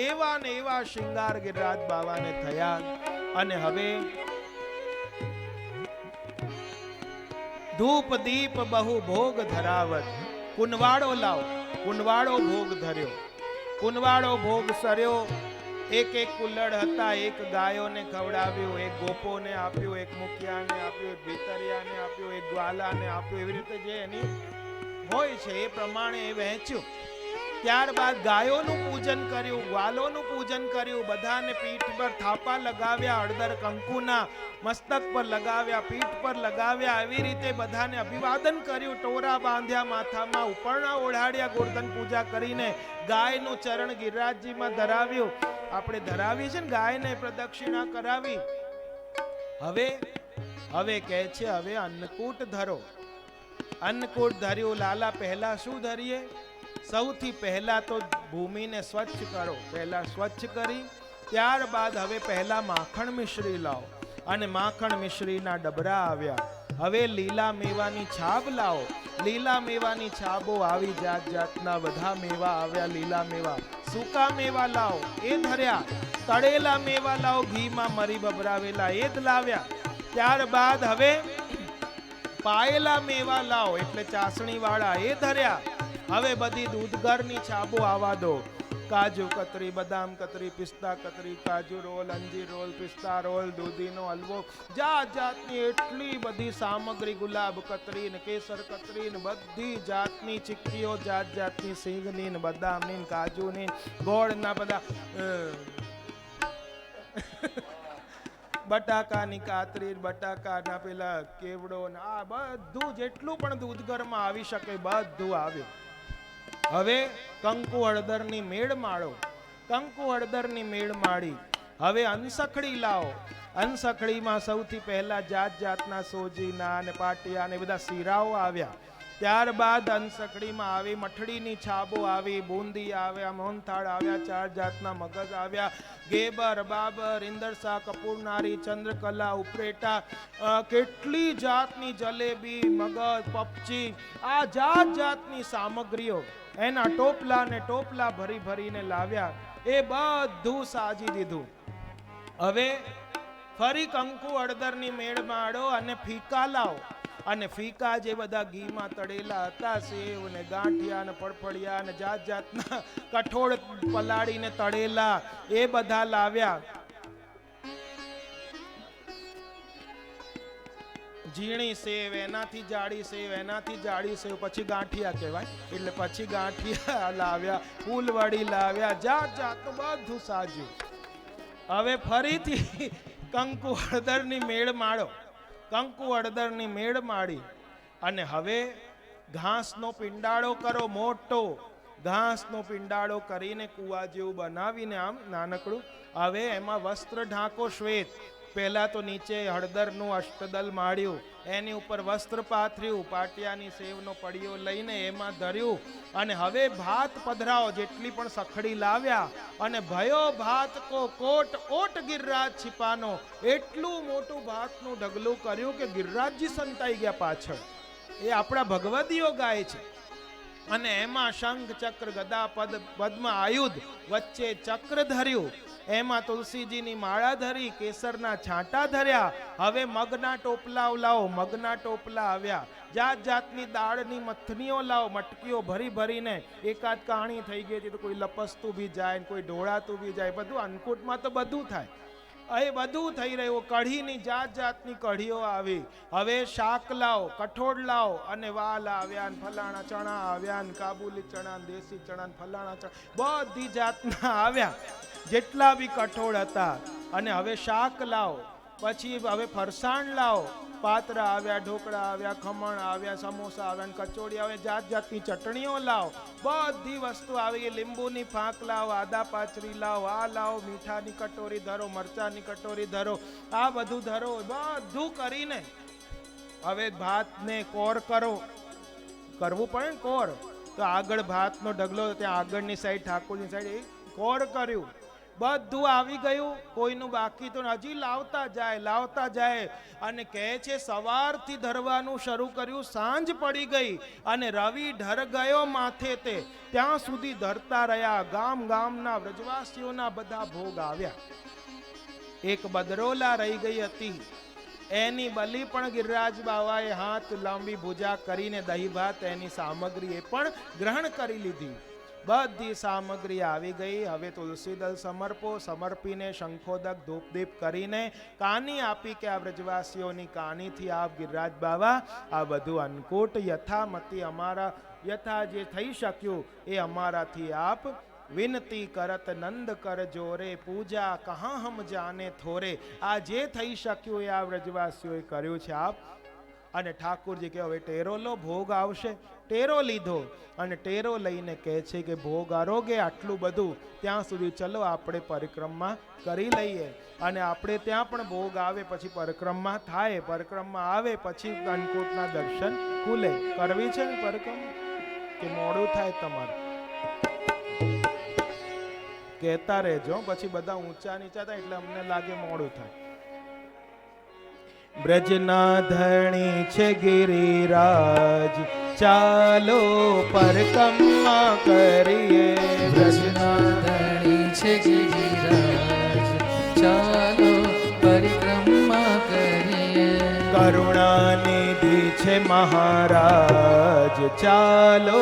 એવા ને એવા શૃંગાર ગિરિરાજ બાવાને થયા અને હવે ધૂપ દીપ બહુ ભોગ ધરાવત કુનવાડો લાવ કુનવાડો ભોગ ધર્યો કુનવાડો ભોગ સર્યો એક એક કુલ્લડ હતા એક ગાયોને ખવડાવ્યો એક ગોપોને આપ્યો એક મુખિયાને આપ્યો એક ભીતરિયાને આપ્યો એક ગ્વાલાને આપ્યો એવી રીતે જે એની હોય છે એ પ્રમાણે એ વહેંચ્યું ત્યારબાદ ગાયોનું પૂજન કર્યું ગ્વાલોનું પૂજન કર્યું બધાને પીઠ પર થાપા લગાવ્યા હળદર કંકુના મસ્તક પર લગાવ્યા પીઠ પર લગાવ્યા એવી રીતે બધાને અભિવાદન કર્યું ટોરા બાંધ્યા માથામાં ઉપરણા ઓઢાડ્યા ગોવર્ધન પૂજા કરીને ગાયનું ચરણ ગિરિરાજજીમાં ધરાવ્યું આપણે ધરાવી છે ને ગાયને પ્રદક્ષિણા કરાવી હવે કહે છે હવે અન્નકૂટ ધરો અન્નકૂટ ધર્યું લાલા પહેલા શું ધરીએ સૌથી પહેલા તો ભૂમિને સ્વચ્છ કરો પહેલા સ્વચ્છ કરી ત્યારબાદ હવે પહેલા માખણ મિશ્રી લાવો અને માખણ મિશ્રીના ડબરા આવ્યા હવે લીલા મેવાની છાબ લાવો. લીલા મેવાની છાબો આવી, જાત જાતના બધા મેવા આવ્યા. લીલા મેવા, સૂકા મેવા લાવો એ ધર્યા. તળેલા મેવા લાવો, ઘીમાં મરી બબરાવેલા એ જ લાવ્યા. ત્યારબાદ હવે પાયેલા મેવા લાવો એટલે ચાસણી વાળા એ ધર્યા. હવે બધી દૂધગરની છાબો આવા દો. કાજુ કતરી, બદામ કતરી, પિસ્તા કતરી, કાજુ રોલ, અંજીર રોલ, પિસ્તા રોલ, દૂધીનો હલવો, જાત જાતની એટલી બધી સામગ્રી, ગુલાબ કતરી ને કેસર કતરી ને બધી જાતની ચીક્કીઓ, જાત જાતની સિંગની ને બદામની ને કાજુની ગોળના બધા બટાકાની કાતરી, બટાકાના પેલા કેવડો ને આ બધું જેટલું પણ દૂધગરમાં આવી શકે બધું આવ્યું. હવે કંકુ હળદરની મેળ માળો. કંકુ હળદરની મેળ માળી. હવે અનસખડી લાવો. અનસખડીમાં સૌથી પહેલા જાત જાતના સોજીના અને પાટિયા ને બધા શીરાઓ આવ્યા. ત્યારબાદ અનસખડીમાં આવી મઠડીની છાબો આવી, બુંદી આવ્યા, મોહનથાળ આવ્યા, ચાર જાતના મગજ આવ્યા, ગેબર, બાબર, ઇંદરસા, કપૂરનારી, ચંદ્રકલા, ઉપરેટા, કેટલી જાતની જલેબી, મગજ, પપચી, આ જાત જાતની સામગ્રીઓ એના ટોપલા ને ટોપલા ભરી ભરીને લાવ્યા. એ બધું સાજી દીધું. હવે ફરી કંકુ હળદરની મેળ માળો અને ફીકા લાવો. અને ફીકા જે બધા ઘીમાં તળેલા હતા, સેવ ને ગાંઠિયા ને ફળફળિયા ને જાત જાતના કઠોળ પલાળીને તળેલા એ બધા લાવ્યા. ઝીણી સેવ, એનાથી જાડી સેવ, એનાથી જાડી સેવ, પછી ગાંઠિયા કહેવાય એટલે પછી ગાંઠિયા લાવ્યા, ફૂલવડી લાવ્યા, જાત જાતનું બધું સાજ્યું. હવે ફરીથી કંકુ હળદરની મેળ માળો. કંકુ હળદરની મેળ માળી અને હવે ઘાસનો પિંડાળો કરો, મોટો ઘાસનો પિંડાળો કરીને કુવા જેવું બનાવીને આમ નાનકડું. હવે એમાં વસ્ત્ર ઢાંકો શ્વેત. પહેલા તો નીચે હળદરનું અષ્ટદલ માળ્યું, એની ઉપર વસ્ત્ર પાથર્યું, પાટિયાની સેવનો પડિયો લઈને એમાં ધર્યું અને હવે ભાત પધરાવો. જેટલી પણ સખડી લાવ્યા અને ભયો ભાત કો કોટ ઓટ ગિરિરાજ छिपानो. એટલું મોટું ભાતનું ઢગલું કર્યું કે ગિરિરાજજી સંતાઈ ગયા પાછળ. એ આપણા ભગવદીઓ ગાય છે. અને એમાં શંખ ચક્ર ગદા પદ્મ આયુધ, વચ્ચે ચક્ર ધર્યું, એમાં તુલસીજીની માળા ધરી, કેસરના છાંટા ધર્યા. હવે મગના ટોપલા લાવો. મગના ટોપલા આવ્યા. જાત જાતની દાળની મથનીઓ લાવો, મટકીઓ ભરી ભરીને. એકાદ કહાણી થઈ ગઈ હતી તો કોઈ લપસતું બી જાય, કોઈ ઢોળાતું બી જાય, બધું અન્નકૂટમાં તો બધું થાય. એ બધું થઈ રહ્યું. કઢીની જાત જાતની કઢીઓ આવી. હવે શાક લાવો, કઠોળ લાવો અને વાલ આવ્યા, ફલાણા ચણા આવ્યા, કાબુલી ચણા, દેશી ચણા, ફલાણા ચણા, બધી જાતના આવ્યા જેટલા બી કઠોળ હતા. અને હવે શાક લાવો, પછી હવે ફરસાણ લાવો, પાત્રા આવ્યા, ઢોકળા આવ્યા, ખમણ આવ્યા, સમોસા આવ્યા, કચોડી આવે, જાત જાતની ચટણીઓ લાવો, બધી વસ્તુ આવી. લીંબુની ફાંક લાવો, આદા પાચરી લાવો, આ લાવો, મીઠાની કટોરી ધરો, મરચાની કટોરી ધરો, આ બધું ધરો. બધું કરીને હવે ભાતને કોર કરો. કરવું પડે ને કોર, તો આગળ ભાતનો ઢગલો, ત્યાં આગળની સાઈડ ઠાકોરની સાઈડ એ કોર કર્યું. બધું આવી ગયું, કોઈનું બાકી તો હજી લાવતા જાય. અને કહે છે સવારથી ધરવાનું શરૂ કર્યું, સાંજ પડી ગઈ અને રવિ ઢર ગયો માથે તે, ત્યાં સુધી ધરતા રહ્યા. ગામ ગામના વ્રજવાસીઓના બધા ભોગ આવ્યા. એક બદરોલા રહી ગઈ હતી, એની બલી પણ ગિરિરાજ બાવાએ હાથ લાંબી ભુજા કરીને દહીં ભાત એની સામગ્રી એ પણ ગ્રહણ કરી લીધી. બધી સામગ્રી આવી ગઈ. હવે તુલસીદલ સમર્પો. સમર્પીને શંખોદક ધૂપદીપ કરીને કાની આપી કે આ વ્રજવાસીઓની કાનીથી આપ ગિરિરાજ બાવા આ બધું અન્નકૂટ યથામતી અમારા યથા જે થઈ શક્યું એ અમારાથી આપ વિનતી કરત નંદ કર જોરે, પૂજા કહા હમ જાને થોરે. આ જે થઈ શક્યું એ આ વ્રજવાસીઓએ કર્યું છે આપ. અને ઠાકોરજી કે હવે ટેરો લો, ભોગ આવશે. ટેરો લીધો અને ટેરો લઈને કહે છે કે ભોગ આરોગે આટલું બધું, ત્યાં સુધી ચલો આપણે પરિક્રમા કરી લઈએ. અને આપણે ત્યાં પણ ભોગ આવે પછી પરિક્રમા થાય. પરિક્રમા આવે પછી અન્નકૂટના દર્શન ખુલે. કરવી છે ને પરિક્રમા કે મોડું થાય તમારે? કહેતા રહેજો, પછી બધા ઊંચા નીચા થાય એટલે અમને લાગે મોડું થાય. બ્રજના ધણી છે ગિરિરાજ, ચાલો પરકમા કરીએ. બ્રજના ધણી છે ગિરિરાજ, ચાલો પરિક્રમા કરીએ. કરુણાનિધિ છે મહારાજ, ચાલો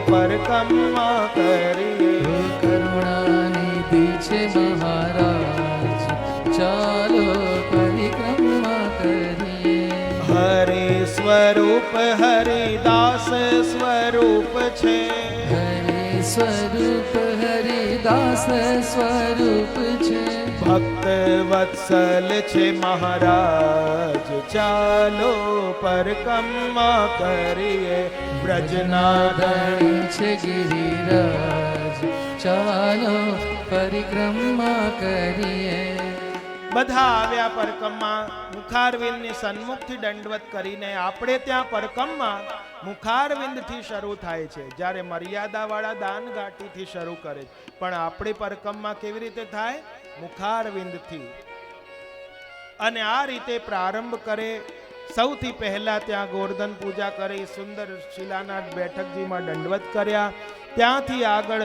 પરકમા કરીએ. કરુણાનિધિ છે મહારાજ, ચાલો પરિક્રમા કરીએ. હરિ સ્વરૂપ હરિદાસ સ્વરૂપ છે, હરિ સ્વરૂપ હરિદાસ સ્વરૂપ છે. ભક્ત વત્સલ છે મહારાજ, ચાલો પરકમા કરીએ. બ્રજના ધણી છે ગિરિરાજ, ચાલો પરિક્રમા કરીએ. બધા આવ્યા પરકમમાં, મુખારવિંદની સન્મુખથી દંડવત કરીને. આપણે ત્યાં પરકમમાં મુખારવિંદથી શરૂ થાય છે, જ્યારે મર્યાદાવાળા દાનઘાટીથી શરૂ કરે છે. પણ આપણી પરકમમાં કેવી રીતે થાય? મુખારવિંદથી. અને આ રીતે પ્રારંભ કરે. સૌથી પહેલા ત્યાં ગોવર્ધન પૂજા કરી, સુંદર શિલાના બેઠકજીમાં દંડવત કર્યા. ત્યાંથી આગળ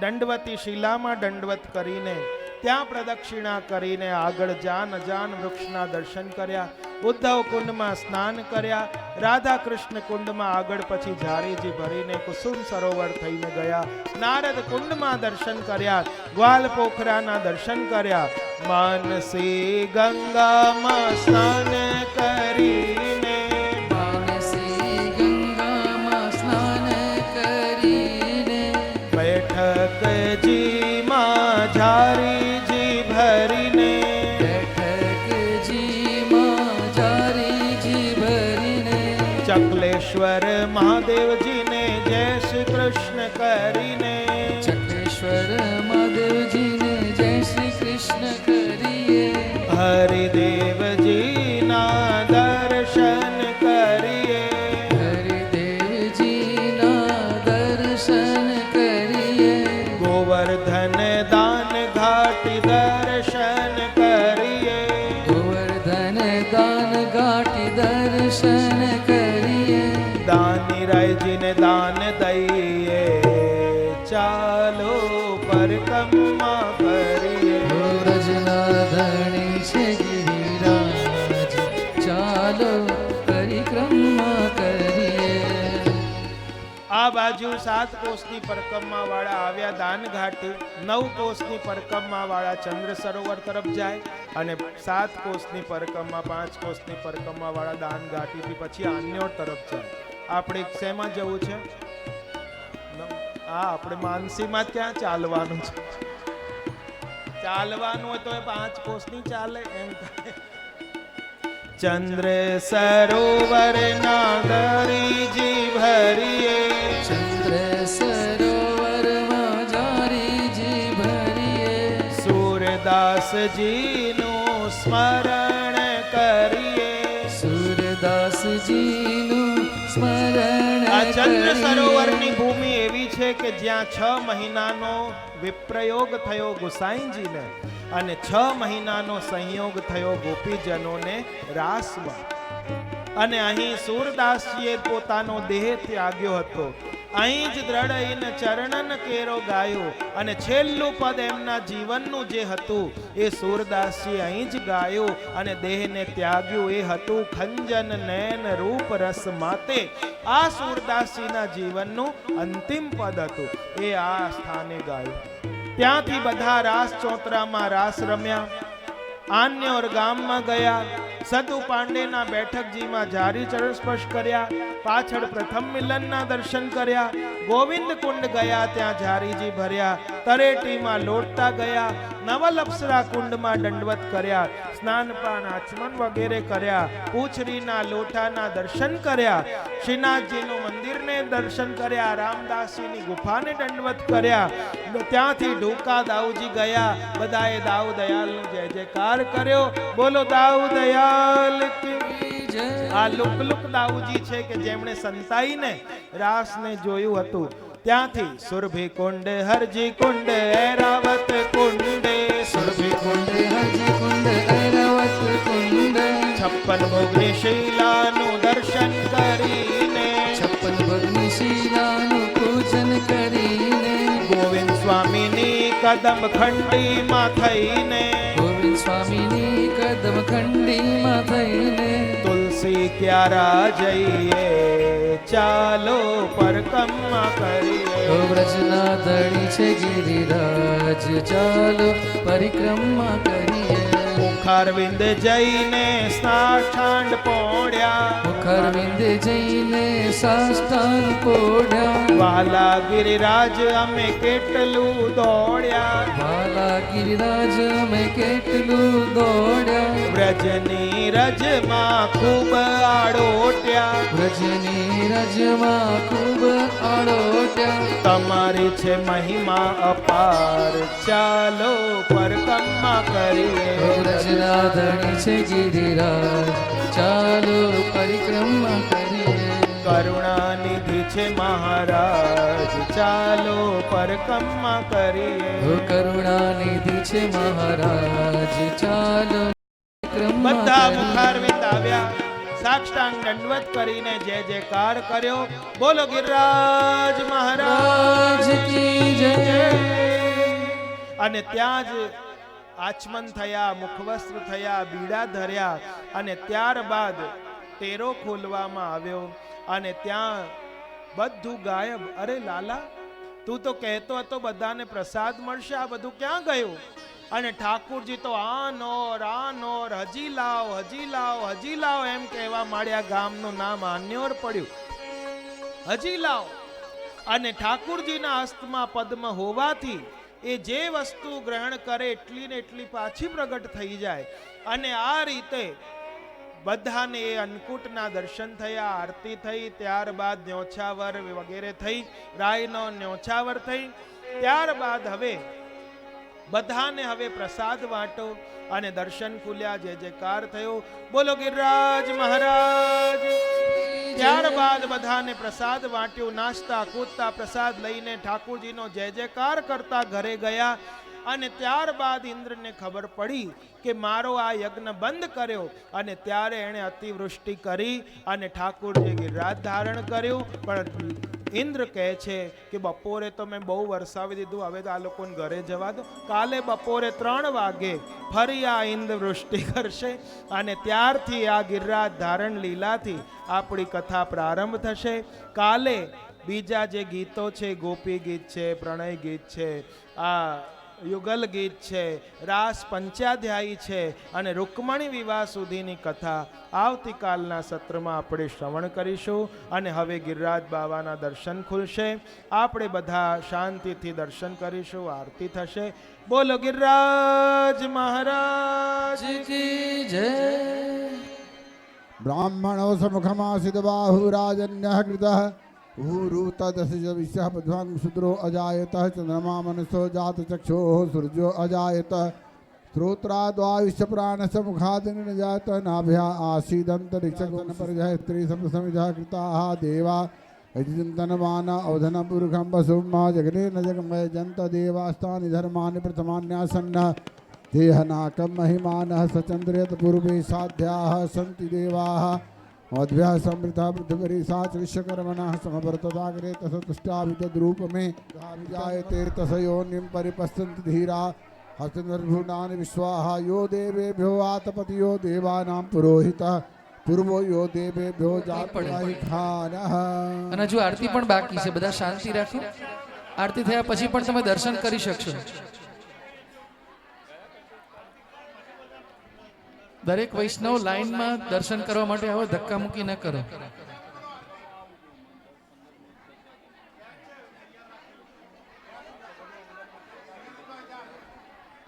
દંડવતી શિલામાં દંડવત કરીને ત્યાં પ્રદક્ષિણા કરીને આગળ જાન વૃક્ષના દર્શન કર્યા. ઉદ્ધવ કુંડમાં સ્નાન કર્યા. રાધા કૃષ્ણ કુંડમાં આગળ પછી ઝારીજી ભરીને કુસુમ સરોવર થઈને ગયા. નારદ કુંડમાં દર્શન કર્યા. ગ્વાલ પોખરાના દર્શન કર્યા. માનસી ગંગામાં સ્નાન કરીને, માનસી ગંગામાં સ્નાન કરીને, બેઠકજીમાં ઝારીજી ભરીને, બેઠકજીમાં ઝારીજી ભરીને, ચકલેશ્વર મહાદેવજીને જય શ્રી કૃષ્ણ કરીને, ચક્રેશ્વર મહાદેવજીને જય શ્રી કૃષ્ણ કરીએ. હરિદેવજીના દર્શન કરીએ. હરિદેવજીના દર્શન કરીએ. ગોવર્ધન દાન ઘાટી દર્શન કરીએ. ગોવર્ધન દાન ઘાટી દર્શન કરીએ. દાની રાયજીને દાન દઈએ, ચાલો પરકમા કરીએ. બ્રજના ધણી છે ગિરિરાજ, ચાલો પરિક્રમા કરીએ. આ બાજુ 7 કોસની પરકમા વાળા આવ્યા દાન ઘાટી, 9 કોસની પરકમા વાળા ચંદ્ર સરોવર તરફ જાય, અને 7 કોસની પરકમા 5 કોસની પરકમા વાળા દાન ઘાટીથી પછી આન્યોર તરફ જાય. આપણે શેમાં જવું છે? હા, આપણે માનસીમાં ત્યાં ચાલવાનું છે. ચાલવાનું હોય તો એ 5 કોસની ચાલે એમ થાય. ચંદ્ર સરોવર ના દરીજી ભરીએ, ચંદ્ર સરોવરમાં ઝારીજી ભરીએ. સૂરદાસજીનું સ્મરણ કરીએ. સૂરદાસજીનું સ્મરણ આ ચંદ્ર કરીએ. સરોવરની ભૂમિ એવી છે કે જ્યાં 6 મહિનાનો વિપ્રયોગ થયો ગોસાઈજીને, અને 6 મહિનાનો સંયોગ થયો ગોપીજનોને રાસમાં. અને અહીં સૂરદાસજીએ પોતાનો દેહ ત્યાગ્યો હતો. અહીં જ દ્રઢ ચરણન કેરો ગાયો, અને છેલ્લું પદ એમના જીવનનું જે હતું એ સૂરદાસજી અહીં જ ગાયું અને દેહને ત્યાગ્યું. એ હતું ખંજન નયન રૂપ રસ માતે. આ સૂરદાસજીના જીવનનું અંતિમ પદ હતું, એ આ સ્થાને ગાયું. ત્યાંથી બધા રાસ ચોતરામાં રાસ રમ્યા. આન્યોર ગામમાં ગયા. સતુ પાંડેના બેઠકજીમાં જારી ચરણ સ્પર્શ કર્યા. પાછળ પ્રથમ મિલનના દર્શન કર્યા. ગોવિંદ કુંડ ગયા, ત્યાં જારીજી ભર્યા. તરેટીમાં લોટતા ગયા. નવલ અપ્સરા કુંડમાં દંડવત કર્યા. સ્નાનપાન આચમન વગેરે કર્યા. પૂછરીના લોટાના દર્શન કર્યા. શ્રીનાથજીનું મંદિરને દર્શન કર્યા. રામદાસજીની ગુફાને દંડવત કર્યા. ત્યાંથી ઢોકા દાઉજી ગયા. બધાએ દાઉ દયાલનો જય જયકાર કર્યો. બોલો દાઉ દયાલ કી જય. આ લુક દાઉજી છે કે જેમણે સંતાઈને રાસને જોયું હતું. ત્યાંથી સુરભી કુંડ, હરજી કુંડ, ઐરાવત કુંડ, સુરભી કુંડ, હરજી કુંડ, ઐરાવત કુંડ, 56 ભોગની શિલાનું દર્શન કરીને, 56 ભગની શિલાનું પૂજન કરીને, ગોવિંદ સ્વામીની કદમ ખંડીમાં થઈને, ગોવિંદ સ્વામીની કદમ ખંડીમાં થઈને, તુલસી ક્યારા જઈએ, ચાલો પરકમા કરીએ. ઓ વ્રજના ધણી છે ગિરિરાજ, ચાલો પરિક્રમા કરીએ. મુખારવિંદ જઈને સાષ્ટાંગ પોળ્યા, મુખારવિંદે જઈને સાષ્ટાંગ પોઢ્યા. વાલા ગિરિરાજ અમે કેટલું દોડ્યા, વાલા ગિરિરાજ અમે કેટલું દોડ્યા. વ્રજની રજમાં ખૂબ આડોટ્યા, વ્રજની રજમાં ખૂબ આડોટ્યા. તમારી છે મહિમા અપાર, ચાલો પરકમા કરીએ. વ્રજના ધણી છે ગિરિરાજ, ચાલો પરિક્રમા કરીએ. કરુણાનિધિ છે મહારાજ, ચાલો પરકમા કરીએ. ઓ કરુણાનિધિ છે મહારાજ, ચાલો પરિક્રમા બધા કરીએ. મુખારવિંદ આવ્યા, સાષ્ટાંગ દંડવત કરીને જય જયકાર કર્યો. બોલો ગિરિરાજ મહારાજ રાજ કી જય. અને ત્યાં જ આચમન થયા, મુખવસ્ત્ર થયા, બીડા ધર્યા અને ત્યારબાદ તેરો ખોલવામાં આવ્યો અને ત્યાં બધું ગાયબ. અરે લાલા, તું તો કહેતો હતો બધાને પ્રસાદ મળશે, આ બધું ક્યાં ગયું? અને ઠાકુરજી તો આ નોર હજી લાવ, હજી લાવ, હજી લાવ એમ કહેવા માંડ્યા. ગામનું નામ આન્યોર પડ્યું, હજી લાવ. અને ઠાકુરજીના હસ્તમાં પદ્મ હોવાથી એ જે વસ્તુ ગ્રહણ કરે એટલી ને એટલી પાછી પ્રગટ થઈ જાય. અને આ રીતે બધાને એ અન્નકૂટના દર્શન થયા, આરતી થઈ, ત્યારબાદ ન્યોછાવર વગેરે થઈ, રાયનો ન્યોછાવર થઈ. ત્યારબાદ હવે બધાને હવે પ્રસાદ વાટો અને દર્શન ખુલ્યા, જય જયકાર થયો. બોલો ગિરિરાજ મહારાજ. ત્યારબાદ બધાને પ્રસાદ વાટ્યો, નાસ્તા કૂદતા પ્રસાદ લઈને ઠાકુરજીનો જય જયકાર કરતા ઘરે ગયા. અને ત્યારબાદ ઇન્દ્રને ખબર પડી કે મારો આ યજ્ઞ બંધ કર્યો અને ત્યારે એણે અતિવૃષ્ટિ કરી અને ઠાકુરજીએ ગિરિરાજ ધારણ કર્યું. પણ ઇન્દ્ર કહે છે કે બપોરે તો મેં બહુ વરસાવી દીધું, હવે તો આ લોકોને ઘરે જવા દો. કાલે બપોરે 3 વાગે ફરી આ ઇન્દ્ર વૃષ્ટિ કરશે અને ત્યારથી આ ગિરિરાજ ધારણ લીલાથી આપણી કથા પ્રારંભ થશે. કાલે બીજા જે ગીતો છે, ગોપી ગીત છે, પ્રણય ગીત છે, આ યુગલ ગીત છે, રાસ પંચાધ્યાયી છે અને રૂકમણી વિવાહ સુધીની કથા આવતીકાલના સત્રમાં આપણે શ્રવણ કરીશું. અને હવે ગિરિરાજ બાવાના દર્શન ખુલશે, આપણે બધા શાંતિથી દર્શન કરીશું, આરતી થશે. બોલો ગિરિરાજ મહારાજ કી જય. ब्राह्मणो समुखमासित बाहुराजन्यः कृतः ऊरु तदस्य पद्वांग शूद्रो अजायतः चंद्रमा मनसो जात चक्षुः सूर्यो अजायत श्रोत्राद्वायुष्य प्राणस्य मुखादिन जात नाभ्या आसीदन्तरिक्षगुण परजः स्त्री समिधा कृताः देवा अजिन्तनमान अवधन पुरुषं वसुमा जगने न जगमय जन्त देवास्तानि धर्मानि प्रथमान्यासन्न देहनाकं महिमानः सचन्द्रयत पूर्वे साध्याः सन्ति देवाः मध्व्याः समृता पृथ्वीरीसाच विश्वकर्मणः समवर्तताग्रे तसतुष्टाभितद्रूपमे विजायते तसयोनिं परिपश्यन्ति धीरा हस्तनिर्भुणानि विश्वाः यो देवेभ्यो आतपतियो देवानां पुरोहितः પૂર્વો યો દેવેભ્યો જાતવાહિખાનઃ. અને જો આરતી પણ બાકી છે, બધા શાંતિ રાખો. આરતી થયા પછી પણ તમે દર્શન કરી શકશો. દરેક વૈષ્ણવ લાઈનમાં દર્શન કરવા માટે આવો, ધક્કા મૂકી ન કરો.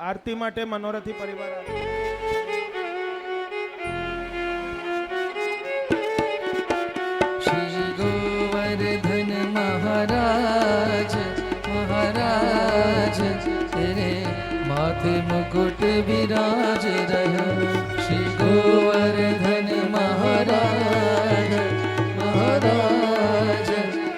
આરતી માટે મનોરથી પરિવાર આવે. શ્રી ગોવર્ધન મહારાજ મહારાજ તેરે માથે મુकुट વિરાજ રહ્યો. શ્રી ગોવર્ધન મહારાજ મહારાજ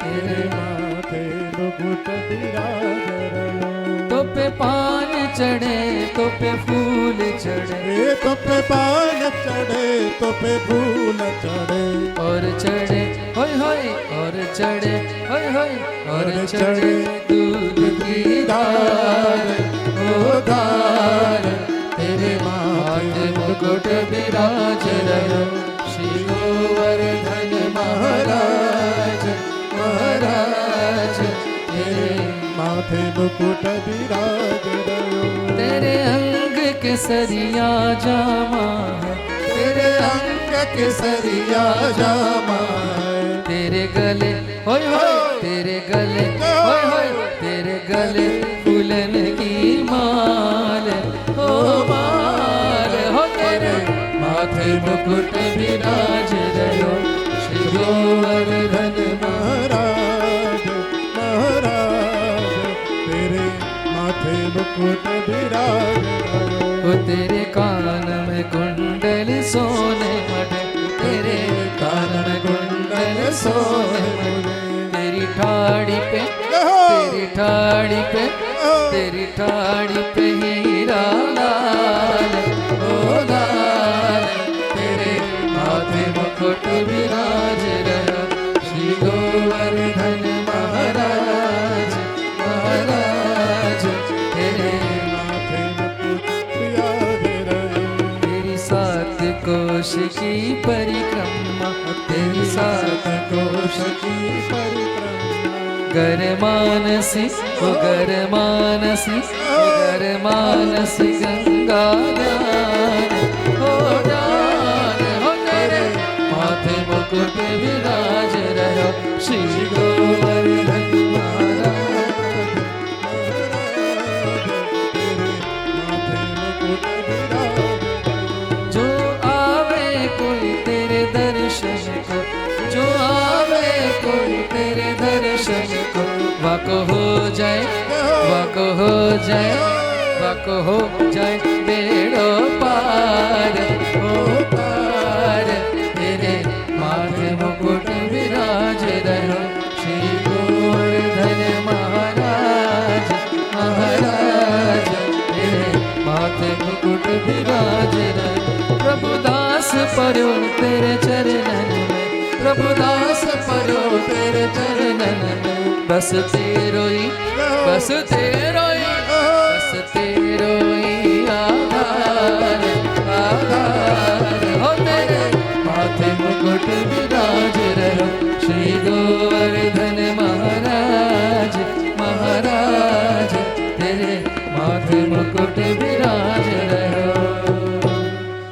તેરે માથે मुकुट विराज रयो। तो पे पान चढ़े तो पे फूल चढ़े, ए तो पे पान चढ़े तो पे फूल चढ़े, और चढ़े होय होय, और चढ़े होय होय, और चढ़े दूध की धार, ओ धार तेरे माथे मुकुट विराज रहो। श्री गोवर्धन महाराज महाराज तेरे माथे मुकुट विराज रयो। तेरे अंग केसरिया जामा है, तेरे अंग केसरिया जामा है, तेरे गले होय होय, तेरे गले होय होय, तेरे गले फूलन की माल, ओ माल हो तेरे माथे मुकुट विराज रहो। श्री गोवर्धन महाराज महाराज तेरे माथे मुकुट विराज रयो। ओ तेरे कान में कुंडल सोने मढ़े, तेरे कान में कुंडल सोने मढ़े, तेरी ठाड़ी पे तेरी ठाड़ी पे तेरी ठाड़ी पे हीरा लाल, ओ लाल तेरे माथे मुकुट विराज रहो। श्री गोवर्धन महाराज महाराज तेरे माथे मुकुट विराज रयो। तेरी सात कोश की परिक्रमा, तेरी सात कोश की परिक्रमा गर मानसी ओ गर मानसी ओ गर मानसी गंगा ध्यान, हो ध्यान हो तेरे माथे मुकुट विराज रहो। श्री गोवर्धन महाराज तेरे माथे मुकुट विराज रयो। जो आवे कोई तेरे दर्शन को, जो आवे कोई तेरे दर्शन को, वाको हो जाए वाको हो जाए वाको हो जाए बेड़ो पार, ओ पार तेरे माथे मुकुट विराज रहो। श्री गोवर्धन महाराज महाराज तेरे माथे मुकुट विराज रहो। प्रभुदास परो तेरे चरणन में, प्रभुदास परो तेरे चरणन में, बस तेरो ही बस तेरो ही बस तेरो ही आधार, आधार हो तेरे माथे मुकुट विराज रहो। श्री गोवर्धन महाराज महाराज तेरे माथे मुकुट विराज रहो।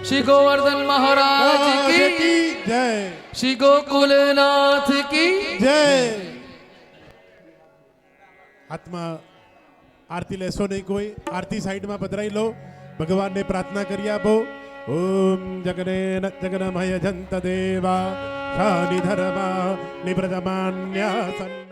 श्री गोवर्धन महाराज की जय श्री गोकुलनाथ की जय। હાથમાં આરતી લેશો નહીં કોઈ, આરતી સાઈડમાં પધરાઈ લો, ભગવાનને પ્રાર્થના કરી આપો. ઓમ જગનેન જગનમય જંત દેવા શાનિ ધર્મા નિવ્રતમાન્યા સન્ન